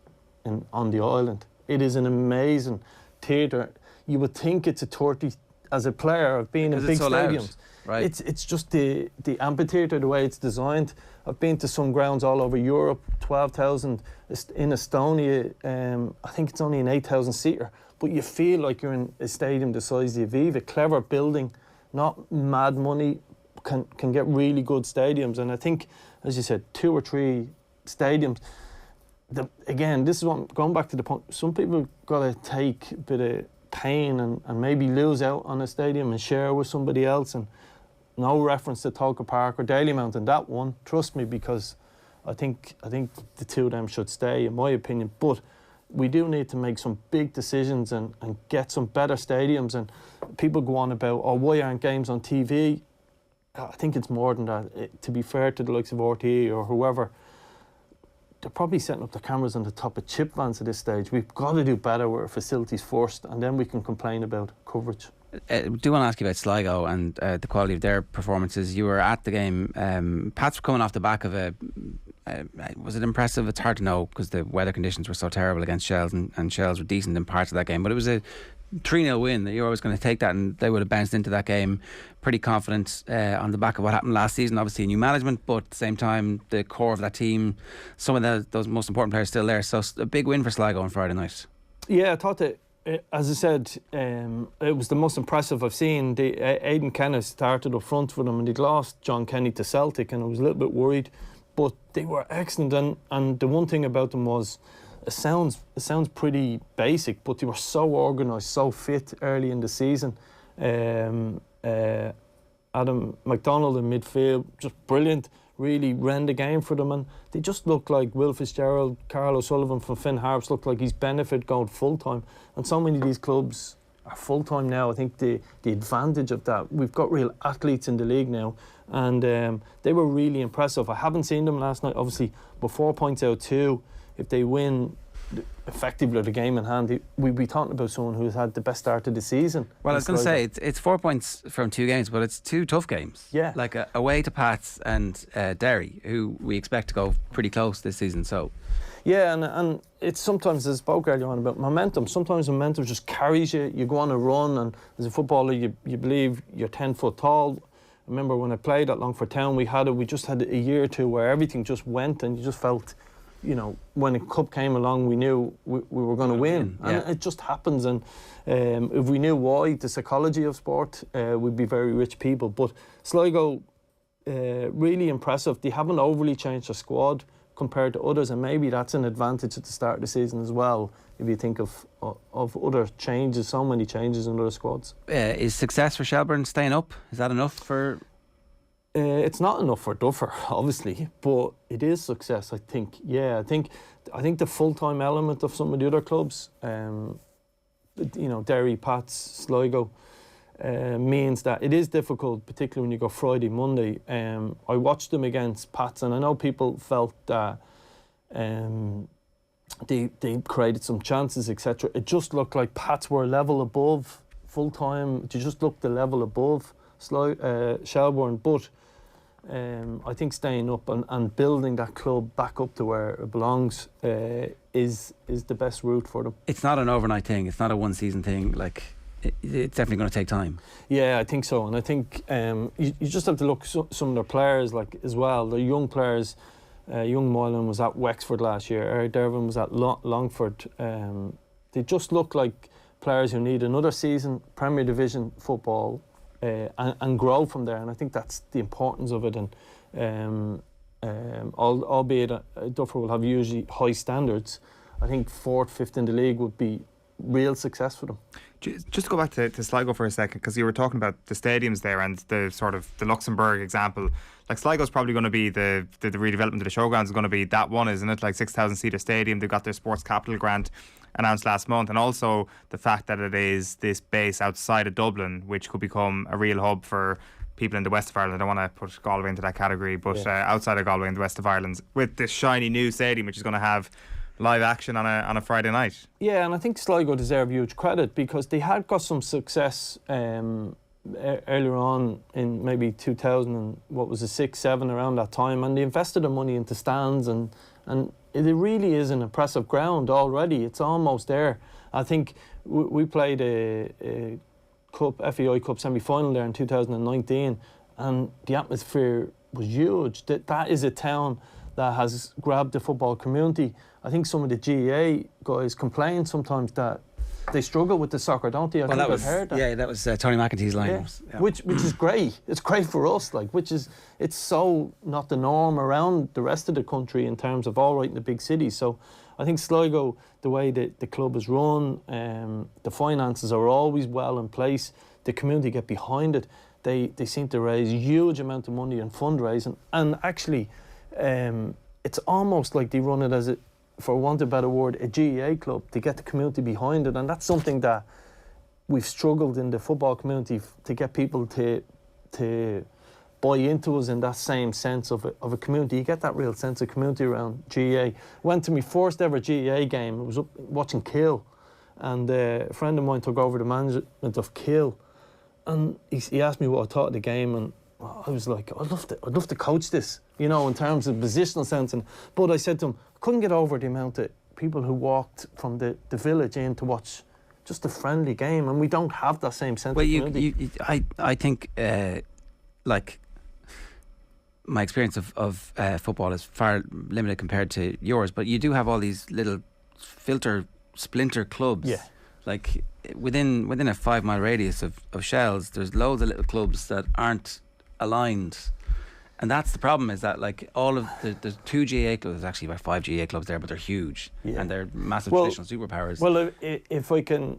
on the island. It is an amazing theatre. You would think it's a 30, as a player of being in big stadiums. Right. It's just the amphitheatre, the way it's designed. I've been to some grounds all over Europe, 12,000 in Estonia. I think it's only an 8,000 seater, but you feel like you're in a stadium the size of the Aviva. Clever building, not mad money, can get really good stadiums. And I think, as you said, 2 or 3 stadiums. Again, this is what, going back to the point, some people got to take a bit of pain and maybe lose out on a stadium and share with somebody else, and no reference to Tolka Park or Dalymount in that one, trust me, because I think the 2 of them should stay, in my opinion. But we do need to make some big decisions and get some better stadiums. And people go on about, why aren't games on TV? I think it's more than that. To be fair to the likes of RTE or whoever, they're probably setting up the cameras on the top of chip vans at this stage. We've got to do better with our facilities first, and then we can complain about coverage. I do want to ask you about Sligo and the quality of their performances. You were at the game. Pats were coming off the back of was it impressive? It's hard to know because the weather conditions were so terrible against Shells, and Shells were decent in parts of that game. But it was a 3-0 win. You're always going to take that, and they would have bounced into that game pretty confident on the back of what happened last season. Obviously new management, but at the same time the core of that team, some of those most important players still there. So a big win for Sligo on Friday night. Yeah, I thought that as I said, it was the most impressive I've seen. Aidan Kenneth started up front for them, and they'd lost John Kenny to Celtic, and I was a little bit worried. But they were excellent, and the one thing about them was, it sounds pretty basic, but they were so organised, so fit early in the season. Adam McDonald in midfield, just brilliant, really ran the game for them, and they just look like Will Fitzgerald, Carl O'Sullivan from Finn Harps looked like he's benefit going full-time, and so many of these clubs are full-time now. I think the advantage of that, we've got real athletes in the league now, and they were really impressive. I haven't seen them last night, obviously, but 4 points out 2. If they win effectively the game in hand, we'd be talking about someone who's had the best start of the season. Well, I was going to say, it's 4 points from 2 games, but it's 2 tough games. Yeah. Like away to Pats and Derry, who we expect to go pretty close this season. So, yeah, and it's sometimes, as I spoke earlier on about momentum, sometimes momentum just carries you. You go on a run, and as a footballer, you believe you're 10 foot tall. I remember when I played at Longford Town, we just had a year or two where everything just went, and you just felt, you know, when a cup came along, we knew we were going to win. Yeah. And it just happens. And if we knew why, the psychology of sport, we'd be very rich people. But Sligo, really impressive. They haven't overly changed their squad compared to others, and maybe that's an advantage at the start of the season as well. If you think of other changes, so many changes in other squads. Is success for Shelbourne staying up? Is that enough for? It's not enough for Duffer, obviously, but it is success, I think. Yeah, I think the full-time element of some of the other clubs, you know, Derry, Pats, Sligo, means that it is difficult, particularly when you go Friday, Monday. I watched them against Pats, and I know people felt that they created some chances, etc. It just looked like Pats were a level above full-time. They just looked a level above Shelbourne, but I think staying up and building that club back up to where it belongs is the best route for them. It's not an overnight thing. It's not a one-season thing. Like, it's definitely going to take time. Yeah, I think so. And I think you just have to look at some of their players, like, as well. The young players, young Moylan was at Wexford last year. Eric Dervin was at Longford. They just look like players who need another season, Premier Division football, and grow from there. And I think that's the importance of it. And albeit Duffer will have usually high standards, I think 4th, 5th in the league would be real success for them. Just to go back to Sligo for a second, because you were talking about the stadiums there and the sort of the Luxembourg example. Like, Sligo's probably going to be the redevelopment of the showgrounds is going to be that one, isn't it? Like, 6,000 seater stadium. They've got their sports capital grant announced last month, and also the fact that it is this base outside of Dublin, which could become a real hub for people in the west of Ireland. I don't want to put Galway into that category, but outside of Galway in the west of Ireland, with this shiny new stadium, which is going to have live action on a Friday night. Yeah, and I think Sligo deserve huge credit because they had got some success earlier on in maybe 2000 and what was it, 6, 7 around that time, and they invested the money into stands and it really is an impressive ground already. It's almost there. I think we played a FAI Cup semi-final there in 2019, and the atmosphere was huge. That is a town that has grabbed the football community. I think some of the GAA guys complain sometimes that they struggle with the soccer, don't they? That was Tony McEntee's line. Yeah. Which is great. It's great for us. It's so not the norm around the rest of the country in terms of all right in the big cities. So I think Sligo, the way that the club is run, the finances are always well in place. The community get behind it. They seem to raise a huge amount of money in fundraising, and actually, it's almost like they run it as for want of a better word, a GAA club to get the community behind it, and that's something that we've struggled in the football community to get people to buy into us in that same sense of a community. You get that real sense of community around GAA. Went to my first ever GAA game. I was up watching Kill, and a friend of mine took over the management of Kill, and he asked me what I thought of the game, and I was like, I'd love to coach this, you know, in terms of positional sense. But I said to him, I couldn't get over the amount of people who walked from the village in to watch just a friendly game, and we don't have that same sense of community. I think, like, my experience of football is far limited compared to yours, but you do have all these little splinter clubs. Yeah. Like within a 5 mile radius of Shells, there's loads of little clubs that aren't aligned. And that's the problem, is that like all of there's 2 GAA clubs, there's actually about 5 GAA clubs there, but they're huge and they're massive traditional superpowers. Well, if I can,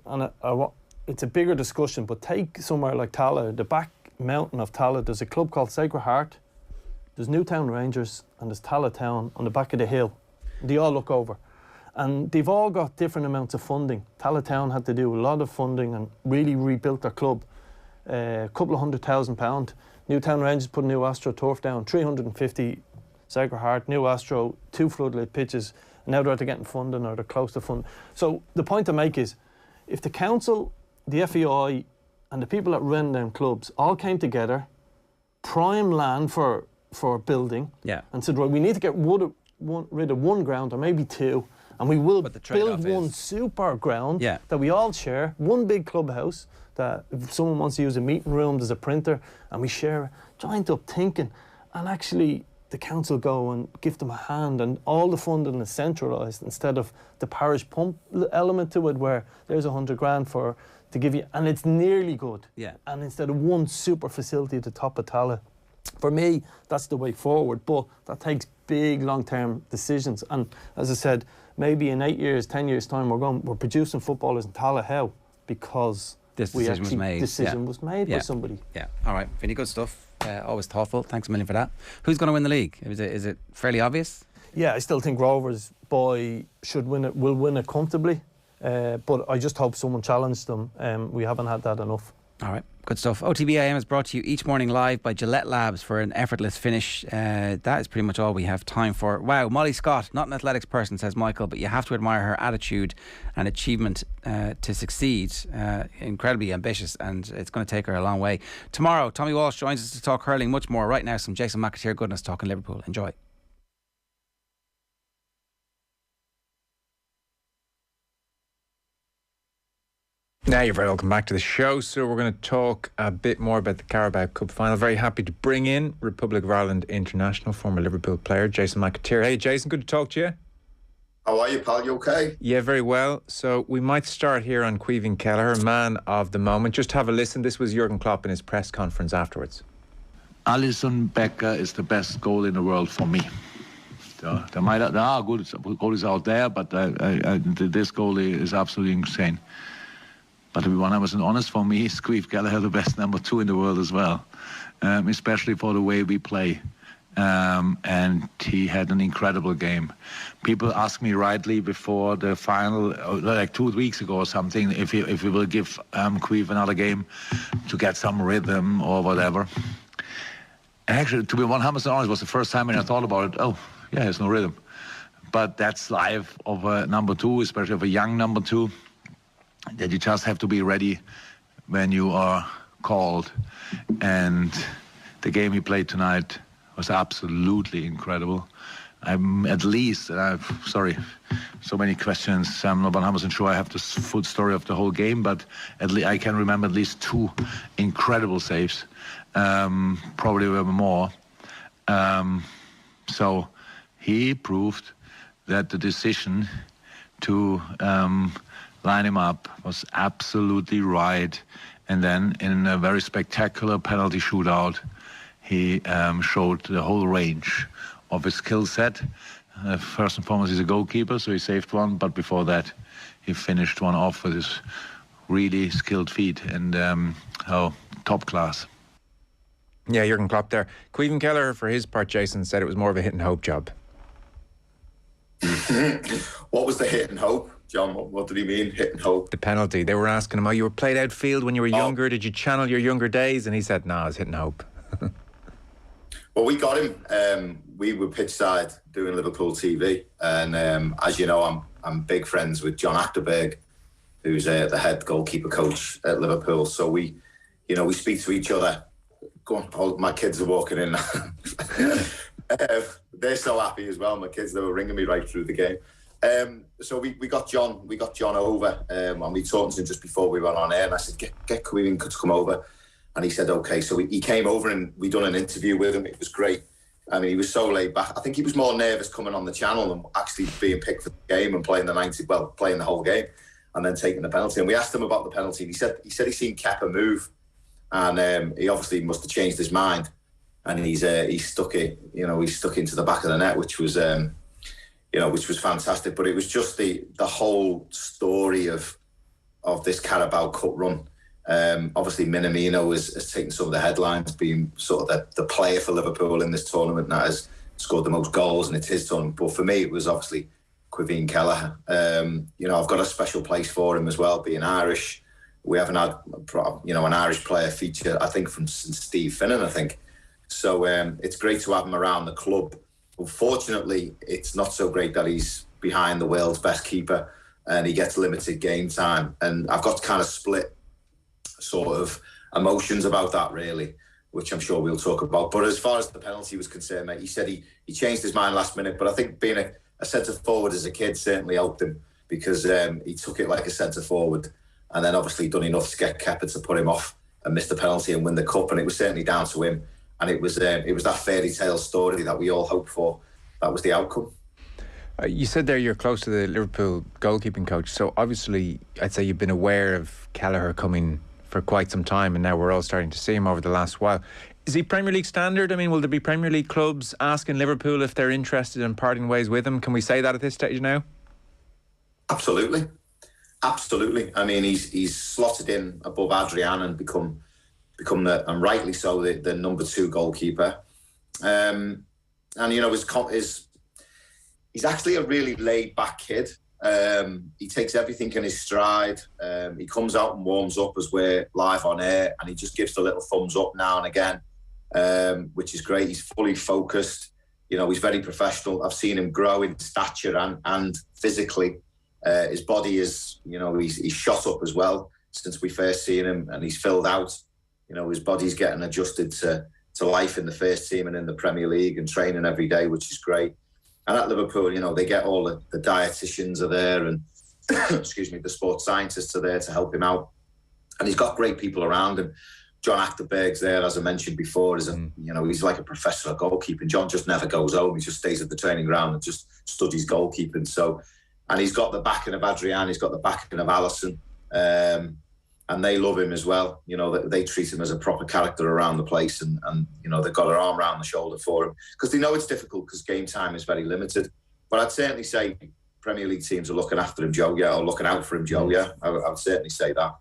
it's a bigger discussion, but take somewhere like Tala, the back mountain of Tala, there's a club called Sacred Heart, there's Newtown Rangers, and there's Tala Town on the back of the hill. They all look over. And they've all got different amounts of funding. Tala Town had to do a lot of funding and really rebuilt their club. A couple of £100,000. Newtown Rangers put a new Astro turf down, 350. Sacred Heart, new Astro, 2 floodlit pitches. Now they're either getting funding or they're close to funding. So the point I make is, if the council, the FEI, and the people that run them clubs all came together, prime land for building, and said, right, we need to get rid of one ground or maybe 2, and we will build one super ground that we all share, one big clubhouse that if someone wants to use a meeting room, there's a printer, and we share, joined up thinking, and actually the council go and give them a hand, and all the funding is centralised instead of the parish pump element to it, where there's $100,000 to give you, and it's nearly good. And instead of one super facility at the top of Tala, for me, that's the way forward. But that takes big long-term decisions. And as I said, maybe in 8 years, 10 years' time, we're producing footballers in Tala. How? Because this decision was made. Was made by somebody. Yeah. All right, Vinny, good stuff. Always thoughtful. Thanks a million for that. Who's going to win the league? Is it fairly obvious? Yeah, I still think Rovers should win it. Will win it comfortably. But I just hope someone challenged them. We haven't had that enough. All right, good stuff. OTB AM is brought to you each morning live by Gillette Labs for an effortless finish. That is pretty much all we have time for. Wow, Molly Scott, not an athletics person, says Michael, but you have to admire her attitude and achievement to succeed. Incredibly ambitious, and it's going to take her a long way. Tomorrow, Tommy Walsh joins us to talk hurling much more. Right now, some Jason McAteer goodness talking Liverpool. Enjoy. Now you're very welcome back to the show. So we're going to talk a bit more about the Carabao Cup final. Very happy to bring in Republic of Ireland international, former Liverpool player, Jason McAteer. Hey Jason, good to talk to you. How are you, pal? You okay? Yeah, very well. So we might start here on Caoimhín Kelleher, man of the moment. Just have a listen. This was Jurgen Klopp in his press conference afterwards. Alisson Becker is the best goal in the world for me. There are good goalies out there, but this goalie is absolutely insane. But to be 100% honest, for me, is Caoimhín Kelleher the best number 2 in the world as well, especially for the way we play. And he had an incredible game. People asked me rightly before the final, like 2 weeks ago or something, if we will give Caoimhín another game to get some rhythm or whatever. And actually, to be 100% honest, it was the first time when I thought about it. Oh, yeah, there's no rhythm. But that's life of a number 2, especially of a young number 2. That you just have to be ready when you are called. And the game he played tonight was absolutely incredible. I'm at least, sorry, so many questions. I'm not 100% sure I have the full story of the whole game, but I can remember at least 2 incredible saves. Probably were more. So he proved that the decision to line him up was absolutely right. And then in a very spectacular penalty shootout, he showed the whole range of his skill set. First and foremost, he's a goalkeeper, so he saved one. But before that, he finished one off with his really skilled feet and top class. Yeah, Jurgen Klopp there. Caoimhín Kelleher, for his part, Jason, said it was more of a hit and hope job. What was the hit and hope? John, what did he mean, hit and hope? The penalty. They were asking him, you were played outfield when you were younger. Did you channel your younger days? And he said, no, it was hit and hope. Well, we got him. We were pitch side doing Liverpool TV. And as you know, I'm big friends with John Achterberg, who's the head goalkeeper coach at Liverpool. So we speak to each other. Go on, my kids are walking in now. They're so happy as well. My kids, they were ringing me right through the game. So we got John over, and we talked to him just before we went on air, and I said, get Caoimhín to come over, and he said okay. So he came over and we done an interview with him. It was great. I mean, he was so laid back. I think he was more nervous coming on the channel than actually being picked for the game and playing the whole game. and then taking the penalty. And we asked him about the penalty, and he said he seen Kepa move, and he obviously must have changed his mind, and he stuck it, he stuck into the back of the net, which was which was fantastic. But it was just the whole story of this Carabao Cup run. Obviously Minamino has taken some of the headlines, being sort of the player for Liverpool in this tournament that has scored the most goals, and it's his tournament. But for me, it was obviously Quiveen Kelleher. I've got a special place for him as well, being Irish. We haven't had an Irish player feature, I think, since Steve Finnan, I think. So it's great to have him around the club. Unfortunately, it's not so great that he's behind the world's best keeper and he gets limited game time. And I've got kind of split sort of emotions about that, really, which I'm sure we'll talk about. But as far as the penalty was concerned, mate, he said he changed his mind last minute. But I think being a centre forward as a kid certainly helped him, because he took it like a centre forward, and then obviously done enough to get Kepa to put him off and miss the penalty and win the cup. And it was certainly down to him. And it was that fairy tale story that we all hoped for. That was the outcome. You said there you're close to the Liverpool goalkeeping coach, so obviously I'd say you've been aware of Kelleher coming for quite some time, and now we're all starting to see him over the last while. Is he Premier League standard? I mean, will there be Premier League clubs asking Liverpool if they're interested in parting ways with him? Can we say that at this stage now? Absolutely. I mean, he's slotted in above Adrian and become and rightly so, the number 2 goalkeeper. And he's actually a really laid back kid. He takes everything in his stride. He comes out and warms up as we're live on air, and he just gives the little thumbs up now and again, which is great. He's fully focused. He's very professional. I've seen him grow in stature and physically. His body is, he's shot up as well since we first seen him, and he's filled out. His body's getting adjusted to life in the first team and in the Premier League, and training every day, which is great. And at Liverpool, they get all the dietitians are there, and excuse me, the sports scientists are there to help him out. And he's got great people around him. John Achterberg's there, as I mentioned before, he's like a professor of goalkeeping. John just never goes home. He just stays at the training ground and just studies goalkeeping. So, and he's got the backing of Adrian, he's got the backing of Alisson, and they love him as well. They treat him as a proper character around the place, and they've got their arm around the shoulder for him, because they know it's difficult because game time is very limited. But I'd certainly say Premier League teams are looking after him, Joe, or looking out for him, Joe, I would certainly say that.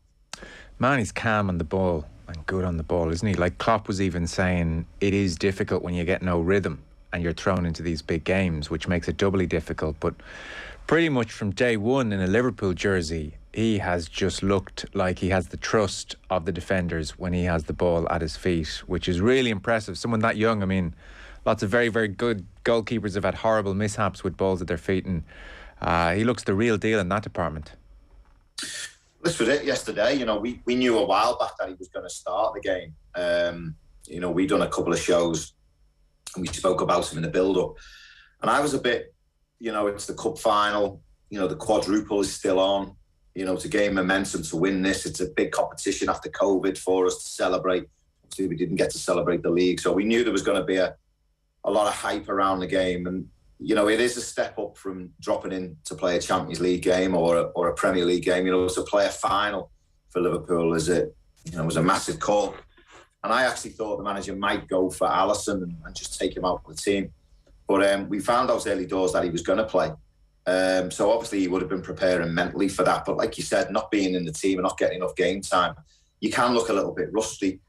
Man, he's calm on the ball and good on the ball, isn't he? Like Klopp was even saying, it is difficult when you get no rhythm and you're thrown into these big games, which makes it doubly difficult. But pretty much from day one in a Liverpool jersey, he has just looked like he has the trust of the defenders when he has the ball at his feet, which is really impressive. Someone that young, I mean, lots of very, very good goalkeepers have had horrible mishaps with balls at their feet, and he looks the real deal in that department. This was it yesterday. We knew a while back that he was going to start the game. We'd done a couple of shows and we spoke about him in the build-up. And I was a bit, it's the cup final, the quadruple is still on. To gain momentum to win this, it's a big competition after COVID for us to celebrate. Obviously, we didn't get to celebrate the league, so we knew there was going to be a lot of hype around the game. And it is a step up from dropping in to play a Champions League game or a Premier League game. To play a final for Liverpool was a massive call. And I actually thought the manager might go for Alisson and just take him out of the team, but we found out early doors that he was going to play. So obviously he would have been preparing mentally for that. But like you said, not being in the team and not getting enough game time, you can look a little bit rusty,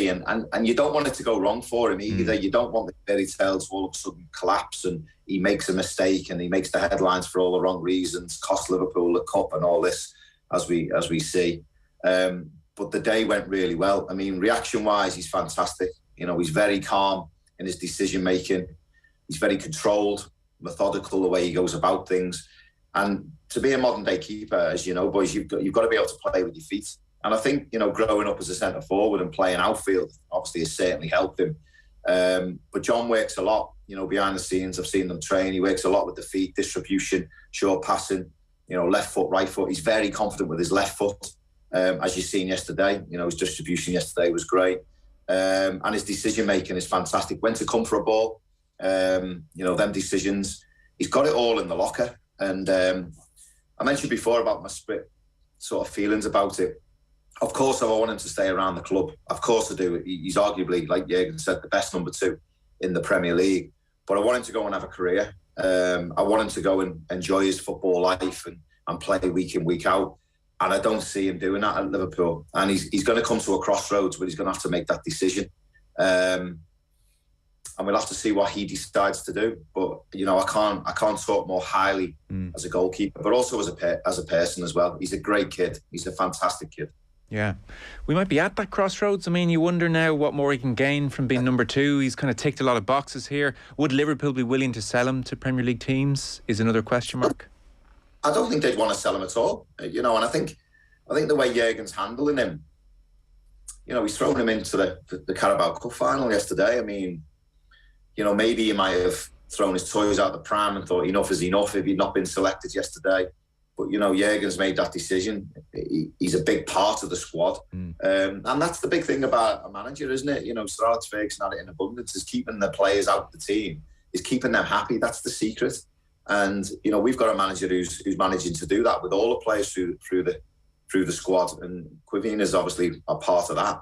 and you don't want it to go wrong for him either. You don't want the fairy tale to all of a sudden collapse and he makes a mistake and he makes the headlines for all the wrong reasons, cost Liverpool the cup and all this, as we see. But the day went really well. I mean, reaction-wise, he's fantastic. He's very calm in his decision-making. He's very controlled, methodical the way he goes about things. And to be a modern-day keeper, as you know, boys, you've got to be able to play with your feet. And I think, growing up as a centre-forward and playing outfield obviously has certainly helped him. But John works a lot, behind the scenes. I've seen them train. He works a lot with the feet, distribution, short passing, left foot, right foot. He's very confident with his left foot. As you've seen yesterday, his distribution yesterday was great. And his decision-making is fantastic. When to come for a ball, them decisions. He's got it all in the locker. And I mentioned before about my split sort of feelings about it. Of course, I want him to stay around the club. Of course I do. He's arguably, like Jürgen said, the best number 2 in the Premier League. But I want him to go and have a career. I want him to go and enjoy his football life and play week in, week out. And I don't see him doing that at Liverpool. And he's going to come to a crossroads where he's going to have to make that decision. And we'll have to see what he decides to do. But, you know, I can't talk more highly as a goalkeeper, but also as a person as well. He's a great kid. He's a fantastic kid. Yeah. We might be at that crossroads. I mean, you wonder now what more he can gain from being number 2. He's kind of ticked a lot of boxes here. Would Liverpool be willing to sell him to Premier League teams is another question mark. I don't think they'd want to sell him at all. You know, and I think the way Jürgen's handling him, you know, he's thrown him into the Carabao Cup final yesterday. I mean, you know, maybe he might have thrown his toys out the pram and thought enough is enough if he'd not been selected yesterday. But, you know, Jürgen's made that decision. He's a big part of the squad. And that's the big thing about a manager, isn't it? You know, Sir Alex Ferguson had it in abundance, is keeping the players out of the team, is keeping them happy. That's the secret. And, you know, we've got a manager who's managing to do that with all the players through the squad. And Quivine is obviously a part of that.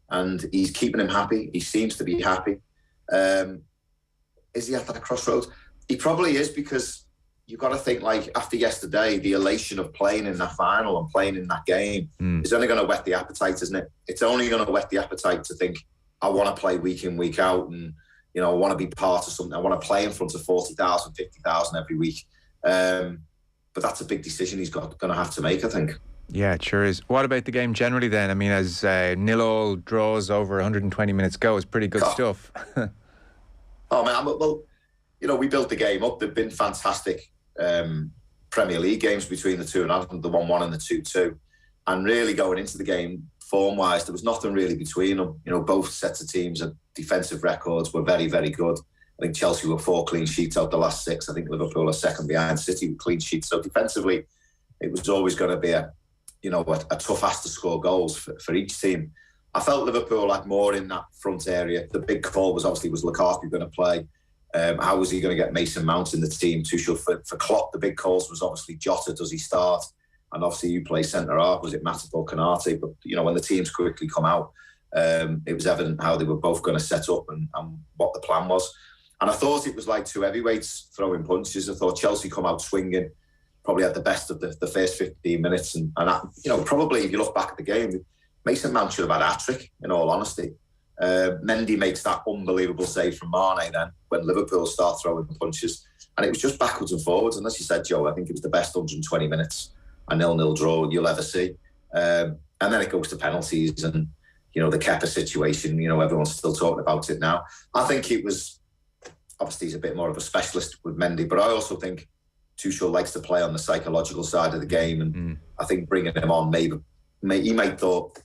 And he's keeping him happy. He seems to be happy. Is he at that crossroads? He probably is, because you've got to think, like, after yesterday, the elation of playing in that final and playing in that game is only going to whet the appetite, isn't it? It's only going to whet the appetite to think, I want to play week in, week out, and, you know, I want to be part of something. I want to play in front of 40,000, 50,000 every week. But that's a big decision he's going to have to make, I think. Yeah, it sure is. What about the game generally then? I mean, as 0-0 draws over 120 minutes go, is pretty good stuff. Oh, man, well, you know, we built the game up. There've been fantastic Premier League games between the two, and the 1-1 and the 2-2. And really going into the game, form-wise, there was nothing really between them. You know, both sets of teams and defensive records were very, very good. I think Chelsea were 4 clean sheets out the last 6. I think Liverpool are second behind City with clean sheets. So defensively, it was always going to be a tough ask to score goals for each team. I felt Liverpool had more in that front area. The big call was Lukaku going to play? How was he going to get Mason Mount in the team? Too sure for Klopp. The big calls was obviously Jota. Does he start? And obviously you play centre half. Was it Matip or Konate? But you know, when the teams quickly come out, it was evident how they were both going to set up and what the plan was. And I thought it was like 2 heavyweights throwing punches. I thought Chelsea come out swinging, probably had the best of the first 15 minutes. And that, you know, probably if you look back at the game, Mason Mount should have had a hat-trick, in all honesty. Mendy makes that unbelievable save from Mane then when Liverpool start throwing punches, and it was just backwards and forwards. And as you said, Joe, I think it was the best 120 minutes, a 0-0 draw you'll ever see. And then it goes to penalties, and you know, the Kepa situation, you know, everyone's still talking about it now. I think it was, obviously he's a bit more of a specialist with Mendy, but I also think Tuchel likes to play on the psychological side of the game, and I think bringing him on may have thought,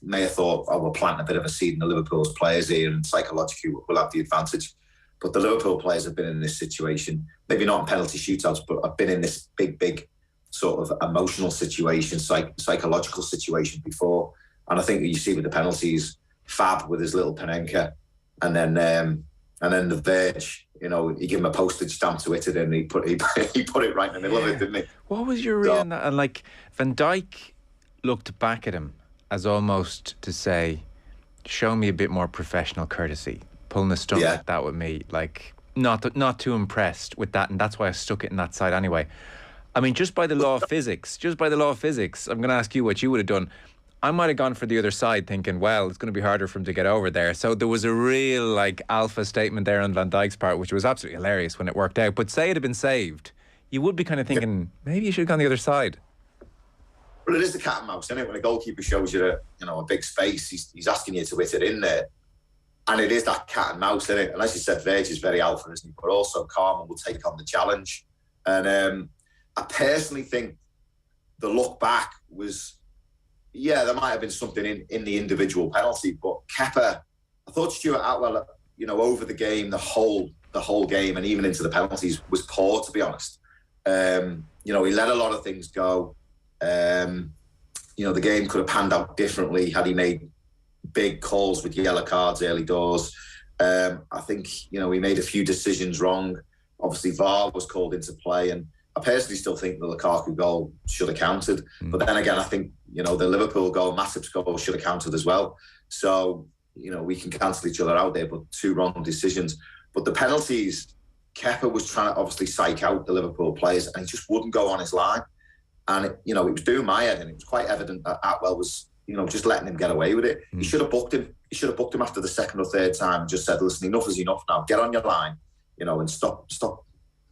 oh, we're planting a bit of a seed in the Liverpool's players here, and psychologically we'll have the advantage. But the Liverpool players have been in this situation, maybe not in penalty shootouts, but have been in this big sort of emotional situation, psychological situation before. And I think you see with the penalties, Fab with his little Panenka, and then the Verge, you know, he gave him a postage stamp to hit it, and he put it right in the middle of it, didn't he? What was your read on that? And like Van Dijk looked back at him as almost to say, show me a bit more professional courtesy, pulling a stunt like that with me, like not too impressed with that, and that's why I stuck it in that side anyway. I mean, just by the law of physics, I'm going to ask you what you would have done. I might have gone for the other side thinking, well, it's going to be harder for him to get over there. So there was a real like alpha statement there on Van Dijk's part, which was absolutely hilarious when it worked out. But say it had been saved, you would be kind of thinking, maybe you should have gone the other side. Well, it is the cat and mouse, isn't it? When a goalkeeper shows you a big space, he's asking you to hit it in there. And it is that cat and mouse, isn't it? And as you said, Verge is very alpha, isn't he? But also calm and will take on the challenge. And I personally think the look back was, there might have been something in the individual penalty, but Kepa, I thought Stuart Atwell, you know, over the game, the whole game and even into the penalties was poor, to be honest. You know, he let a lot of things go. You know, the game could have panned out differently had he made big calls with yellow cards early doors. I think, you know, he made a few decisions wrong. Obviously, VAR was called into play, and I personally still think the Lukaku goal should have counted. But then again, I think, the Liverpool goal, Matip's goal should have counted as well. So, we can cancel each other out there, but 2 wrong decisions. But the penalties, Kepa was trying to obviously psych out the Liverpool players, and he just wouldn't go on his line. And, it was doing my head, and it was quite evident that Atwell was, just letting him get away with it. He should have booked him. He should have booked him after the 2nd or 3rd time and just said, listen, enough is enough now. Get on your line, and stop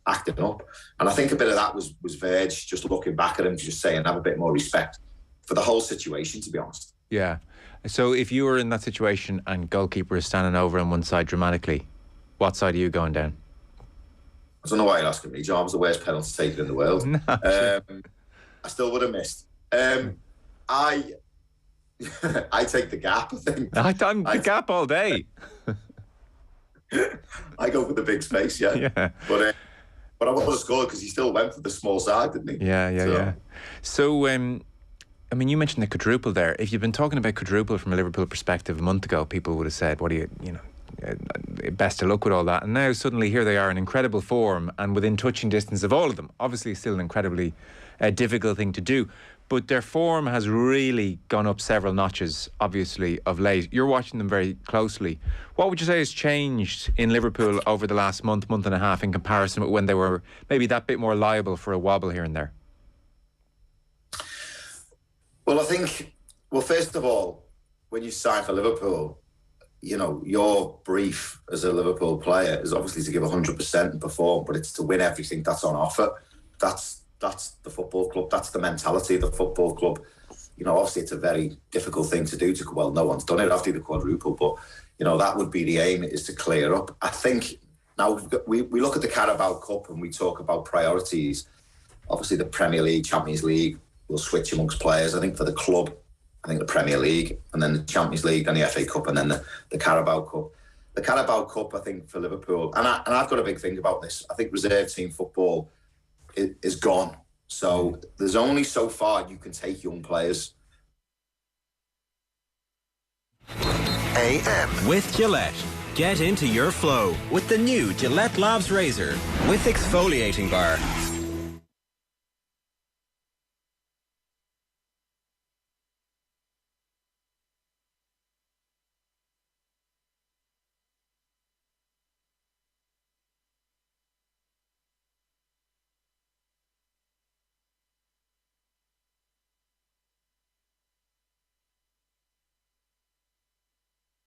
acting up. And I think a bit of that was Verge just looking back at him, just saying, have a bit more respect for the whole situation, to be honest. Yeah. So if you were in that situation and goalkeeper is standing over on one side dramatically, what side are you going down? I don't know why you're asking me. John was the worst penalty taker in the world. No, I still would have missed. I take the gap, I think. I'm the gap all day. I go for the big space, yeah. But I would have scored because he still went for the small side, didn't he? Yeah. So, you mentioned the quadruple there. If you'd been talking about quadruple from a Liverpool perspective a month ago, people would have said, what do you best of luck with all that. And now suddenly here they are in incredible form and within touching distance of all of them. Obviously still an incredibly difficult thing to do. But their form has really gone up several notches, obviously, of late. You're watching them very closely. What would you say has changed in Liverpool over the last month and a half in comparison with when they were maybe that bit more liable for a wobble here and there? Well, I think, first of all, when you sign for Liverpool, your brief as a Liverpool player is obviously to give 100% and perform, but it's to win everything that's on offer. That's the football club. That's the mentality of the football club. Obviously it's a very difficult thing to do. No one's done it after the quadruple, but that would be the aim, is to clear up. I think now we look at the Carabao Cup and we talk about priorities. Obviously the Premier League, Champions League will switch amongst players. I think for the club, I think the Premier League, and then the Champions League, then the FA Cup, and then the Carabao Cup. The Carabao Cup, I think, for Liverpool, and I've got a big thing about this. I think reserve team football is gone. So there's only so far you can take young players. AM with Gillette. Get into your flow with the new Gillette Labs Razor with exfoliating bar.